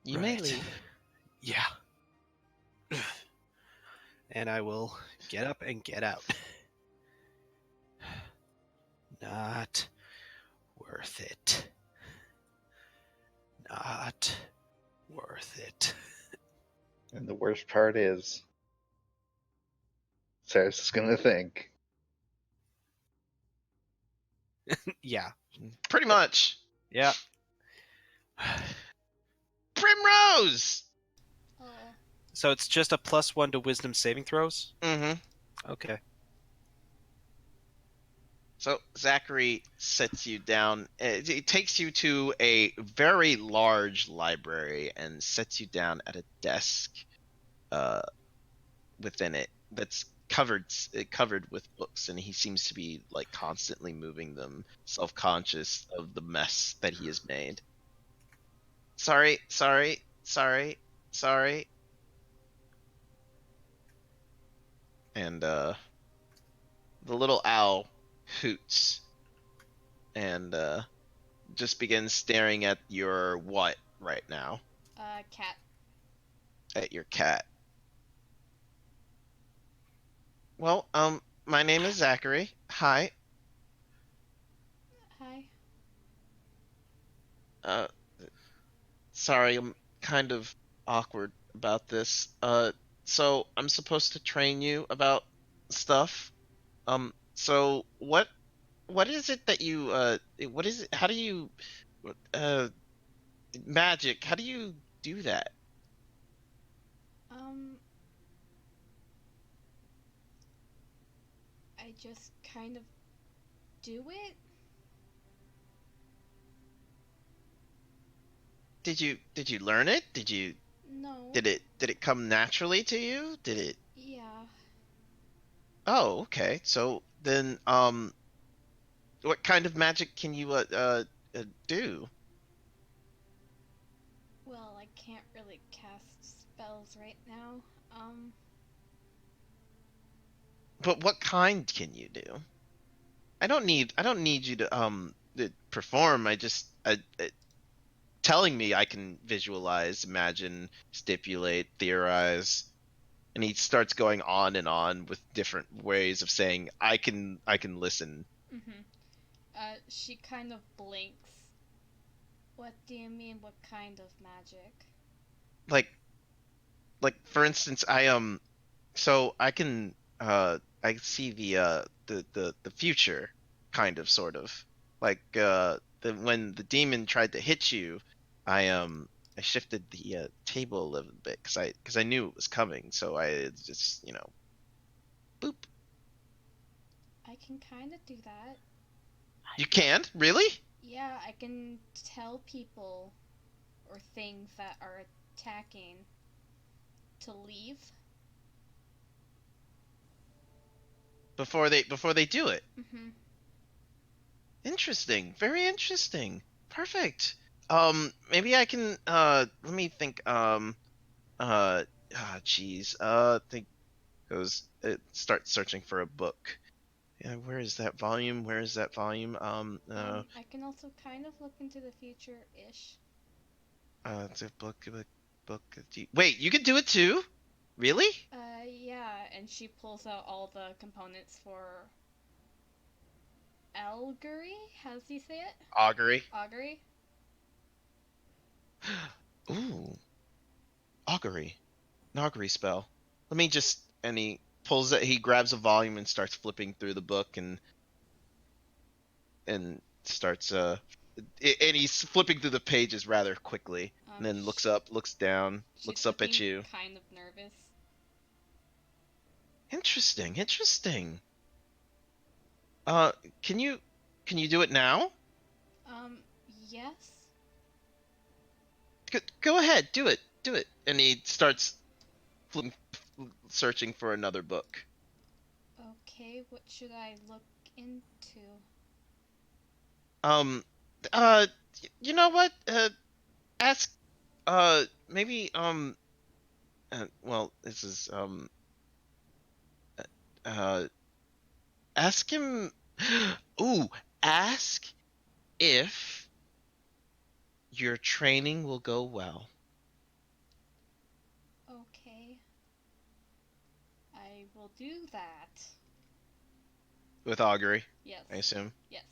You may Right. leave. Yeah. And I will get up and get out. Not worth it. Not worth it. And the worst part is, Sarah's is gonna think. Yeah. Pretty much. Yeah. Primrose! Oh. So it's just a +1 to wisdom saving throws? Mm-hmm. Okay. So Zachary sets you down. It takes you to a very large library and sets you down at a desk within it that's covered with books, and he seems to be like constantly moving them, self-conscious of the mess that he has made. Sorry. And the little owl hoots and just begins staring at your what right now? Cat. At your cat. Well, my name is Zachary. Hi. Hi. Sorry, I'm kind of awkward about this. So I'm supposed to train you about stuff. So what is it that you what is it? How do you uh magic? How do you do that? Um, I just kind of do it. Did you learn it? No. Did it come naturally to you? Did it? Yeah. Oh, okay. So then what kind of magic can you do? Well, I can't really cast spells right now. But what kind can you do? I don't need you to perform. Telling me I can visualize, imagine, stipulate, theorize, and he starts going on with different ways of saying I can listen. Mhm. She kind of blinks. What do you mean? What kind of magic? Like for instance, so I see the future, kind of, sort of, like when the demon tried to hit you, I shifted the table a little bit because I knew it was coming, so I just boop. I can kind of do that. You can really? Yeah, I can tell people or things that are attacking to leave. Before they do it. Mhm. Interesting. Very interesting. Perfect. Maybe I can let me think. Geez. Think goes it starts searching for a book. Yeah, where is that volume? Where is that volume? I can also kind of look into the future-ish. It's a book. Wait, you can do it too? Really? Yeah, and she pulls out all the components for Augury? How does he say it? Augury. Augury? Ooh, augury. An augury spell. Let me just and he pulls it. He grabs a volume and starts flipping through the book and starts and he's flipping through the pages rather quickly, and then looks up, looks down, She's looks up at looking you. kind of nervous. Interesting, interesting. Uh, can you do it now? Um, yes? Go ahead, do it. And he starts flipping, searching for another book. Okay, what should I look into? Um, uh, you know what? Ask, maybe, well, this is, uh, ask him. Ooh, ask if your training will go well. Okay. I will do that. With augury, Yes. I assume. Yes.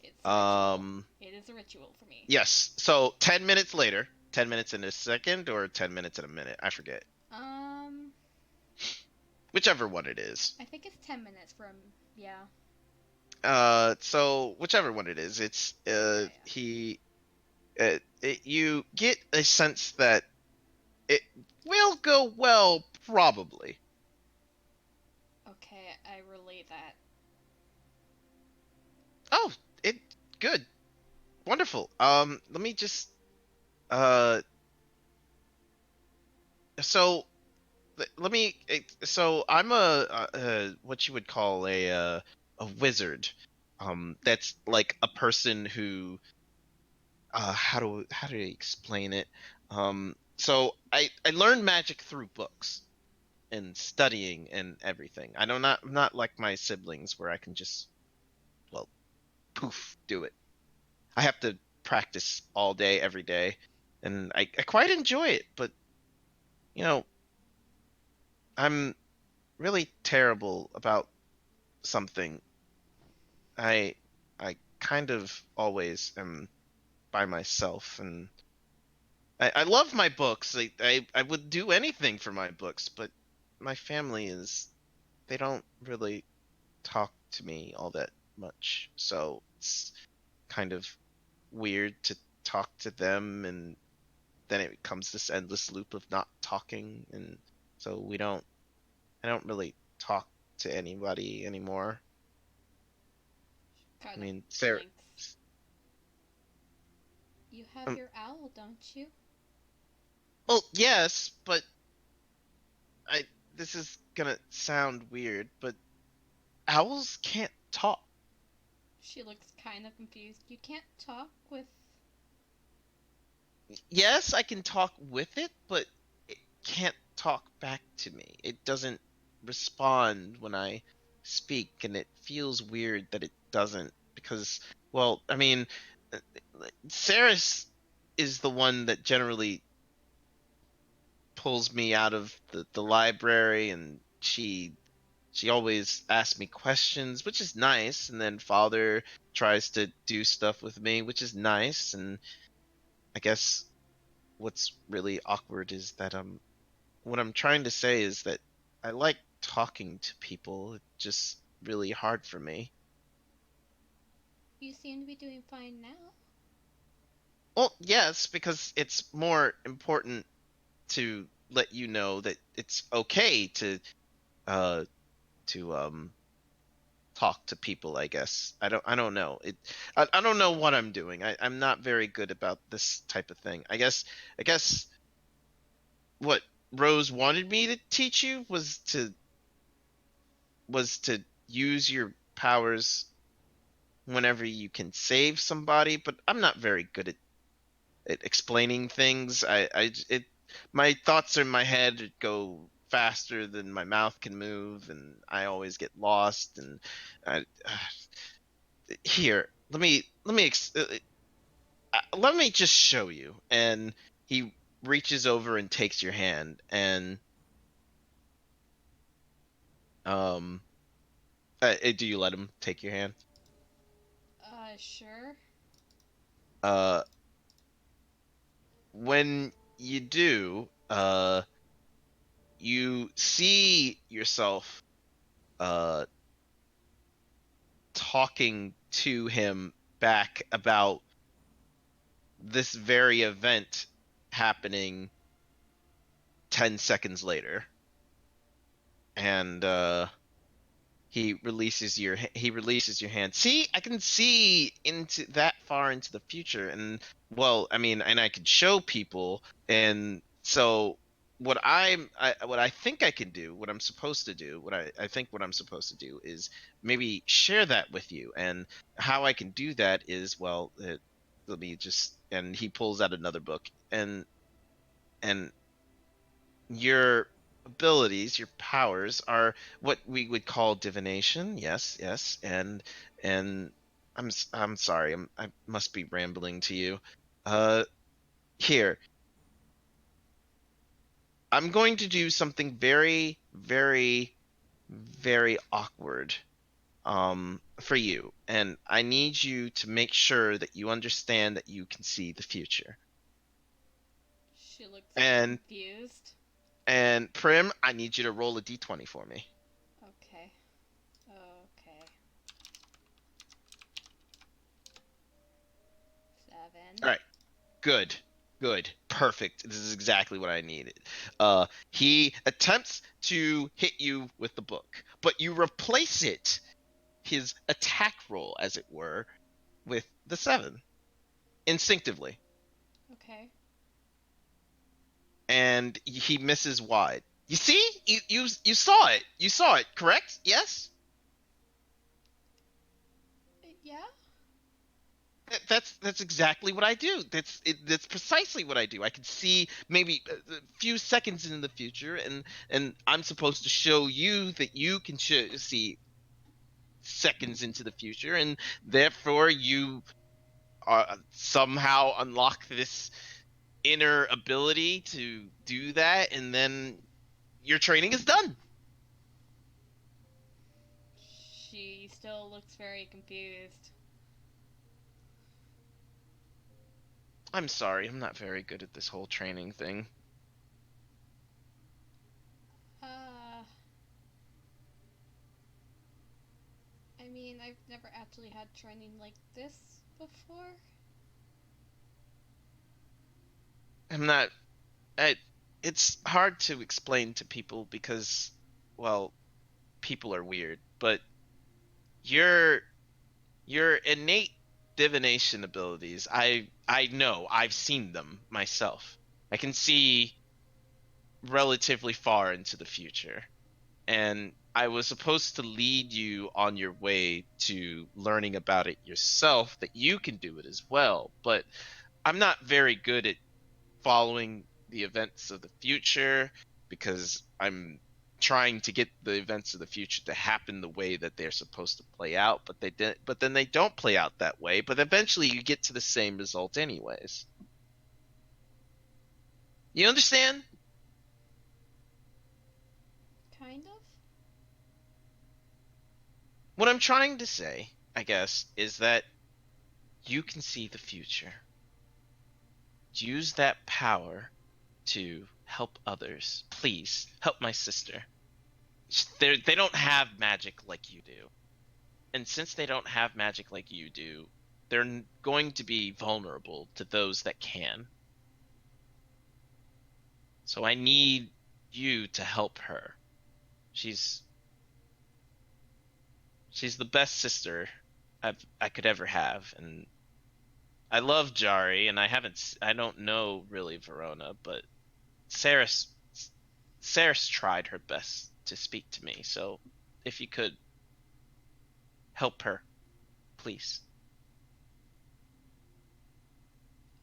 It's a ritual. Um, It is a ritual for me. yes. So 10 minutes later, 10 minutes in a second, or 10 minutes in a minute. I forget. Um, Whichever one it is. I think it's 10 minutes from, yeah. So whichever one it is, it's Yeah. you get a sense that it will go well, probably. Okay, I relay that. Oh, it good, wonderful. Let me just uh, so let me. So I'm what you would call a wizard. That's like a person who how do I explain it? So I learned magic through books and studying and everything. I'm not like my siblings where I can just, well, poof, do it. I have to practice all day every day, and I quite enjoy it. But you know, I'm really terrible about something. I I kind of always am by myself, and I love my books. I would do anything for my books, but my family is they don't really talk to me all that much, so it's kind of weird to talk to them, and then it becomes this endless loop of not talking, and so I don't really talk to anybody anymore. I Kind of mean, Sarah. blinks. You have Um, your owl, don't you? well, yes, but I this is gonna sound weird, but owls can't talk. She looks kind of confused. You can't talk with. Yes, I can talk with it, but it can't talk back to me. It doesn't respond when I speak, and it feels weird that it doesn't because, well, I mean, uh, Saris is the one that generally pulls me out of the library, and she always asks me questions, which is nice, and then Father tries to do stuff with me, which is nice, and I guess what's really awkward is that what I'm trying to say is that I like talking to people. It's just really hard for me. You seem to be doing fine now. Well, yes, because it's more important to let you know that it's okay uh to talk to people, I guess. I don't know. I don't know what I'm doing. I'm not very good about this type of thing. I guess what Rose wanted me to teach you was to use your powers whenever you can save somebody, but I'm not very good at explaining things. My thoughts in my head go faster than my mouth can move, and I always get lost. And I, here, let me just show you. And he reaches over and takes your hand, and um, do you let him take your hand? Sure. Uh, when you do, you see yourself uh talking to him back about this very event happening 10 seconds later, and he releases your hand. See, I can see into that far into the future, and well, I mean, and I can show people, and so what I think I can do, what I'm supposed to do, I think what I'm supposed to do is maybe share that with you, and how I can do that is, well, let me just, and he pulls out another book, and your abilities, your powers are what we would call divination. Yes, yes, and I'm sorry, I must be rambling to you. Uh, here, I'm going to do something very, very, very awkward for you, and I need you to make sure that you understand that you can see the future. She looks And confused. Prim, I need you to roll a d20 for me. Okay. Okay. 7. All right. Good. Good. Perfect. This is exactly what I needed. He attempts to hit you with the book, but you replace it, his attack roll, as it were, with the 7 instinctively, Okay. and he misses wide. You see, you saw it. You saw it, correct? Yes. Yeah? That's exactly what I do. That's precisely what I do. I can see maybe a few seconds in the future, and I'm supposed to show you that you can see seconds into the future, and therefore you somehow unlock this inner ability to do that, and then your training is done. She still looks very confused. I'm sorry, I'm not very good at this whole training thing. Uh. mean, I've never actually had training like this before. I'm not. It's hard to explain to people because, well, people are weird. But your your innate divination abilities, I know. I've seen them myself. I can see relatively far into the future. And I was supposed to lead you on your way to learning about it yourself, that you can do it as well. But I'm not very good at following the events of the future because I'm trying to get the events of the future to happen the way that they're supposed to play out, but then they don't play out that way, but eventually you get to the same result anyways. You understand? Kind of? What I'm trying to say, I guess, is that you can see the future. Use that power to help others. Please, help my sister. They don't have magic like you do. And since they don't have magic like you do, they're going to be vulnerable to those that can. So I need you to help her. She's the best sister I could ever have, and I love Jari, and I don't know really Verona, but Saris tried her best to speak to me, so if you could help her, please.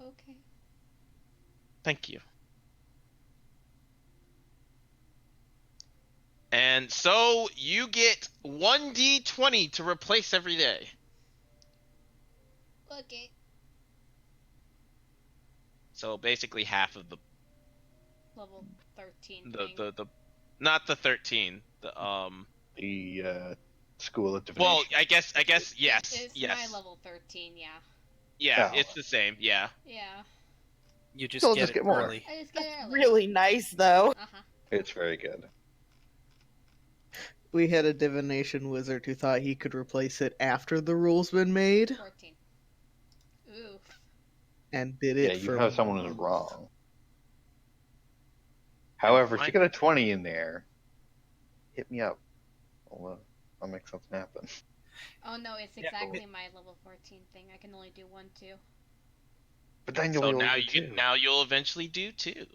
Okay. Thank you. And so you get 1d20 to replace every day. Okay. So basically half of Level 13 thing. the not the 13, the The school of well, divination. I guess yes. It's Yes. my level 13, yeah. Yeah, Oh. it's the same. Yeah. Yeah. You just They'll get just it get more. early. I just get it That's early. really nice, though. Uh-huh. It's very good. We had a divination wizard who thought he could replace it after the rules been made, 14. Oof. and did Yeah, it you for have someone who's months. wrong. However, if Mine- you get a 20 in there, hit me up. I'll make something happen. Oh no, it's Yeah, exactly my level 14 thing. I can only do 1, 2. But then you'll So be now able to. now you'll eventually do 2.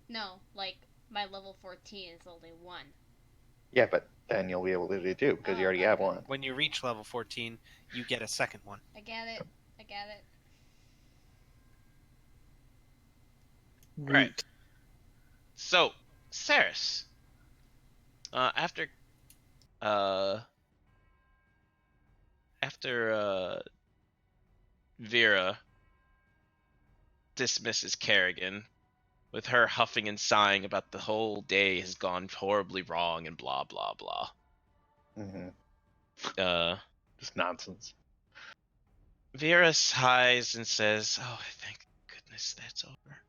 No, like, my level 14 is only 1. Yeah, but then you'll be able to do 2 because you Oh, already have okay. one. When you reach level 14, you get a second one. I get it. I get it. Right. Woot. So, Saris, after Vera dismisses Kerrigan with her huffing and sighing about the whole day has gone horribly wrong and blah blah blah. Hmm. Uh, Just nonsense. Vera sighs and says, "Oh, thank goodness that's over."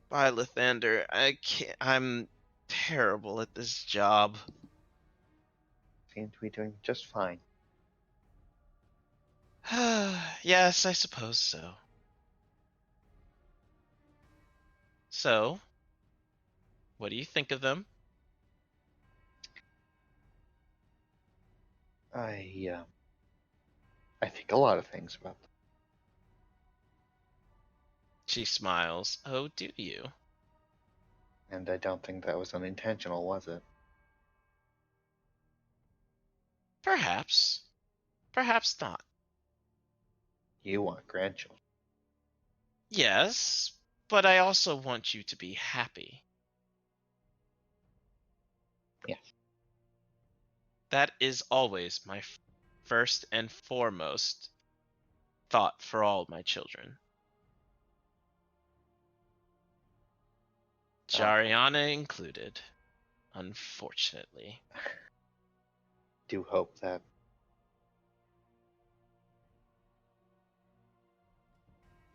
Bye, Lathander. I can't. I'm terrible at this job. Seem to be doing just fine. Yes, I suppose so. So, what do you think of them? I think a lot of things about them. She smiles. Oh, do you? And I don't think that was unintentional, was it? Perhaps. Perhaps not. You want grandchildren. Yes, but I also want you to be happy. Yes. That is always my first and foremost thought for all my children. Jariana included, unfortunately. Do hope that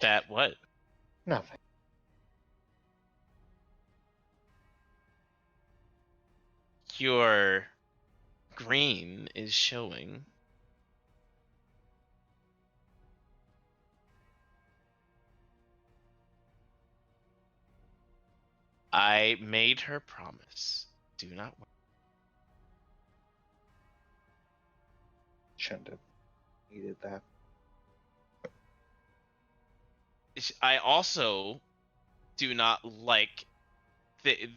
That what? nothing. You're green is showing. I made her promise. Do not worry. Shouldn't have needed that. I also do not like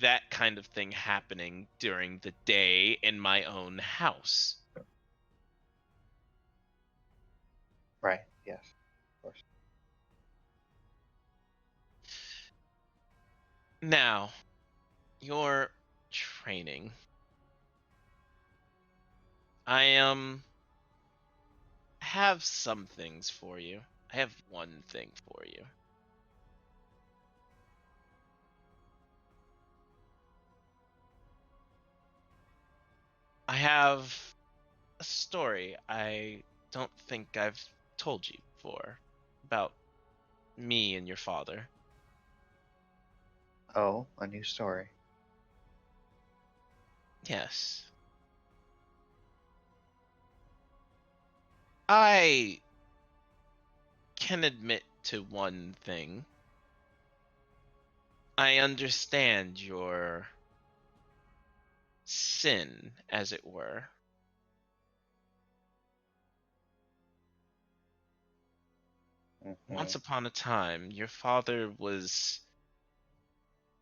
that kind of thing happening during the day in my own house. Right, yes, of course. Now, your training. I have some things for you. I have one thing for you. I have a story I don't think I've told you before about me and your father. Oh, a new story. Yes. I can admit to one thing. I understand your sin, as it were. Mhm. Once upon a time, your father was,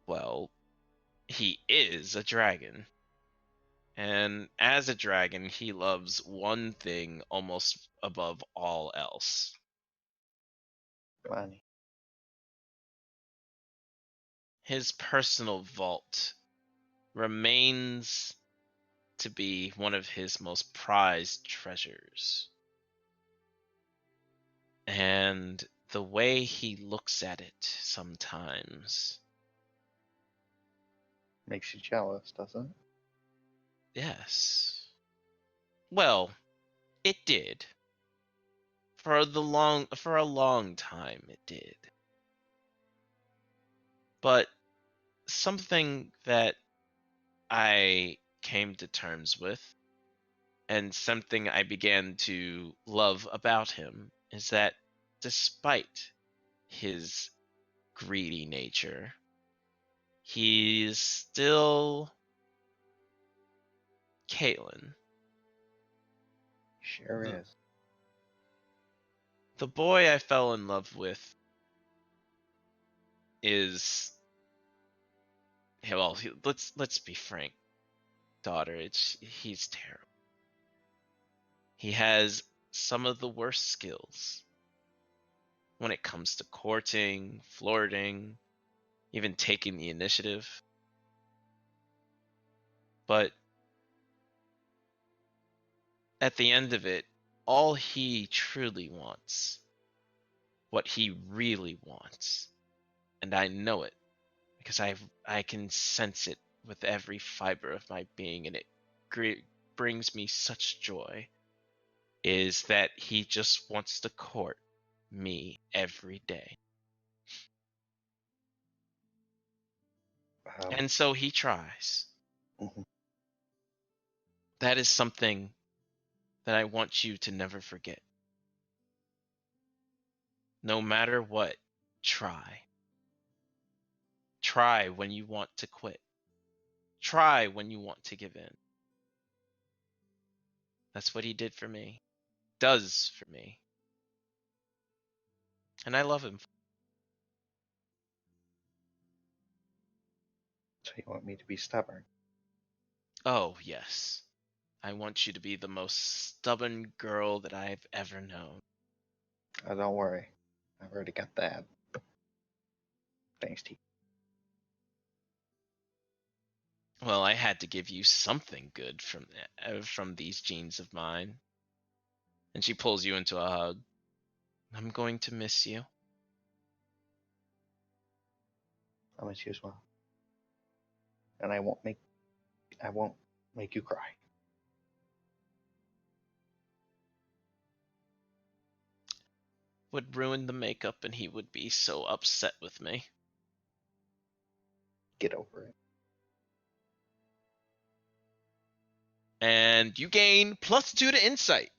well, he is a dragon. And as a dragon, he loves one thing almost above all else. Money. His personal vault remains to be one of his most prized treasures. And the way he looks at it sometimes, Makes you jealous, doesn't it? yes. Well, it did. For a long time it did. But something that I came to terms with, and something I began to love about him, is that despite his greedy nature, he's still Caitlin. Sure The, is. the boy I fell in love with is, well, let's be frank, daughter. He's terrible. He has some of the worst skills when it comes to courting, flirting, even taking the initiative. But at the end of it, all he truly wants, what he really wants, and I know it because I can sense it with every fiber of my being, and it brings me such joy, is that he just wants to court me every day. And so he tries. Mhm. That is something that I want you to never forget. No matter what, try. Try when you want to quit. Try when you want to give in. That's what he did for me. Does for me. And I love him. So you want me to be stubborn? Oh, yes. I want you to be the most stubborn girl that I've ever known. Oh, don't worry. I've already got that. Thanks to you. Well, I had to give you something good from these genes of mine. And she pulls you into a hug. I'm going to miss you. I'll miss you as well. And I won't make you cry. Would ruin the makeup and he would be so upset with me. Get over it. And you gain +2 to insight.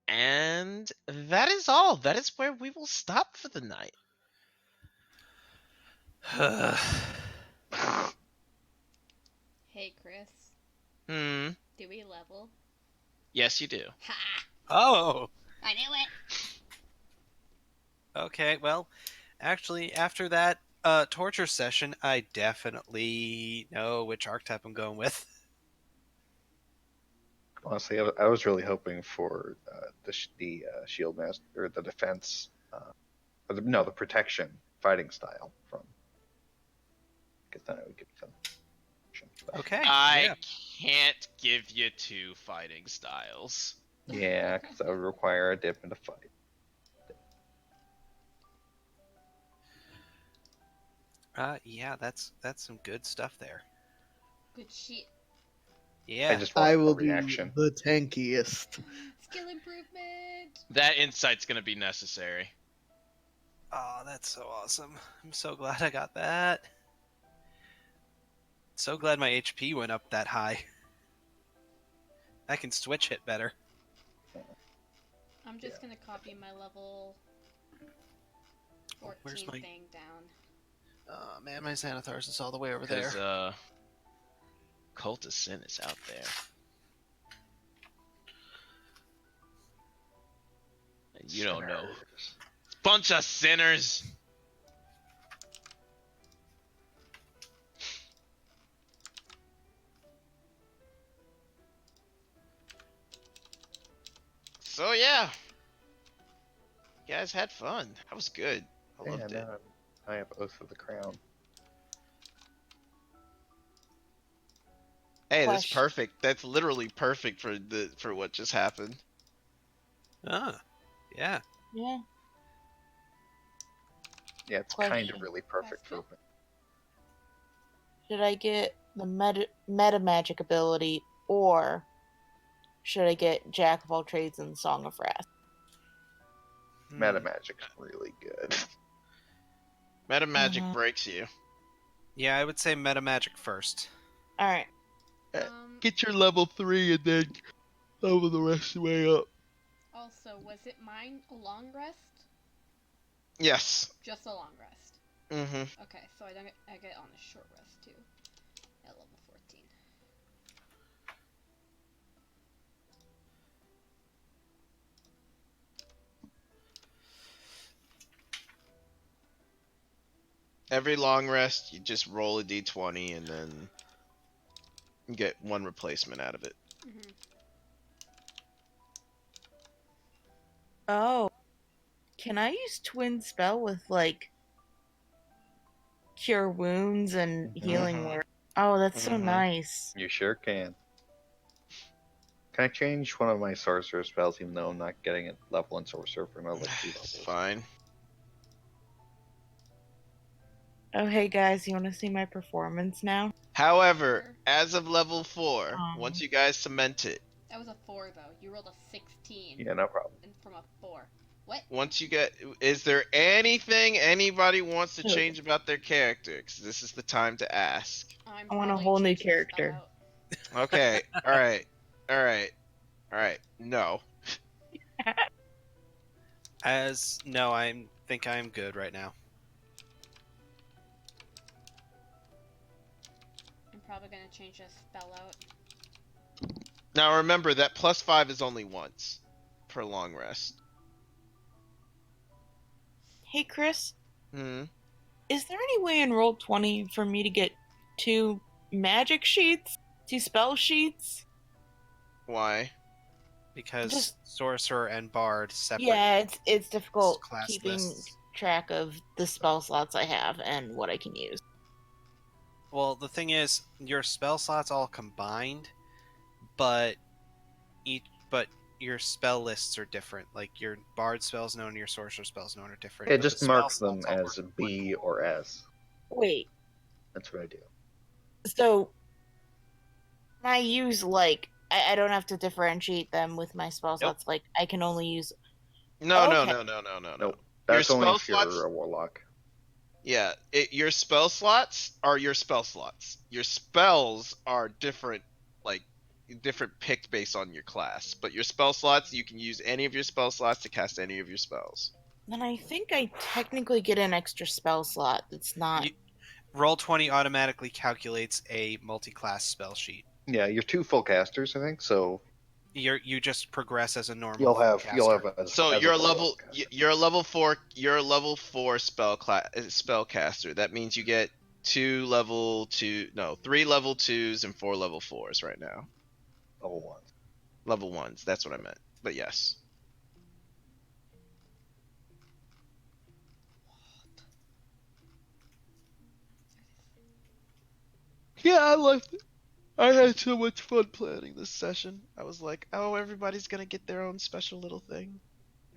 And that is all. That is where we will stop for the night. Hey, Chris. Hmm. Do we level? Yes, you do. Ha! Oh, I knew it! okay. Well, actually, after that torture session, I definitely know which archetype I'm going with. Honestly, I was really hoping for the shield master or the defense, the protection fighting style from. Because then it would give some. Okay. I yeah. can't give you 2 fighting styles. Yeah, because that would require a dip into fight. Yeah, that's some good stuff there. Good shit. Yeah. I just want I a will reaction. be the tankiest. Skill improvement! That insight's gonna be necessary. Oh, that's so awesome. I'm so glad I got that. So glad my HP went up that high. I can switch hit better. I'm just gonna copy my level 14 where's my- thing down. Oh man, my Xanathars is all the way over there. Because Cult of Sin is out there. And you don't know. Sinners. Bunch of sinners! So yeah. You guys had fun. That was good. I loved it. I have Oath of the Crown. Hey, that's Question. perfect. That's literally perfect for what just happened. Ah, yeah. Yeah. Yeah, it's kind of Question. really perfect for. Question? Should I get the meta magic ability, or should I get Jack of all trades and Song of Wrath? Meta Magic's really good. Meta magic Mhm. breaks you. Yeah, I would say meta magic first. All right. Get your level 3 and then level the rest of the way up. Also, was it mine a long rest? Yes. Just a long rest. Mm-hmm. Okay, so I get on a short rest too. At level 14. Every long rest, you just roll a d20 and then get 1 replacement out of it. Mm-hmm. Oh, can I use twin spell with like cure wounds and Mhm. healing Mhm. word? Oh, that's so Mhm. nice. You sure can. Can I change one of my sorcerer spells even though I'm not getting it level in sorcerer for another 2 levels? It's fine. Oh, hey guys, you want to see my performance now? However, Sure. as of level 4, Um. once you guys cement it, That was a 4 though. You rolled a 16 Yeah, no problem. and from a 4. What? once you get, is there anything anybody wants to So- change about their character? 'Cause this is the time to ask. I'm I want a probably whole new changing my spell character. out. Okay, alright. No. No, I think I'm good right now. I'm probably gonna change a spell out. Now remember that +5 is only once per long rest. Hey Chris, Hmm. is there any way in Roll20 for me to get 2 magic sheets? 2 spell sheets? Why? Because Just- sorcerer and bard separate. Yeah, it's difficult class keeping lists. track of the spell slots I have and what I can use. Well, the thing is, your spell slots all combined, but your spell lists are different. Like your bard spells known and your sorcerer spells known are different. Yeah, but the just spell mark them slots all as work. B or S. Wait, That's what I do. so can I use like I don't have to differentiate them with my spell Nope. slots. Like I can only use. No, Okay. no. Nope. Your That's only spell if slots. you're a warlock. Yeah, your spell slots are your spell slots. Your spells are different, like different picked based on your class. But your spell slots, you can use any of your spell slots to cast any of your spells. Then I think I technically get an extra spell slot. That's not. Roll20 automatically calculates a multi-class spell sheet. Yeah, you're 2 full casters, I think. So You just progress as a normal. you'll have caster. So as you're a a level warlock caster. you're a level 4 spellcaster. That means you get 3 level 2s and 4 level 4s right now. Level 1. Level 1s, that's what I meant. But yes. Yeah, I liked it. I had so much fun planning this session. I was like, oh, everybody's gonna get their own special little thing.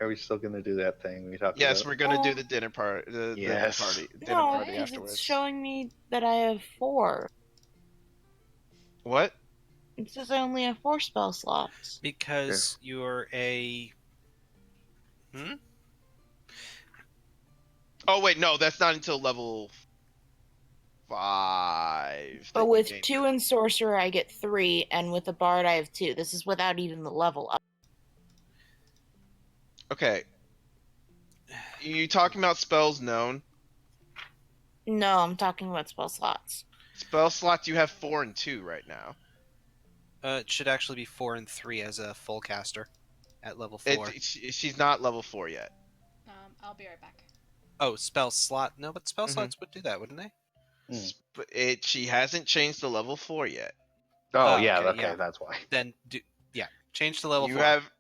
Are we still gonna do that thing we talked Yes, about? we're gonna do Oh. the dinner part. Dinner Yes. party No, because afterwards. it's showing me that I have 4. What? It says I only have 4 spell slots. Because you're a. Oh wait, no, that's not until level 5. But that you with gain 2 in sorcerer, I get 3, and with a bard, I have 2. This is without even the level up. Okay. You talking about spells known? No, I'm talking about spell slots. Spell slots you have 4 and 2 right now. It should actually be 4 and 3 as a full caster at level 4. She's not level 4 yet. I'll be right back. Oh, spell slot. No, but spell Mhm. slots would do that, wouldn't they? She hasn't changed to level 4 yet. Oh, Oh, yeah, okay, okay, yeah. that's why. Then change to level You 4. have,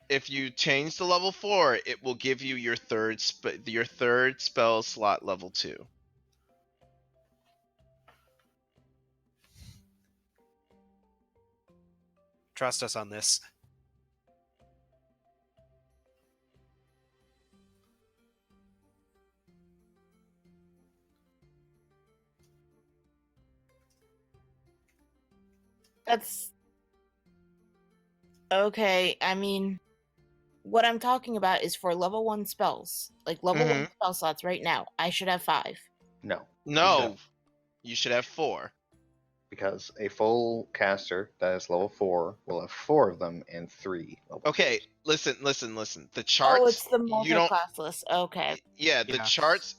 if you change to level 4, it will give you your third spell slot level 2. Trust us on this. That's okay. I mean, what I'm talking about is for level 1 spells. Like level 1 spell slots right now. I should have 5. No, No, you should have 4. because a full caster that is level 4 will have 4 of them and 3 level Okay, 2s. listen. The charts. Oh, it's the You don't. multi-class list. Okay. Yeah, the Yeah. charts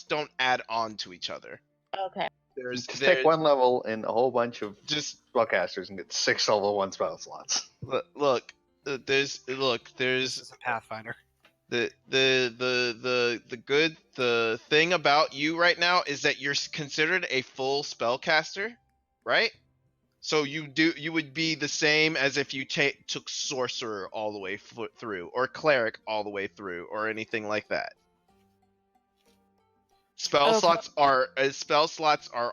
don't add on to each other. Okay. There's Just take 1 level and a whole bunch of just spellcasters and get 6 level 1 spell slots. look. There's This is a Pathfinder. the thing about you right now is that you're considered a full spellcaster, right? So you would be the same as if you took sorcerer all the way through, or cleric all the way through, or anything like that. Spell Okay. slots are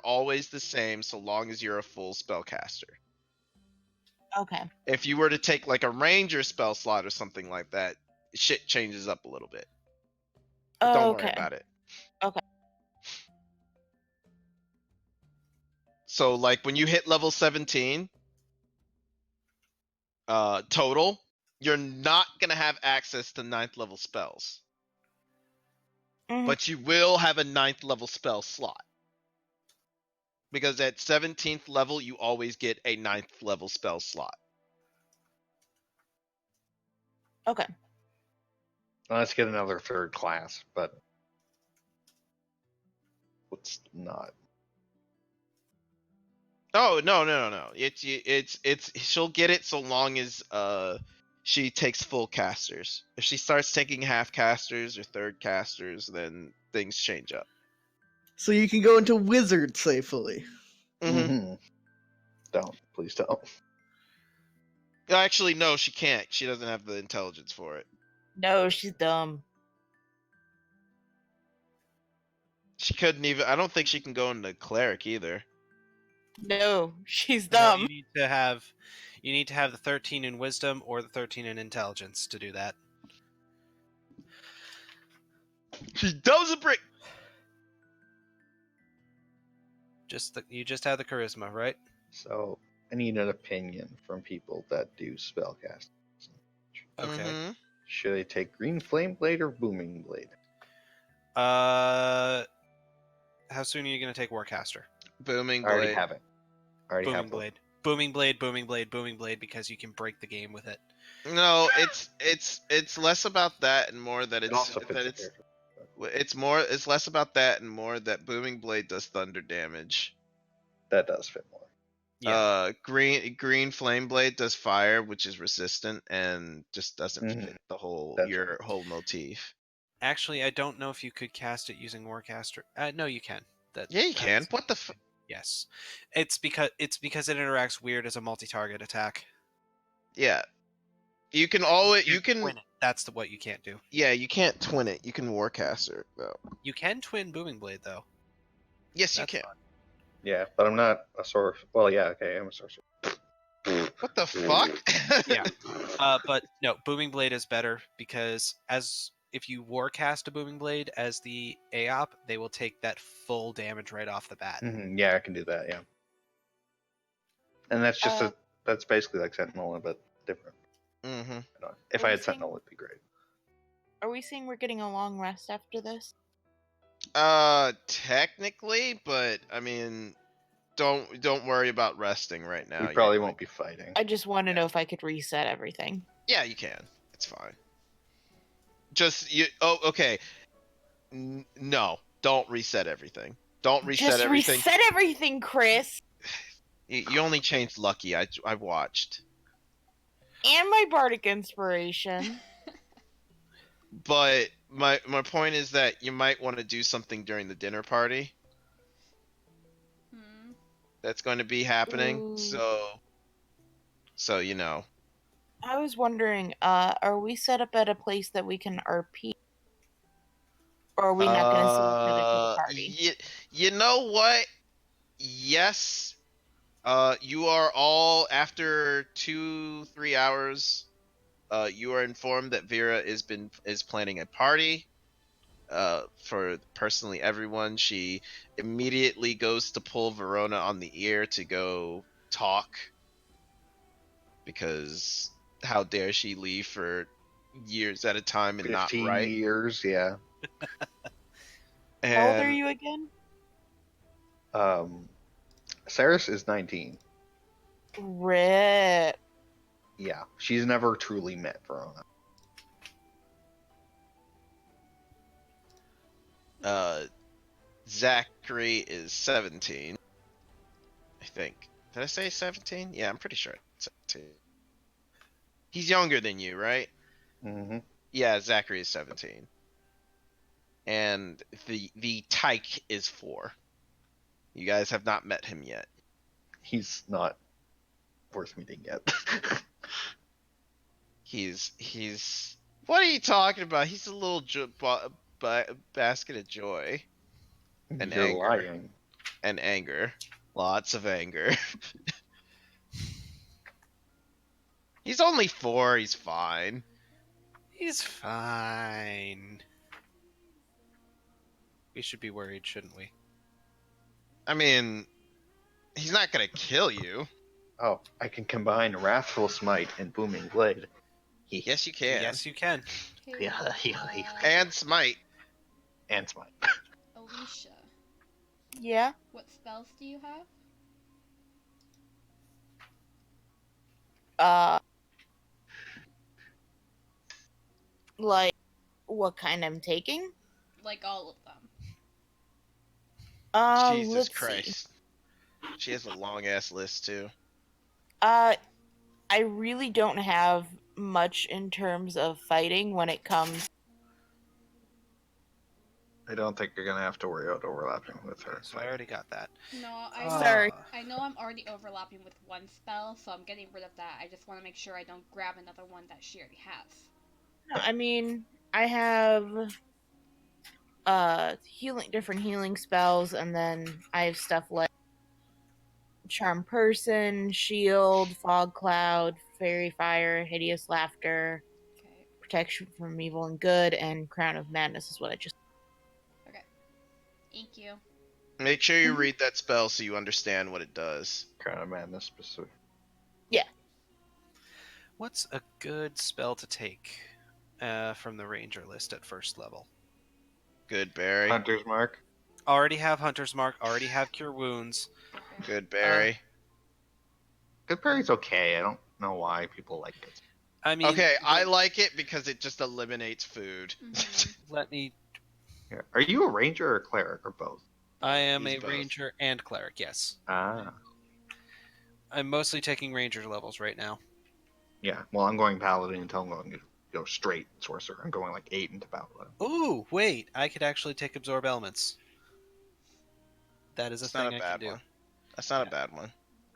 always the same so long as you're a full spellcaster. Okay. If you were to take like a ranger spell slot or something like that, shit changes up a little bit. But don't worry about it. Okay. So like when you hit level 17 total, you're not gonna have access to 9th level spells. Mhm. But you will have a 9th level spell slot. Because at 17th level, you always get a 9th level spell slot. Okay. Let's get another 3rd class, but let's not. Oh no. It's she'll get it so long as she takes full casters. If she starts taking half casters or 3rd casters, then things change up. So you can go into wizard safely. Mm-hmm. Don't. Please don't. Actually, no, she can't. She doesn't have the intelligence for it. No, she's dumb. She couldn't even. I don't think she can go into cleric either. No, she's No, dumb. you need to have the 13 in wisdom or the 13 in intelligence to do that. She's dumb as a brick. You just have the charisma, right? So I need an opinion from people that do spellcasting. Okay. Mhm. Should I take Green Flame Blade or Booming Blade? How soon are you gonna take Warcaster? Booming I already blade. have it. I already Booming have one. blade. Booming blade. Booming blade. Booming blade. Because you can break the game with it. No, it's less about that and more that It it's also fits that the it's character. it's less about that and more that booming blade does thunder damage. That does fit more. Yeah. Green flame blade does fire, which is resistant and just doesn't Mhm. fit the whole That's your right. whole motif. Actually, I don't know if you could cast it using Warcaster. No, you can. Yeah, you can. That's- What the? Yes. It's because it interacts weird as a multi-target attack. Yeah, you can always you can. Twin it. That's what you can't do. Yeah, you can't twin it. You can warcaster though. You can twin Booming Blade though. Yes, you That's can. fine. Yeah, but I'm not a sorcerer. Well, yeah, okay, I'm a sorcerer. What the fuck? Yeah. But no, Booming Blade is better because if you warcast a Booming Blade as the AOP, they will take that full damage right off the bat. Yeah, I can do that. Yeah, and that's just Uh, that's basically like Sentinel, but different. Mm-hmm. If Are I we had saying- Sentinel, it'd be great. Are we saying we're getting a long rest after this? Technically, but I mean, don't worry about resting right now. We You're probably going- won't be fighting. I just want to know if I could reset everything. Yeah, you can. It's fine. Just you. Oh, okay. No, don't reset everything. Don't reset Just everything. reset everything, Chris. You only changed Lucky. I watched. And my bardic inspiration. But my point is that you might want to do something during the dinner party Hmm. that's going to be happening. Ooh. So you know. I was wondering, are we set up at a place that we can RP? Or are we not going to see each other to the party? You know what? Yes. You are all after 2-3 hours. You are informed that Vera is planning a party. For personally everyone, she immediately goes to pull Verona on the ear to go talk. Because how dare she leave for years at a time and not 15 write? years, yeah. How old are And you again? Saris is 19. Rip. Yeah, she's never truly met Verona. Zachary is 17. I think. Did I say 17? Yeah, I'm pretty sure. 17. He's younger than you, right? Mm-hmm. Yeah, Zachary is 17. And the Tyke is 4. You guys have not met him yet. He's not worth meeting yet. He's what are you talking about? He's a little basket of joy and You're anger. lying. And anger. Lots of anger. He's only 4, he's fine. He's fine. We should be worried, shouldn't we? I mean, he's not gonna kill you. Oh, I can combine Wrathful Smite and Booming Blade. Yes, you can. Yes, you can. Okay, Yeah. And Smite. And Smite. Alicia, Yeah? what spells do you have? Like, what kind I'm taking? Like all of them. Jesus Let's Christ. She has a long ass list too. See. I really don't have much in terms of fighting when it comes. I don't think you're gonna have to worry about overlapping with her. So I already got that. No, Sorry. I know I'm already overlapping with one spell, so I'm getting rid of that. I just want to make sure I don't grab another one that she already has. I mean, I have different healing spells, and then I have stuff like Charm Person, Shield, Fog Cloud, Fairy Fire, Hideous Laughter, Okay. Protection from Evil and Good, and Crown of Madness is what I just. Okay. Thank you. Make sure you read that spell so you understand what it does. Crown of Madness specific. What's a good spell to take from the ranger list at first level? Good berry. Hunter's Mark. Already have Hunter's Mark, already have Cure Wounds. Good berry. Good Berry's okay. I don't know why people like it. I mean, Okay, I like it because it just eliminates food. Mhm. let me. Here. Are you a ranger or a cleric or both? I am He's a both. ranger and cleric. Yes, Ah. I'm mostly taking ranger levels right now. Yeah. Well, I'm going paladin until I'm going to go straight sorcerer. I'm going like 8 into paladin. Ooh, wait! I could actually take absorb elements. That is a It's not thing a I can bad do. one. That's not a bad one.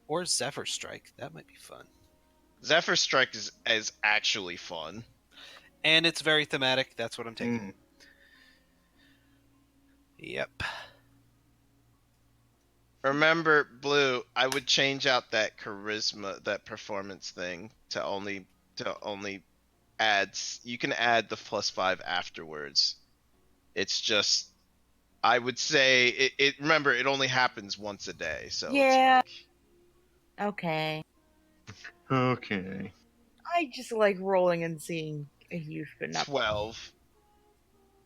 Or Zephyr Strike. That might be fun. Zephyr Strike is actually fun. And it's very thematic. That's what I'm taking. Mm. Yep. Remember, Blue, I would change out that charisma, that performance thing to only add. You can add the +5 afterwards. It's just, I would say it. Remember, it only happens once a day, so Yeah. It's Okay. Okay. I just like rolling and seeing a huge but like not 12.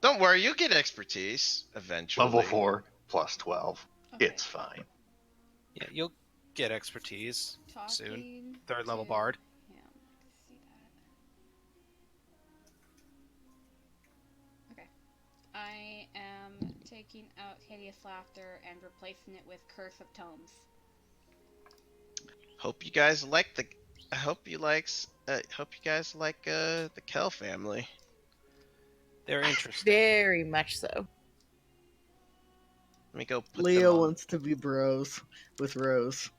Don't worry, you'll get expertise eventually. Level 4 plus 12. Okay. It's fine. Yeah, you'll get expertise. Talking Third level to bard. him. See that. Okay. I am taking out Hideous Laughter and replacing it with Curse of Tomes. Hope you guys like the. I hope you guys like the Kel family. They're interesting. very much so. Let me go put Leo them on. wants to be bros with Rose.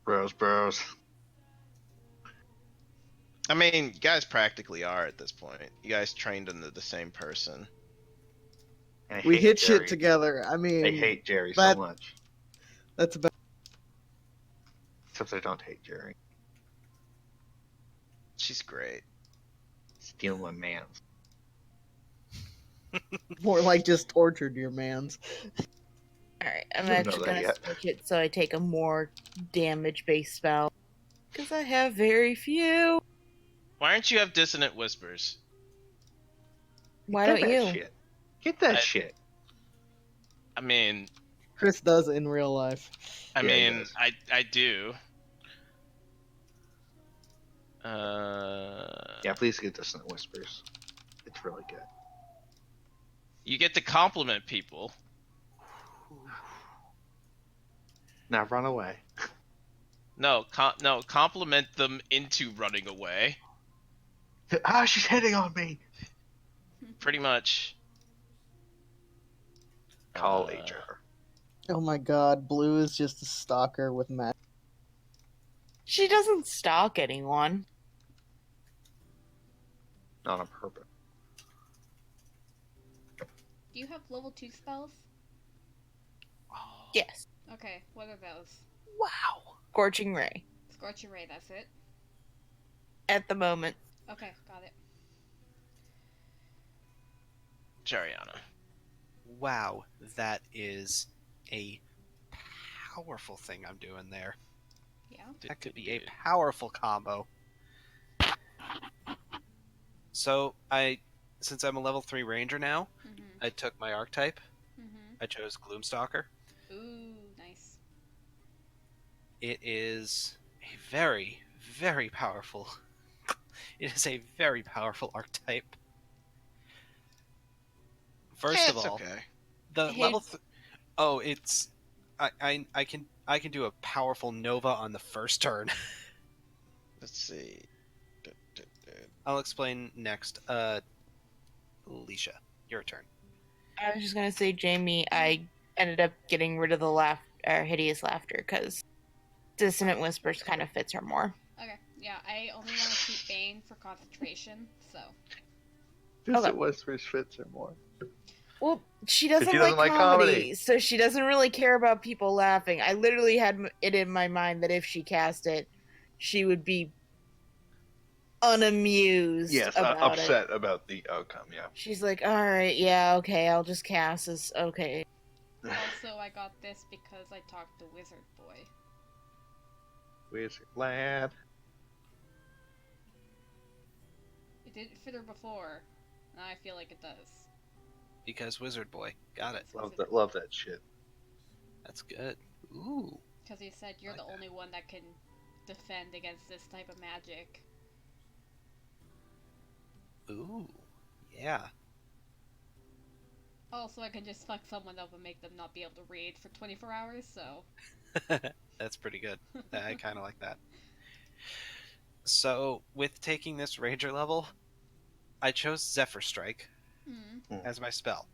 Bros. I mean, you guys practically are at this point. You guys trained under the same person. And I We hate hit Jerry. shit together. I mean, I hate Jerry so that- much. that's about. Except I don't hate Jerry. She's great. Stealing my mans. More like just tortured your mans. Alright, I'm I don't know actually that gonna yet. switch it so I take a more damage-based spell. Because I have very few. Why don't you have dissonant whispers? Why Get don't that you? Shit. Get that I- shit. I mean, Chris does in real life. I Yeah, he mean, does. I do. Yeah, please get Dissonant Whispers. It's really good. You get to compliment people. Now run away. No, compliment them into running away. Ah, she's hitting on me. Pretty much. Call Uh, HR. Oh my god, Blue is just a stalker with Matt. She doesn't stalk anyone. Not on purpose. Do you have level 2 spells? Yes. Okay, what are those? Wow. Scorching Ray. Scorching Ray, that's it? At the moment. Okay, got it. Jariana. Wow, that is a powerful thing I'm doing there. Yeah. That could be a powerful combo. So since I'm a level 3 ranger now, Mm-hmm. I took my archetype. Mm-hmm. I chose Gloomstalker. Ooh, nice. It is a very, very powerful. It is a very powerful archetype. First of it's all, okay. the Hey. level. It's I can do a powerful Nova on the first turn. Let's see. I'll explain next. Alicia, your turn. I was just gonna say, Jamie, I ended up getting rid of the hideous laughter because dissonant whispers kind of fits her more. Okay, yeah, I only want to keep Bane for concentration, so. Dissonant Whispers fits her more. Well, she doesn't, she doesn't like comedy. so she doesn't really care about people laughing. I literally had it in my mind that if she cast it, she would be unamused Yes, about it. upset about the outcome, yeah. She's like, all right, yeah, okay, I'll just cast this. Okay. Also, I got this because I talked to Wizard Boy. Wizard lad. It didn't fit her before. Now I feel like it does. Because Wizard Boy. Got it. Love that shit. That's good. Ooh. Because he said you're Like the that. only one that can defend against this type of magic. Ooh. Yeah. Also, I can just fuck someone up and make them not be able to raid for 24 hours, so... That's pretty good. I kind of like that. So, with taking this ranger level, I chose Zephyr Strike Hmm. as my spell.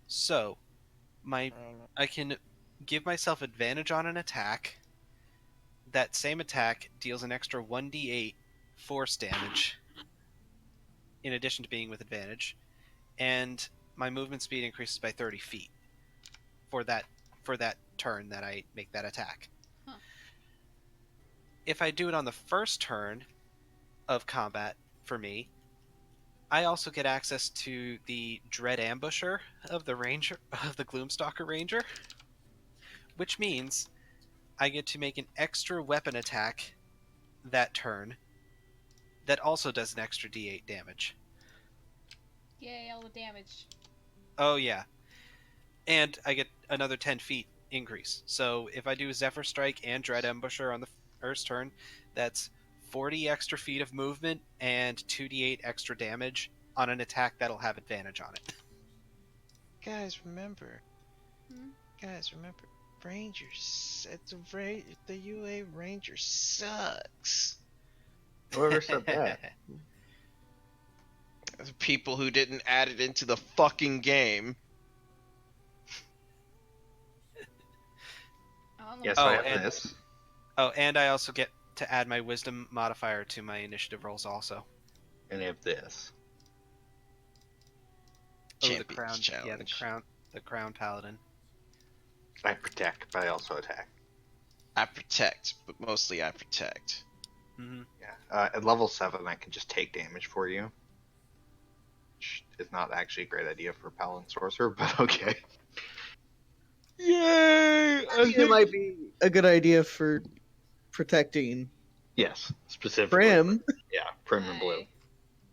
So, I can give myself advantage on an attack. That same attack deals an extra 1d8 force damage, in addition to being with advantage, and my movement speed increases by 30 feet for that turn that I make that attack. Huh. If I do it on the first turn of combat for me, I also get access to the Dread Ambusher of the Gloomstalker Ranger, which means I get to make an extra weapon attack that turn that also does an extra d8 damage. Yay, all the damage. Oh yeah. And I get another 10 feet increase. So if I do Zephyr Strike and Dread Ambusher on the first turn, that's 40 extra feet of movement and 2d8 extra damage on an attack that'll have advantage on it. Guys, remember. Hmm? Guys, remember. Rangers. The UA Ranger sucks. Whoever said that? The people who didn't add it into the fucking game. I don't know Yes, what I Oh, have and- this. Oh, and I also get to add my wisdom modifier to my initiative rolls also. And I have this. Oh, the Champions crown. challenge. Yeah, the crown paladin. I protect, but I also attack. I protect, but mostly I protect. Mm-hmm. Yeah. At level 7, I can just take damage for you. Which is not actually a great idea for Paladin Sorcerer, but okay. Yay! I mean, it might be a good idea for protecting Yes, specifically. Prim. Yeah, Prim and Blue.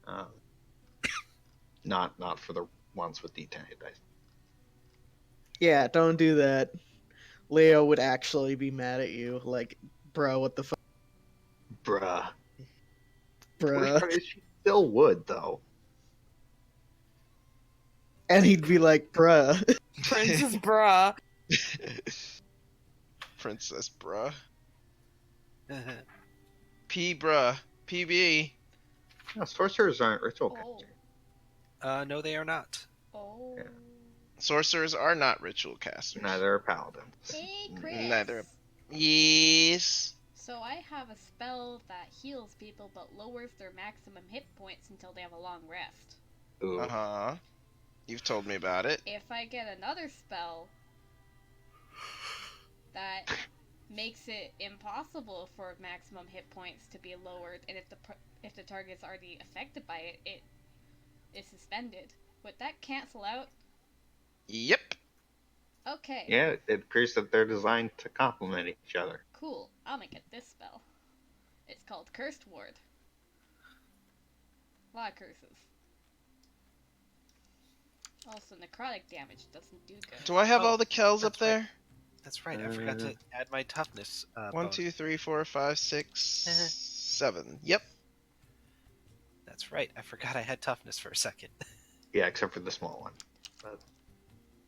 Aye. Um, not for the ones with D10 hit dice. Yeah, don't do that. Leo would actually be mad at you. Like, bro, what the fuck? Bruh. Bruh. Worst part is she still would, though. And he'd be like, bruh. Princess Bra. Princess bruh. P bruh. PB. No, sorcerers aren't ritual Oh. casters. No, they are not. Oh. Yeah. Sorcerers are not ritual casters. Neither are paladins. Hey, Mm, Chris. Neither. Yes. So I have a spell that heals people but lowers their maximum hit points until they have a long rest. Ooh. Uh-huh. You've told me about it. If I get another spell that makes it impossible for maximum hit points to be lowered, and if the target's already affected by it, it is suspended. Would that cancel out? Yep. Okay. Yeah, it appears that they're designed to complement each other. Cool. I'm gonna get this spell. It's called Cursed Ward. A lot of curses. Also, necrotic damage doesn't do good. Do I have Oh, all the Kells up that's right. there? That's right. I forgot to add my toughness. 1, bonus. 2, 3, 4, 5, 6, 7. Yep. That's right. I forgot I had toughness for a second. Yeah, except for the small one.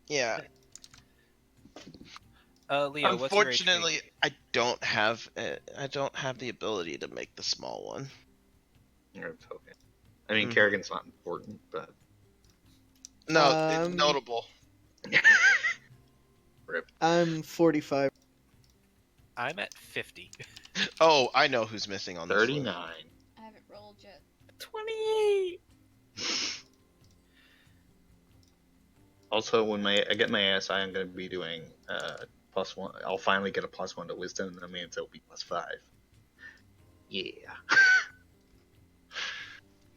Yeah. Leo, what's your HP? Unfortunately, I don't have the ability to make the small one. It's okay. I mean, Mhm. Kerrigan's not important, but No, it's Um, notable. rip. I'm 45. I'm at 50. Oh, I know who's missing on this list. 39. I haven't rolled yet. 28. Also, when I get my ASI, I'm going to be doing +1. I'll finally get a +1 to Wisdom, and that means it'll be +5. Yeah.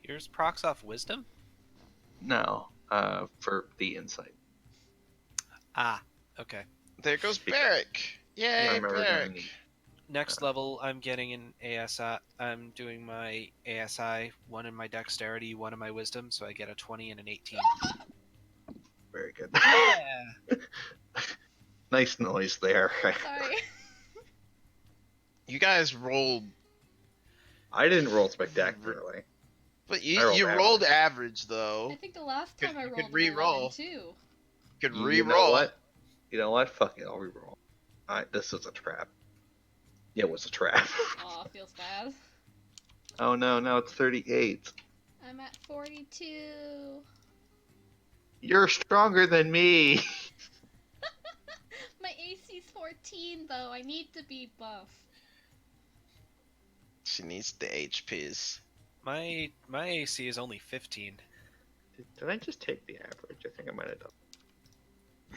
Yours procs off wisdom? No, for the insight. Ah, Okay. There goes Barrick. I Yay, remember doing Barrick. the Next level, I'm getting an ASI. I'm doing my ASI, one in my dexterity, one in my wisdom, so I get a 20 and an 18. very good. Yeah. Nice noise there. Sorry. You guys rolled, I didn't roll spectacularly. but I rolled you average. rolled average though. I think the last Could- time I you could rolled an re-roll. 11 too. You could You re-roll. know what? You know what? Fuck it. I'll reroll. Alright, this is a trap. Yeah, it was a trap. Aw, feels bad. Oh no, no, it's 38. I'm at 42. You're stronger than me. My AC's 14 though. I need to be buff. She needs the HPs. My AC is only 15. Did I just take the average? I think I might have done.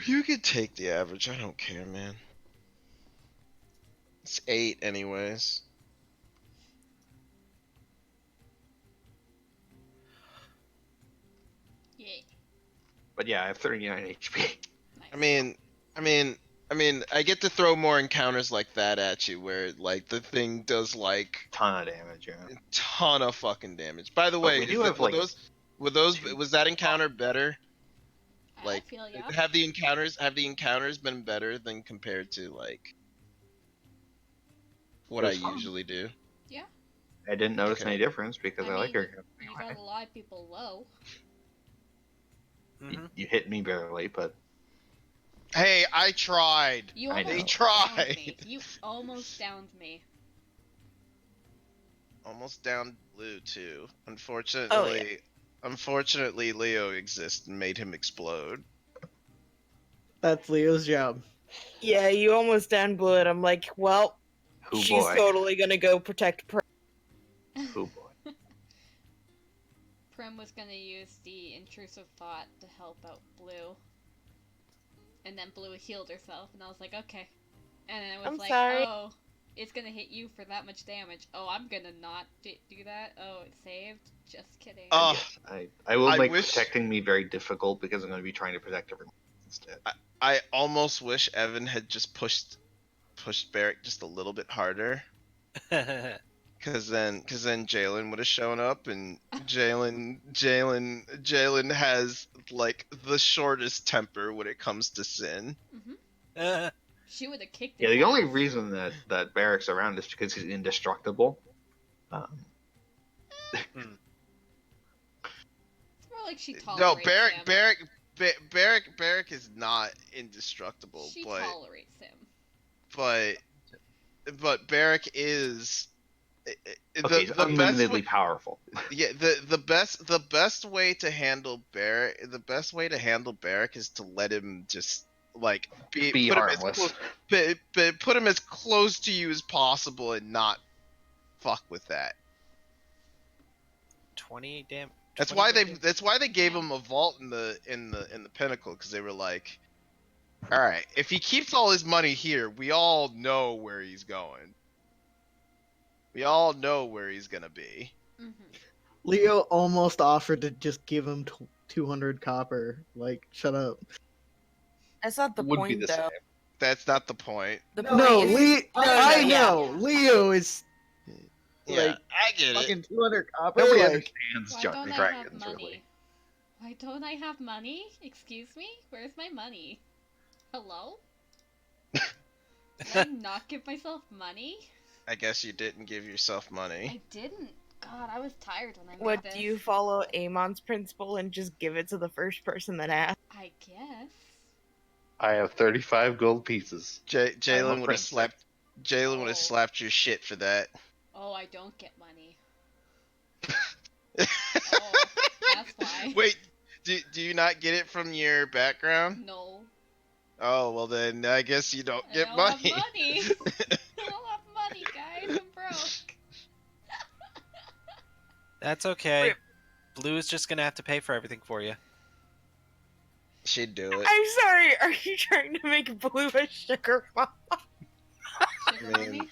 You could take the average. I don't care, man. It's 8 anyways. Yay. But yeah, I have 39 HP. Nice. I mean, I get to throw more encounters like that at you, where like the thing does like Ton of damage, yeah. a ton of fucking damage. By the But way, we is do the- have, like, was that encounter better? Like, I feel ya. have the encounters been better than compared to like what It I was fun. usually do? I didn't notice Okay. any difference because I I like mean, her. You got a lot of people low. Mm-hmm. You hit me barely, but Hey, I tried. You I almost know. Tried. downed me. You almost downed me. Almost down Blue too. Oh, Unfortunately, Leo exists and made him explode. That's Leo's job. Yeah, you almost down Blue, and I'm like, well, who she's boy? totally gonna go protect Prim. Who boy? Prim was gonna use the intrusive thought to help out Blue. And then Blue healed herself, and I was like, okay. And then it was I'm like, sorry. oh, it's gonna hit you for that much damage. Oh, I'm gonna not do that. Oh, it saved? Just kidding. Oh. Yes, I will I make wish- protecting me very difficult because I'm going to be trying to protect everyone instead. I almost wish Evan had just pushed Barrick just a little bit harder. Cause then Jalen would have shown up, and Jalen has like the shortest temper when it comes to sin. She would have kicked Yeah, his the only ass. reason that Barrick's around is because he's indestructible. It's more like she No, tolerates him. Barrick is not indestructible, She but tolerates him. but Barrick is Okay, he's unlimitedly way, powerful. yeah, the best way to handle Barrick is to let him just like Be put him as harmless. close, put him as close to you as possible and not fuck with that. 28 damage. That's why they gave him a vault in the pinnacle, because they were like, all right, if he keeps all his money here, we all know where he's going. We all know where he's gonna be. Leo almost offered to just give him 200 copper. Like, shut up. That's not the Would point, be the though. same. That's not the point. The point No, is, I yeah. know. Leo is Yeah, Like, I get it. fucking 200 copper. Nobody Like, understands Why John don't I Dragons, have money? really. Why don't I have money? Excuse me? Where's my money? Hello? Did I not give myself money? I guess you didn't give yourself money. I didn't. God, I was tired when I made what this. do you follow Amon's principle and just give it to the first person that asks? I guess. I have 35 gold pieces. Jalen a would have prince. slapped. Jalen would Oh. have slapped your shit for that. Oh, I don't get money. Oh, that's why. Wait, do you not get it from your background? No. Oh well, then I guess you don't get I don't money. have money. I don't have money, guys. I'm broke. That's okay. Blue is just gonna have to pay for everything for you. She'd do it. I'm sorry, are you trying to make Blue a sugar mama? Sugar I mean- mommy?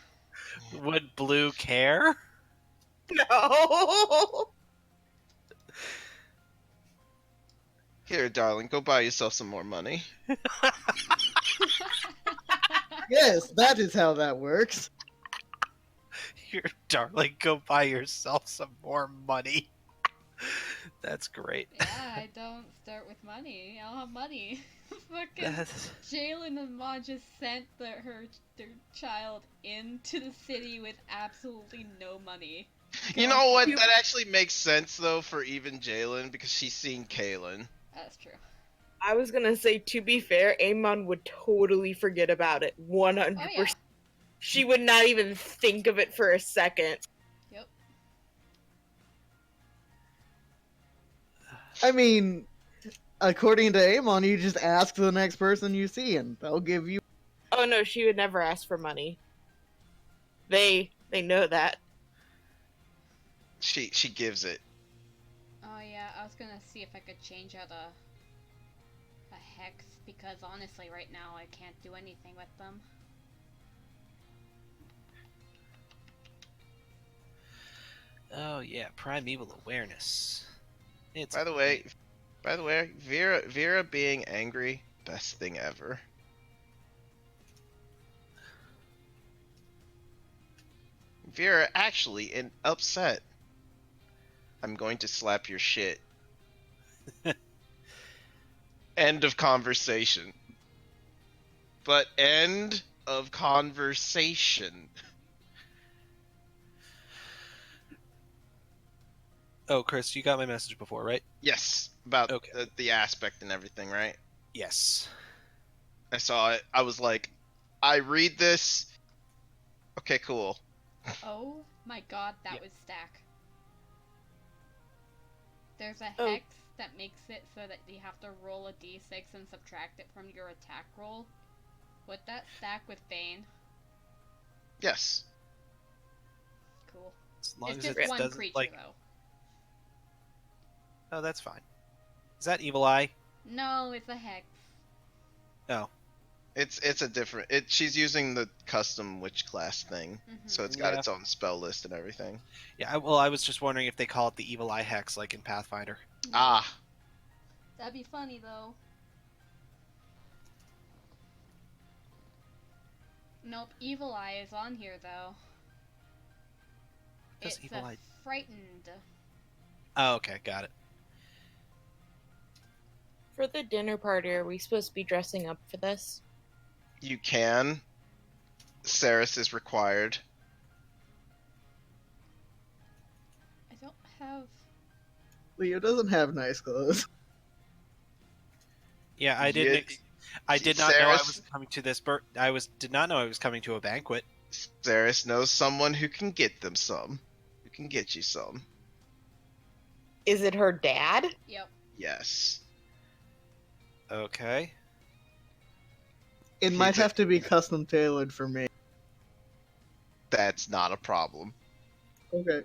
Would Blue care? No. Here, darling, go buy yourself some more money. Yes, that is how that works. Here, darling, go buy yourself some more money. That's great. Yeah, I don't start with money. I'll have money. Fucking That's... Jalen and Ma just sent their child into the city with absolutely no money. You Go know for what? it. That actually makes sense though for even Jalen because she's seen Kaylin. That's true. I was gonna say, to be fair, Amon would totally forget about it. 100%. Oh yeah. She would not even think of it for a second. Yep. I mean, according to Amon, you just ask the next person you see, and they'll give you. Oh no, she would never ask for money. They know that. She gives it. Oh yeah, I was gonna see if I could change out a hex because honestly, right now I can't do anything with them. Oh yeah, primeval awareness. It's By the way, Vera being angry, best thing ever. Vera actually upset. I'm going to slap your shit. End of conversation. But end of conversation. Oh, Chris, you got my message before, right? Yes, about Okay. the aspect and everything, right? Yes. I saw it. I was like, I read this. Okay, cool. Oh my god, that Yeah. was stack. There's a Oh. hex that makes it so that you have to roll a d6 and subtract it from your attack roll. Would that stack with Bane? Yes. Cool. As long It's as just it one doesn't creature like. though. Oh, that's fine. Is that evil eye? No, it's a hex. Oh, It's a different. She's using the custom witch class thing, so it's got Yeah. its own spell list and everything. yeah. Well, I was just wondering if they call it the evil eye hex like in Pathfinder. Ah, That'd be funny though. Nope, Evil Eye is on here though. Does It's Evil a Eye- frightened. Oh, okay, got it. For the dinner party, are we supposed to be dressing up for this? you can. Ceres is required. I don't have. Leo doesn't have nice clothes. Yeah, I Yeah, didn't. I did not know I Ceres- was coming to this. Did not know I was coming to a banquet. Ceres knows someone who can get them some. Who can get you some. Is it her dad? Yep. Yes. Okay. It might He's a- have to be custom tailored for me. That's not a problem. Okay.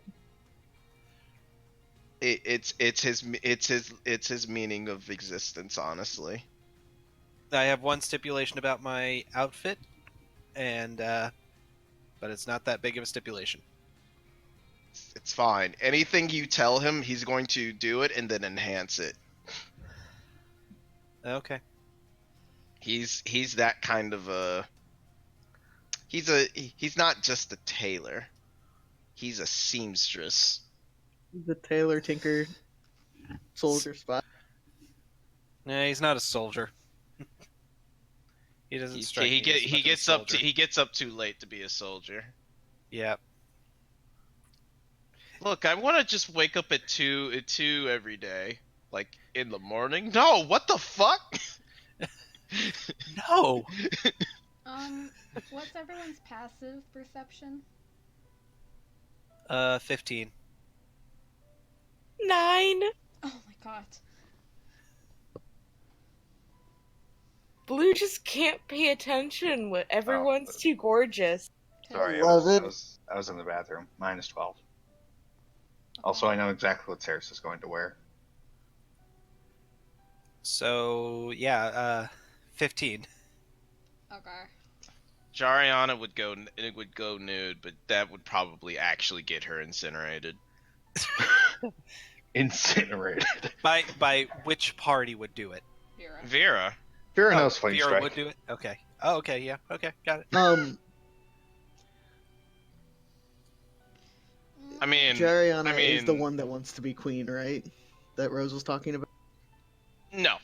It's his meaning of existence, honestly. I have one stipulation about my outfit, and but it's not that big of a stipulation. It's fine. Anything you tell him, he's going to do it and then enhance it. Okay. He's that kind of a. He's not just a tailor. He's a seamstress. The tailor, tinker, soldier spot. Nah, he's not a soldier. He doesn't strike me as much of a soldier. He gets up too late to be a soldier. Yeah. Look, I want to just wake up at 2 every day, like in the morning. No, what the fuck? No. What's everyone's passive perception? 15. 9. Oh my god. Blue just can't pay attention. Everyone's too gorgeous. Sorry, Love it. I was in the bathroom. Minus 12. Also, I know exactly what Ceres is going to wear. So yeah, 15. Okay. Jariana would go nude, but that would probably actually get her incinerated. Incinerated. By which party would do it? Vera. Vera, Vera Oh, knows Flame Vera Strike. would do it. Okay. Oh, okay, yeah, okay, got it. I mean, Jariana is the mean- one that wants to be queen, right? That Rose was talking about? no.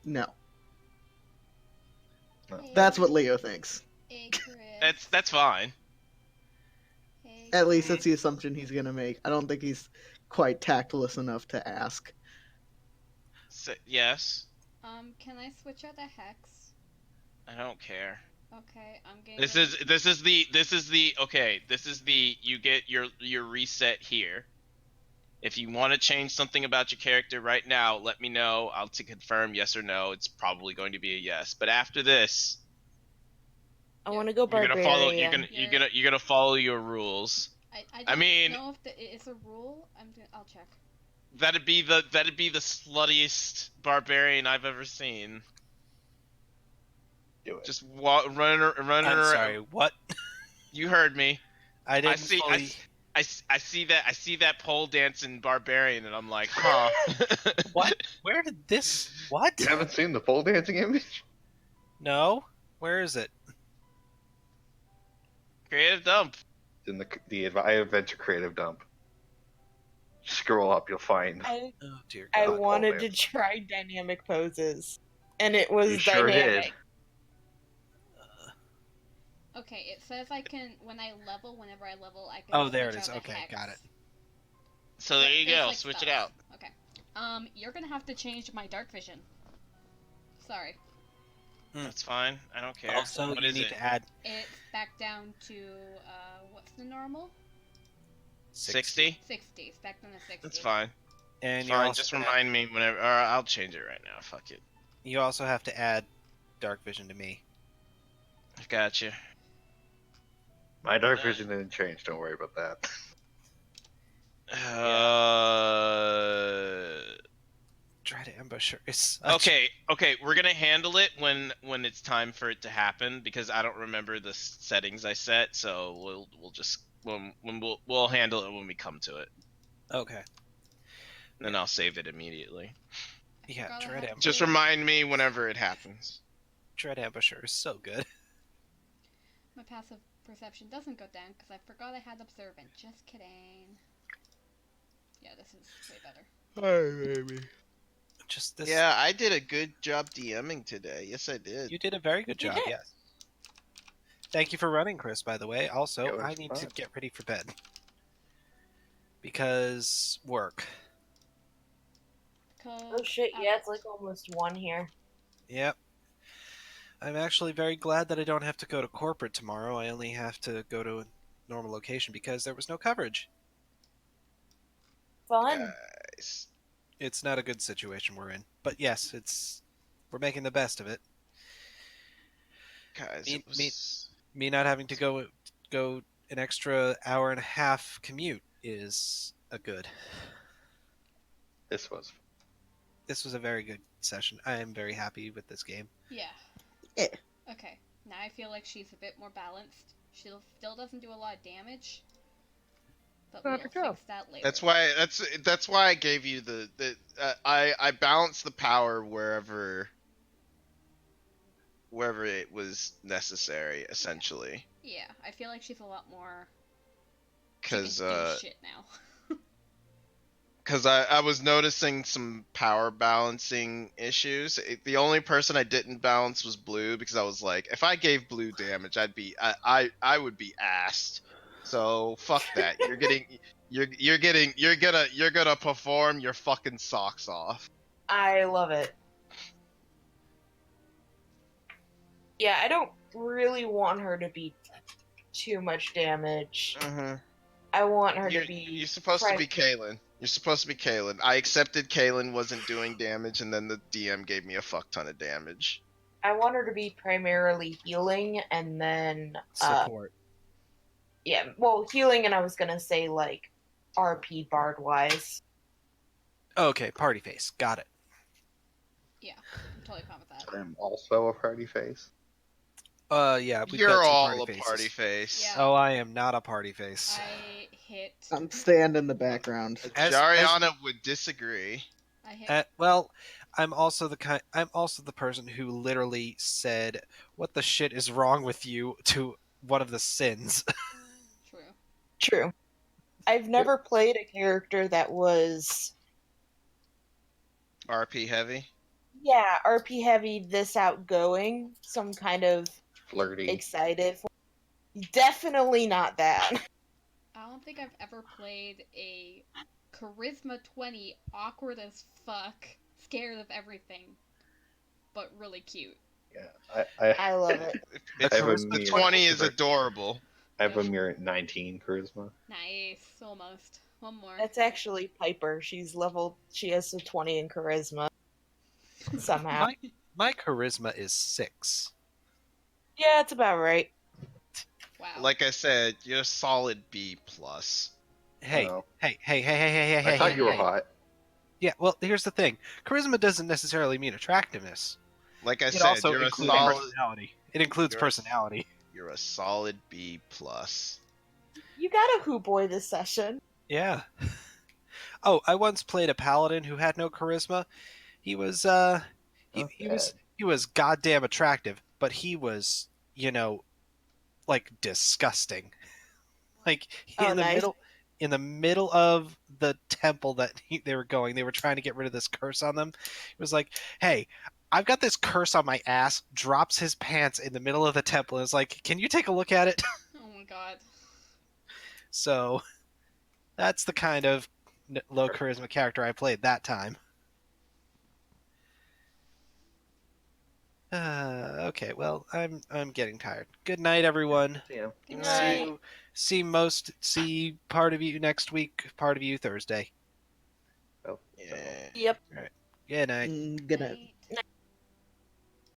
No. Hey, That's what Leo thinks. Hey, Chris. That's fine. Hey, At least Chris. that's the assumption he's gonna make. I don't think he's quite tactless enough to ask. Yes. Can I switch out the hex? I don't care. Okay, I'm getting. This is the you get your reset here. If you want to change something about your character right now, let me know. I'll to confirm yes or no. It's probably going to be a yes. But after this, I want to go you're gonna follow. You're barbarian. gonna follow your rules. I I don't mean- know if it's a rule. I'll check. That'd be the sluttiest barbarian I've ever seen. Do it. Just running I'm around. sorry, what? You heard me. I didn't see- fully... I see that pole dancing barbarian, and I'm like, huh. What? Where did this... What? You haven't seen the pole dancing image? No? Where is it? Creative dump. In the Adventure Creative Dump. Scroll up, you'll find. I Oh, dear I God. wanted to dance. try dynamic poses, and it was You sure did. dynamic. Okay, it says I can whenever I level, I can. Oh, there it switch is. out the Okay, hex. got it. So there you There's, go. like, Switch stuff. it out. Okay. You're gonna have to change my dark vision. Sorry. That's fine. I don't care. Also, What you is need it? to add It's back down to what's the normal? 60. 60. It's back down to 60. That's fine. And you Fine. also Just add- remind me whenever. Or I'll change it right now. Fuck it. You also have to add dark vision to me. I got you. My dark vision didn't change, don't worry about that. Dread ambusher is such... Okay. We're gonna handle it when it's time for it to happen because I don't remember the settings I set. So we'll just we'll handle it when we come to it. Okay. Then I'll save it immediately. Yeah, Forgot I Dread had ambusher. Just remind me whenever it happens. Dread ambusher is so good. My passive perception doesn't go down because I forgot I had observant. Just kidding. Yeah, this is way better. Hi, baby. Just this... Yeah, I did a good job DMing today. Yes, I did. You did a very good job, did. yes. Thank you for running, Chris, by the way. It Also, was I need to fun. get ready for bed. Because work. Oh shit! Yeah, it's like almost 1 here. Yep. I'm actually very glad that I don't have to go to corporate tomorrow. I only have to go to a normal location because there was no coverage. Fun. Guys. It's not a good situation we're in. But yes, we're making the best of it. Guys, Me- it was... Me not having to go an extra hour and a half commute is a good. This was. This was a very good session. I am very happy with this game. Yeah. Yeah. Okay. Now I feel like she's a bit more balanced. She still doesn't do a lot of damage. But we'll Good job. fix that later. That's why I gave you the I balanced the power wherever it was necessary, essentially. Yeah, I feel like she's a lot more. Because she can do shit now. I was noticing some power balancing issues. The only person I didn't balance was Blue because I was like, if I gave Blue damage, I would be assed. So fuck that. You're gonna perform your fucking socks off. I love it. Yeah, I don't really want her to be too much damage. Mm-hmm. I want her You're, to be. you're supposed to be Kaylin. You're supposed to be Kaylin. I accepted Kaylin wasn't doing damage, and then the DM gave me a fuck ton of damage. I want her to be primarily healing, and then Support. yeah, well, healing, and I was gonna say like RP bard wise. Okay, party face. Got it. Yeah, I'm totally fine with that. I'm also a party face. Yeah, we've You're got some all party a faces. party face. Yeah. Oh, I am not a party face. I hit. I'm staying in the background. As- Jariana would disagree. I hit. Well, I'm also the person who literally said, "What the shit is wrong with you?" to one of the sins. True. True. I've never played a character that was, RP heavy. yeah, RP heavy, this outgoing, some kind of Flirty. excited. Definitely not that. I don't think I've ever played a charisma 20, awkward as fuck, scared of everything, but really cute. Yeah, I love it. The I have a charisma mere- 20 is adorable. I have a mere 19 charisma. Nice, almost. One more. That's actually Piper. She has a 20 in charisma. Somehow. My charisma is 6. Yeah, it's about right. Wow. Like I said, you're a solid B plus. Hey, Oh. hey. I thought you were hot. Yeah, well, here's the thing. Charisma doesn't necessarily mean attractiveness. Like I It said, also you're a includes solid. personality. It includes You're a- personality. You're a solid B plus. You got a Who Boy this session. Yeah. Oh, I once played a paladin who had no charisma. He was he was goddamn attractive, but he was, like disgusting. Like Oh, in the nice. middle of the temple that they were going, they were trying to get rid of this curse on them. It was like, "Hey, I've got this curse on my ass." Drops his pants in the middle of the temple and is like, "Can you take a look at it?" Oh my god. So that's the kind of low charisma character I played that time. Okay, well, I'm getting tired. Good night, everyone. Yeah. Good Good night. night. See part of you next week, part of you Thursday. Oh, Yeah. Yep. Good night. Good night. Night.